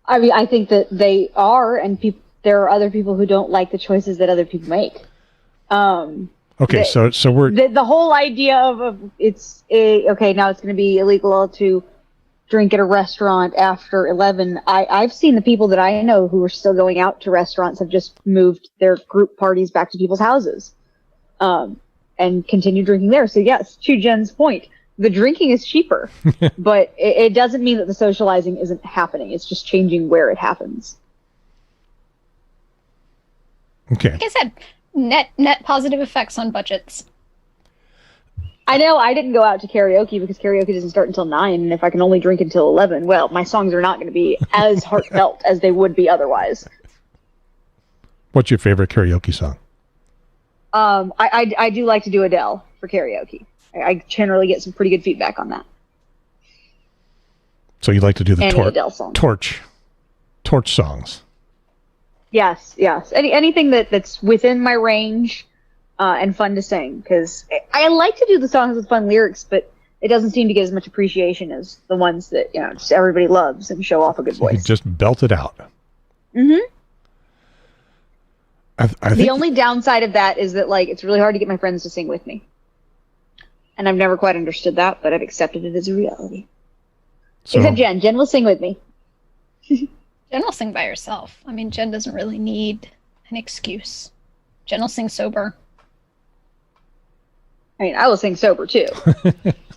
I mean, I think that they are, and there are other people who don't like the choices that other people make. Okay, so we're the whole idea of now it's going to be illegal to drink at a restaurant after 11. I've seen the people that I know who are still going out to restaurants have just moved their group parties back to people's houses. And continue drinking there. So yes, to Jen's point, the drinking is cheaper, but it doesn't mean that the socializing isn't happening. It's just changing where it happens. Okay. Like I said, net positive effects on budgets. I know I didn't go out to karaoke because karaoke doesn't start until 9, and if I can only drink until 11, well, my songs are not going to be as heartfelt as they would be otherwise. What's your favorite karaoke song? I do like to do Adele for karaoke. I generally get some pretty good feedback on that. So you like to do the Adele song. torch songs? Yes. Anything that's within my range and fun to sing, because I like to do the songs with fun lyrics, but it doesn't seem to get as much appreciation as the ones that just everybody loves and show off a good voice. You just belt it out. Mm-hmm. I think the only downside of that is that it's really hard to get my friends to sing with me, and I've never quite understood that, but I've accepted it as a reality. Except Jen. Jen will sing with me. Jen will sing by herself. I mean, Jen doesn't really need an excuse. Jen will sing sober. I mean, I will sing sober too.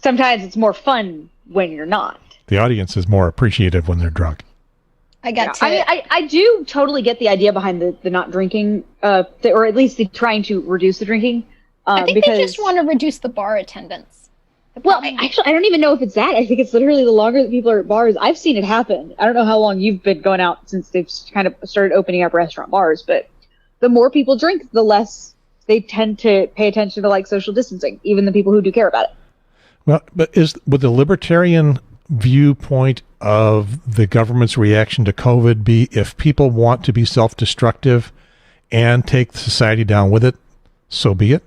Sometimes it's more fun when you're not. The audience is more appreciative when they're drunk. I do totally get the idea behind the not drinking, or at least the trying to reduce the drinking. I think they just want to reduce the bar attendance. Well, actually, I don't even know if it's that. I think it's literally the longer that people are at bars. I've seen it happen. I don't know how long you've been going out since they've kind of started opening up restaurant bars, but the more people drink, the less they tend to pay attention to like social distancing, even the people who do care about it. Well, but would the libertarian viewpoint of the government's reaction to COVID be if people want to be self-destructive and take society down with it, so be it?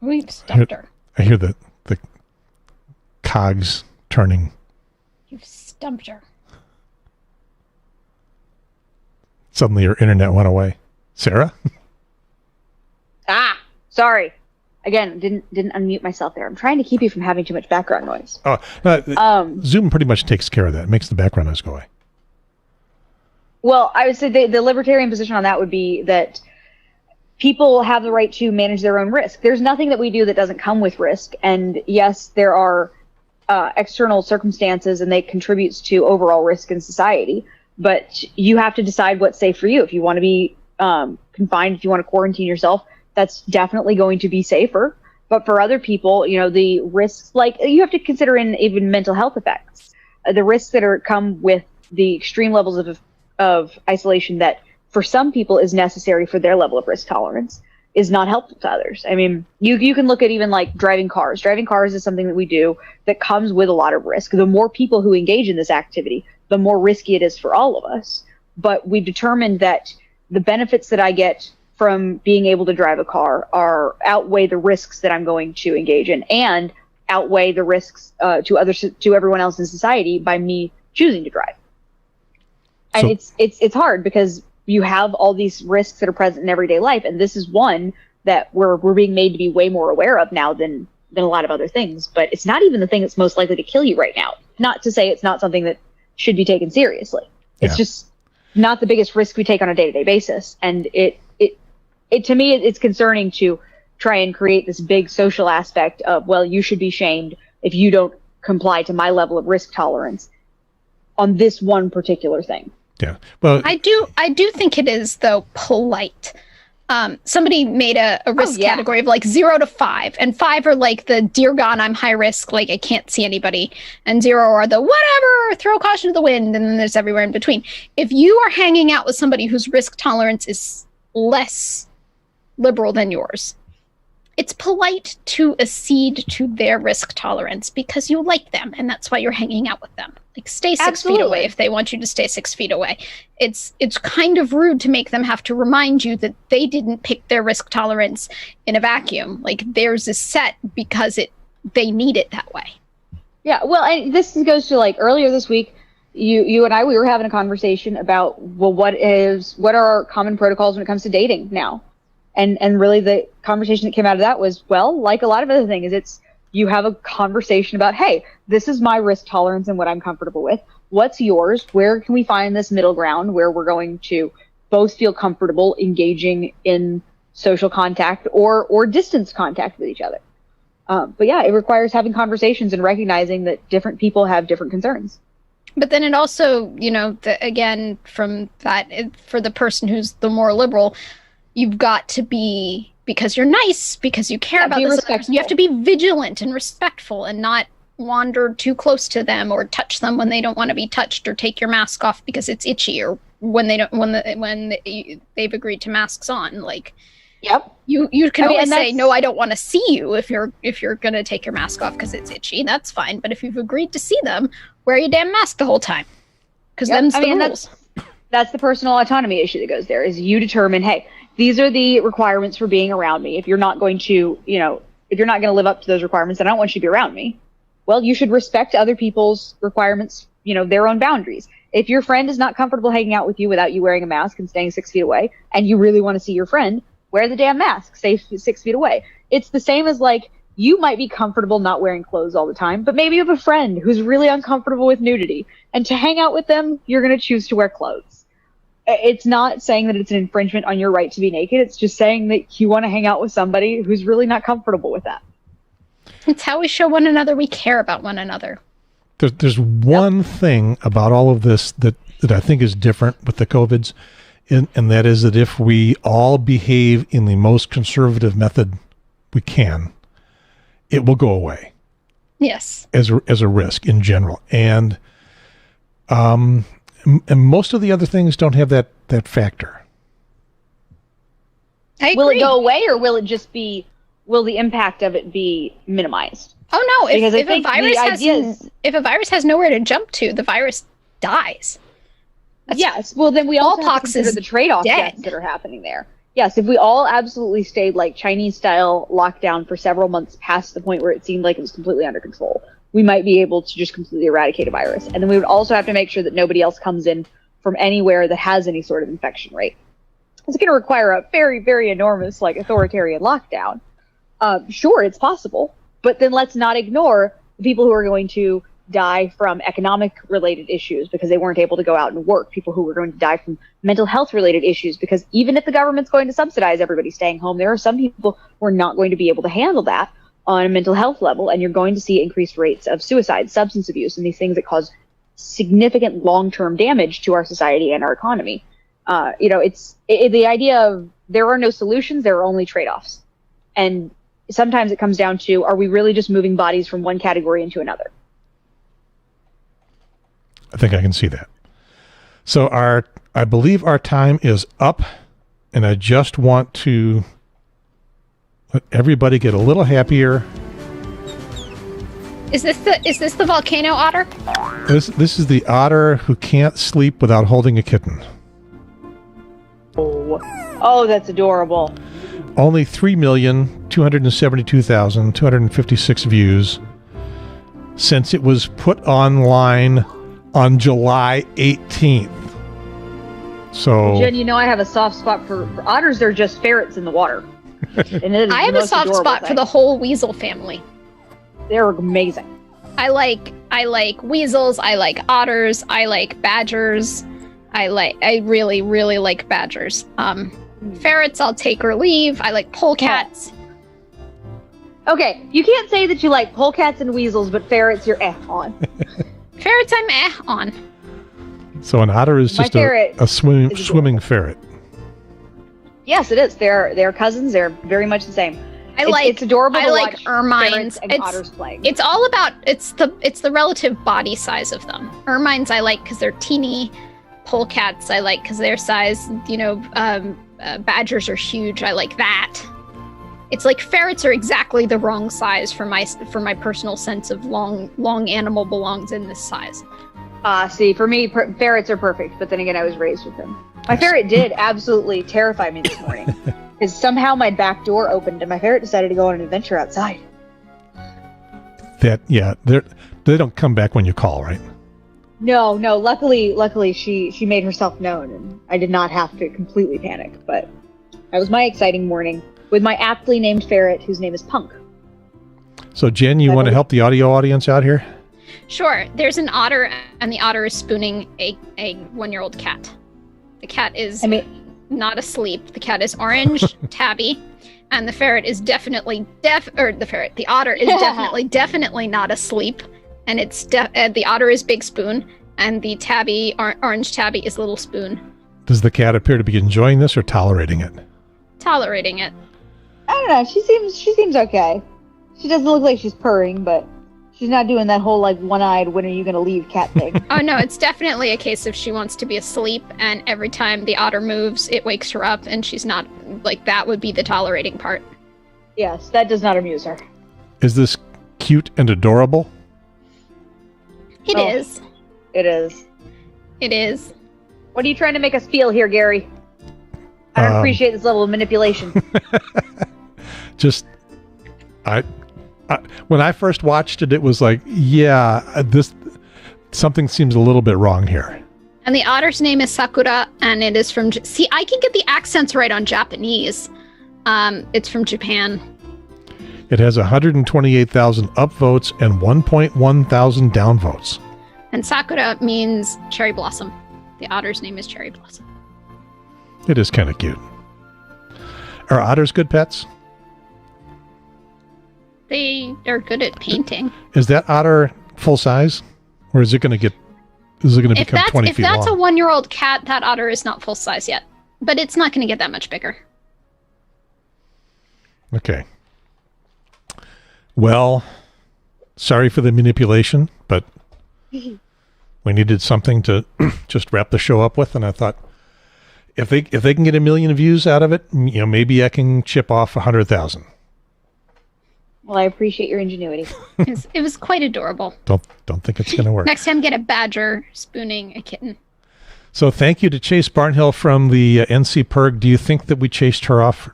We've stumped her. I hear the cogs turning. You've stumped her. Suddenly your internet went away. Sarah? Sorry. Again, didn't unmute myself there. I'm trying to keep you from having too much background noise. Zoom pretty much takes care of that. It makes the background noise go away. Well, I would say the libertarian position on that would be that people have the right to manage their own risk. There's nothing that we do that doesn't come with risk. And yes, there are external circumstances and they contribute to overall risk in society. But you have to decide what's safe for you. If you want to be confined, if you want to quarantine yourself, that's definitely going to be safer. But for other people, the risks, like you have to consider in even mental health effects, the risks that come with the extreme levels of isolation that for some people is necessary for their level of risk tolerance is not helpful to others. I mean, you can look at even like driving cars. Driving cars is something that we do that comes with a lot of risk. The more people who engage in this activity, the more risky it is for all of us. But we've determined that the benefits that I get from being able to drive a car outweigh the risks that I'm going to engage in and outweigh the risks to everyone else in society by me choosing to drive. And it's hard because you have all these risks that are present in everyday life, and this is one that we're being made to be way more aware of now than a lot of other things. But it's not even the thing that's most likely to kill you right now. Not to say it's not something that should be taken seriously. It's just not the biggest risk we take on a day-to-day basis. And it to me, it's concerning to try and create this big social aspect of, well, you should be shamed if you don't comply to my level of risk tolerance on this one particular thing. Yeah. Well, I do think it is, though, polite. Somebody made a risk category of like 0 to 5, and 5 are like the dear God, I'm high risk, like I can't see anybody, and 0 are the whatever, throw caution to the wind, and then there's everywhere in between. If you are hanging out with somebody whose risk tolerance is less liberal than yours, it's polite to accede to their risk tolerance because you like them, and that's why you're hanging out with them. Like, stay 6 feet away if they want you to stay 6 feet away. It's kind of rude to make them have to remind you that they didn't pick their risk tolerance in a vacuum. Like, theirs is set because they need it that way. Yeah, well, and this goes to, like, earlier this week, you and I, we were having a conversation about, well, what are our common protocols when it comes to dating now? And really the conversation that came out of that was, well, like a lot of other things, it's you have a conversation about, hey, this is my risk tolerance and what I'm comfortable with. What's yours? Where can we find this middle ground where we're going to both feel comfortable engaging in social contact or distance contact with each other? But yeah, it requires having conversations and recognizing that different people have different concerns. But then it also, again, from that, for the person who's the more liberal, you've got to be, because you're nice, because you care about this person, you have to be vigilant and respectful and not wander too close to them or touch them when they don't want to be touched, or take your mask off because it's itchy, or when they've agreed to masks on. Like, yep, you can always say, no, I don't want to see you if you're going to take your mask off because it's itchy. That's fine. But if you've agreed to see them, wear your damn mask the whole time, because them's the rules. That's the personal autonomy issue that goes there, is you determine, hey, these are the requirements for being around me. If you're not going to, if you're not going to live up to those requirements, then I don't want you to be around me. Well, you should respect other people's requirements, their own boundaries. If your friend is not comfortable hanging out with you without you wearing a mask and staying 6 feet away, and you really want to see your friend, wear the damn mask, stay 6 feet away. It's the same as, like, you might be comfortable not wearing clothes all the time, but maybe you have a friend who's really uncomfortable with nudity, and to hang out with them, you're going to choose to wear clothes. It's not saying that it's an infringement on your right to be naked. It's just saying that you want to hang out with somebody who's really not comfortable with that. It's how we show one another we care about one another. There's one thing about all of this that I think is different with the COVIDs, and that is that if we all behave in the most conservative method we can, it will go away. Yes. As a risk in general. And most of the other things don't have that factor. Will it go away, or will the impact of it be minimized? Oh no, if a virus has nowhere to jump to, the virus dies. Yes, well then we also have to consider the trade-off deaths that are happening there. Yes, if we all absolutely stayed like Chinese-style lockdown for several months past the point where it seemed like it was completely under control, we might be able to just completely eradicate a virus. And then we would also have to make sure that nobody else comes in from anywhere that has any sort of infection rate. It's going to require a very, very enormous, like, authoritarian lockdown. Sure, it's possible, but then let's not ignore the people who are going to die from economic-related issues because they weren't able to go out and work, people who are going to die from mental health-related issues because even if the government's going to subsidize everybody staying home, there are some people who are not going to be able to handle that on a mental health level, and you're going to see increased rates of suicide, substance abuse, and these things that cause significant long-term damage to our society and our economy. It's the idea of there are no solutions, there are only trade-offs. And sometimes it comes down to, are we really just moving bodies from one category into another? I think I can see that. So I believe our time is up, and I just want to let everybody get a little happier. Is this the volcano otter? This is the otter who can't sleep without holding a kitten. Oh, that's adorable. Only 3,272,256 views since it was put online on July 18th. So, Jen, I have a soft spot for otters. They're just ferrets in the water. And it is I have a soft spot for the whole weasel family. They're amazing. I like weasels. I like otters. I like badgers. I really, really like badgers. Ferrets, I'll take or leave. I like polecats. Okay, you can't say that you like polecats and weasels, but ferrets you're on. Ferrets I'm on. So an otter is just a swimming ferret. Yes, it is. They're cousins. They're very much the same. It's adorable to watch ermines and otters playing. It's all about it's the relative body size of them. Ermines I like because they're teeny. Polecats I like because their size. Badgers are huge. I like that. It's like ferrets are exactly the wrong size for my personal sense of long animal belongs in this size. See, for me, ferrets are perfect. But then again, I was raised with them. My ferret did absolutely terrify me this morning. Because somehow my back door opened and my ferret decided to go on an adventure outside. They don't come back when you call, right? No. Luckily, she made herself known, and I did not have to completely panic. But that was my exciting morning with my aptly named ferret, whose name is Punk. So, Jen, you want to help the audio audience out here? Sure. There's an otter, and the otter is spooning a 1-year-old cat. The cat is not asleep. The cat is orange, tabby, and the ferret is definitely the otter is definitely not asleep. And the otter is Big Spoon, and the tabby, orange tabby, is Little Spoon. Does the cat appear to be enjoying this or tolerating it? Tolerating it. I don't know. She seems okay. She doesn't look like she's purring, but she's not doing that whole like one-eyed "when are you gonna leave" cat thing. Oh no, it's definitely a case of she wants to be asleep, and every time the otter moves, it wakes her up, and she's not like that. Would be the tolerating part. Yes, that does not amuse her. Is this cute and adorable? It is. It is. It is. What are you trying to make us feel here, Gary? I don't appreciate this level of manipulation. When I first watched it, it was like, something seems a little bit wrong here. And the otter's name is Sakura, and it is from. See, I can get the accents right on Japanese. It's from Japan. It has 128,000 upvotes and 1.1 thousand downvotes. And Sakura means cherry blossom. The otter's name is Cherry Blossom. It is kind of cute. Are otters good pets? They are good at painting. Is that otter full size, or is it going to become 20 feet long? If that's a 1-year-old cat, that otter is not full size yet. But it's not going to get that much bigger. Okay. Well, sorry for the manipulation, but we needed something to just wrap the show up with, and I thought if they can get 1 million views out of it, maybe I can chip off 100,000. Well, I appreciate your ingenuity. It was quite adorable. Don't think it's going to work. Next time, get a badger spooning a kitten. So thank you to Chase Barnhill from the NCPIRG. Do you think that we chased her off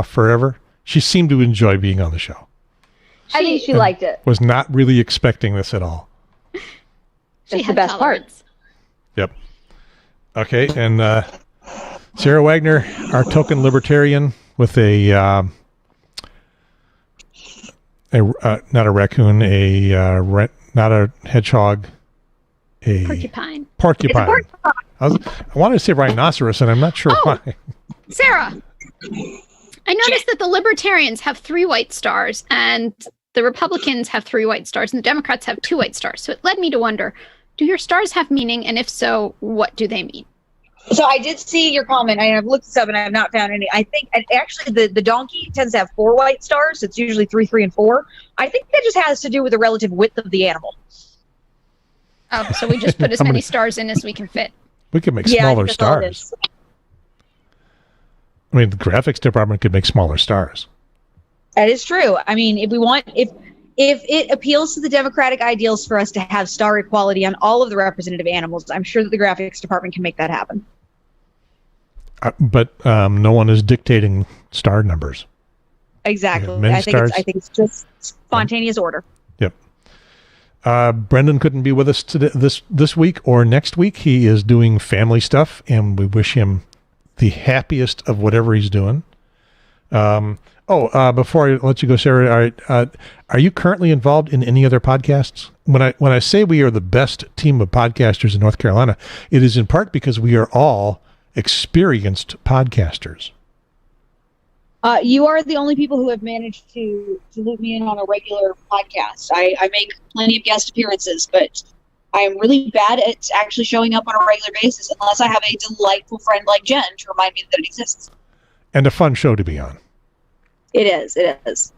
forever? She seemed to enjoy being on the show. I think she liked it. Was not really expecting this at all. That's the best part. Yep. Okay, and Sarah Wagner, our token libertarian with not a raccoon, not a hedgehog, a porcupine. Porcupine. I wanted to say rhinoceros, and I'm not sure why. Sarah, I noticed that the libertarians have 3 white stars, and the Republicans have 3 white stars, and the Democrats have 2 white stars. So it led me to wonder, do your stars have meaning? And if so, what do they mean? So I did see your comment. I've looked this up and I have not found any. I think actually the donkey tends to have 4 white stars. It's usually 3, 3, and 4. I think that just has to do with the relative width of the animal. Oh, so we just put as many stars in as we can fit. We could make smaller stars. I mean, the graphics department could make smaller stars. That is true. I mean, if it appeals to the democratic ideals for us to have star equality on all of the representative animals, I'm sure that the graphics department can make that happen. But no one is dictating star numbers. Exactly. I think it's just spontaneous order. Yep. Brendan couldn't be with us today, this week or next week. He is doing family stuff, and we wish him the happiest of whatever he's doing. Before I let you go, Sarah, are you currently involved in any other podcasts? When I say we are the best team of podcasters in North Carolina, it is in part because we are all experienced podcasters. You are the only people who have managed to loop me in on a regular podcast. I make plenty of guest appearances, but I am really bad at actually showing up on a regular basis unless I have a delightful friend like Jen to remind me that it exists. And a fun show to be on. It is.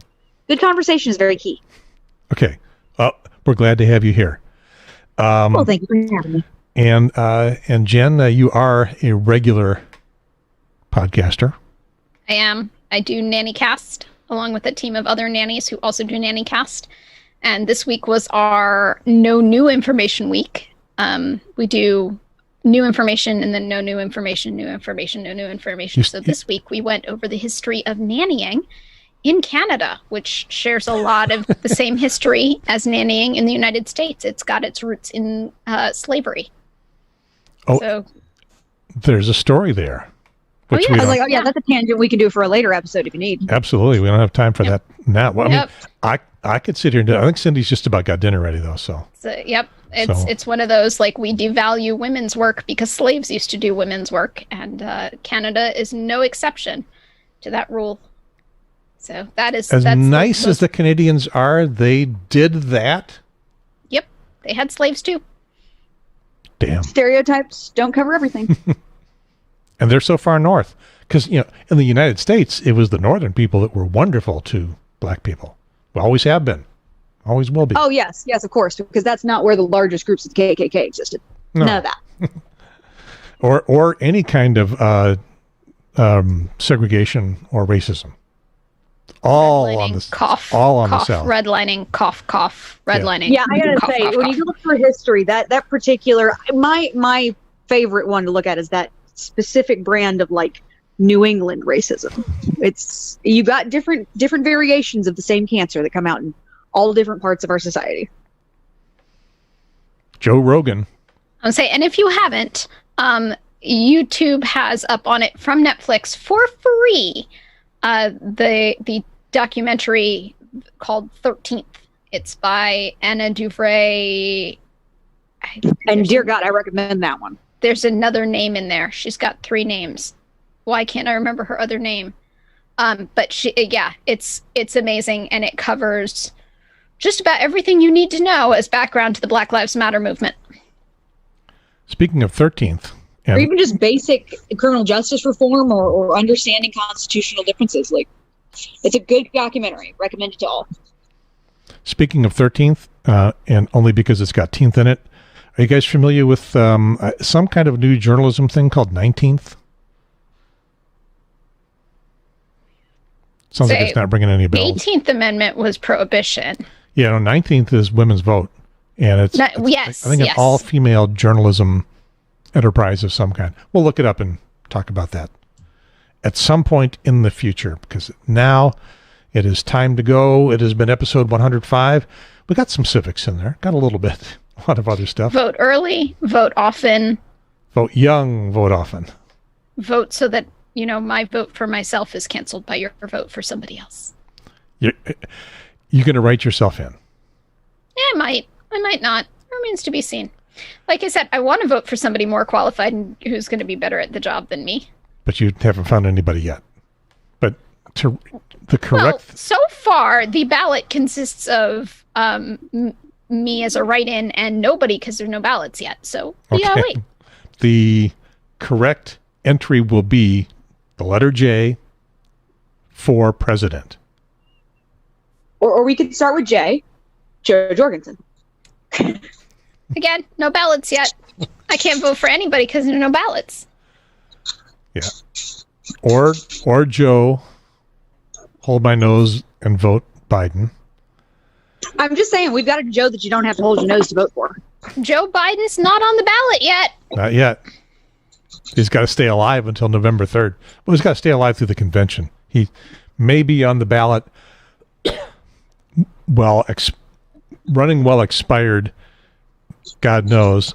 Good conversation is very key. Okay. We're glad to have you here. Well, thank you for having me. And Jen, you are a regular podcaster. I am. I do NannyCast along with a team of other nannies who also do NannyCast. And this week was our No New Information week. We do new information and then no new information, new information, no new information. So this week we went over the history of nannying in Canada, which shares a lot of the same history as nannying in the United States. It's got its roots in slavery. Oh, so there's a story there. I was like, that's a tangent we can do for a later episode if you need. Absolutely. We don't have time for that now. Well, I mean, I could sit here and do it. I think Cindy's just about got dinner ready, though. So yep. It's one of those, like, we devalue women's work because slaves used to do women's work, and Canada is no exception to that rule. So that's nice as the Canadians are, they did that. Yep. They had slaves too. Damn. Stereotypes don't cover everything. And they're so far north. Because, in the United States, it was the northern people that were wonderful to black people. We always have been. Always will be. Oh, yes, of course, because that's not where the largest groups of the KKK existed. No. None of that. or any kind of segregation or racism. All on the South. Redlining, cough, redlining. Yeah, I gotta say, when you look for history, that particular, my favorite one to look at is that specific brand of, like, New England racism. It's, you got different variations of the same cancer that come out in all different parts of our society. Joe Rogan. I'll say, and if you haven't, YouTube has up on it from Netflix for free the documentary called 13th. It's by Anna Duvray. And dear God, I recommend that one. There's another name in there. She's got 3 names. Why can't I remember her other name? But it's amazing, and it covers just about everything you need to know as background to the Black Lives Matter movement. Speaking of 13th, or even just basic criminal justice reform or understanding constitutional differences. Like, it's a good documentary. Recommended to all. Speaking of 13th, and only because it's got teenth in it, are you guys familiar with some kind of new journalism thing called 19th? Sounds like it's not ringing any bells. 18th Amendment was prohibition. Yeah, no, 19th is women's vote. And it's yes, I think an all-female journalism enterprise of some kind. We'll look it up and talk about that at some point in the future, because now it is time to go. It has been episode 105. We got some civics in there. Got a little bit. A lot of other stuff. Vote early. Vote often. Vote young. Vote often. Vote so that, my vote for myself is canceled by your vote for somebody else. You're going to write yourself in? Yeah, I might. I might not. Remains to be seen. Like I said, I want to vote for somebody more qualified and who's going to be better at the job than me. But you haven't found anybody yet. But to the correct... Well, so far, the ballot consists of me as a write-in and nobody because there's no ballots yet. So, yeah, wait. The correct entry will be the letter J for president. Or we could start with J, Joe Jorgensen. Again, no ballots yet. I can't vote for anybody because there are no ballots. Yeah. Or Joe, hold my nose and vote Biden. I'm just saying, we've got a Joe that you don't have to hold your nose to vote for. Joe Biden's not on the ballot yet. Not yet. He's got to stay alive until November 3rd. Well, he's got to stay alive through the convention. He may be on the ballot running well expired. God knows.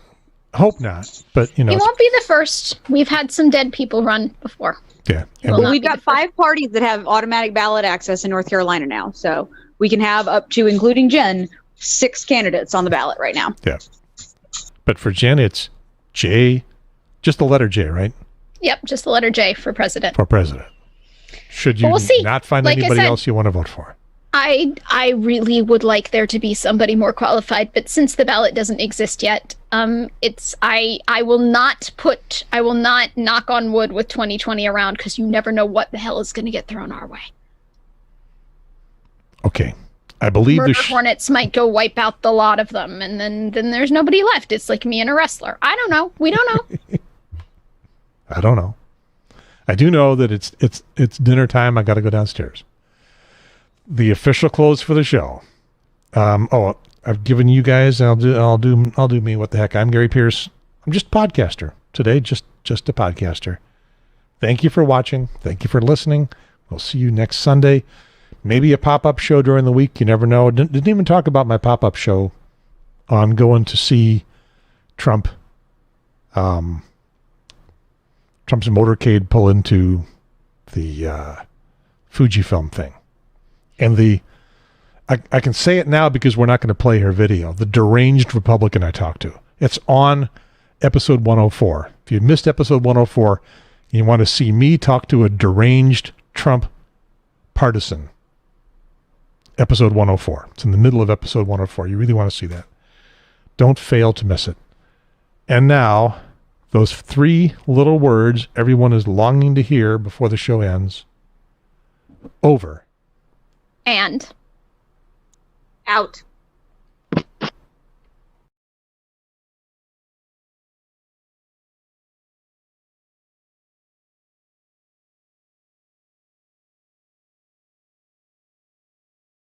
Hope not, but He won't be the first. We've had some dead people run before. Yeah. Well, we've got 5 parties that have automatic ballot access in North Carolina now, so we can have up to, including Jen, 6 candidates on the ballot right now. Yeah. But for Jen, it's J, just the letter J, right? Yep, just the letter J for president. For president. Should you not find anybody else you want to vote for? I really would like there to be somebody more qualified, but since the ballot doesn't exist yet, I will not knock on wood with 2020 around, because you never know what the hell is going to get thrown our way. Okay. I believe Murder hornets might go wipe out the lot of them, and then there's nobody left. It's like me and a wrestler. I don't know. We don't know. I don't know. I do know that it's dinner time. I got to go downstairs. The official close for the show. I've given you guys. I'll do me. What the heck? I'm Gary Pierce. I'm just a podcaster today. Just a podcaster. Thank you for watching. Thank you for listening. We'll see you next Sunday. Maybe a pop-up show during the week. You never know. Didn't even talk about my pop-up show on going to see Trump. Trump's motorcade pull into the Fujifilm thing. And I can say it now because we're not going to play her video. The deranged Republican I talked to. It's on episode 104. If you missed episode 104, you want to see me talk to a deranged Trump partisan. Episode 104. It's in the middle of episode 104. You really want to see that. Don't fail to miss it. And now, those 3 little words everyone is longing to hear before the show ends. Over. And out.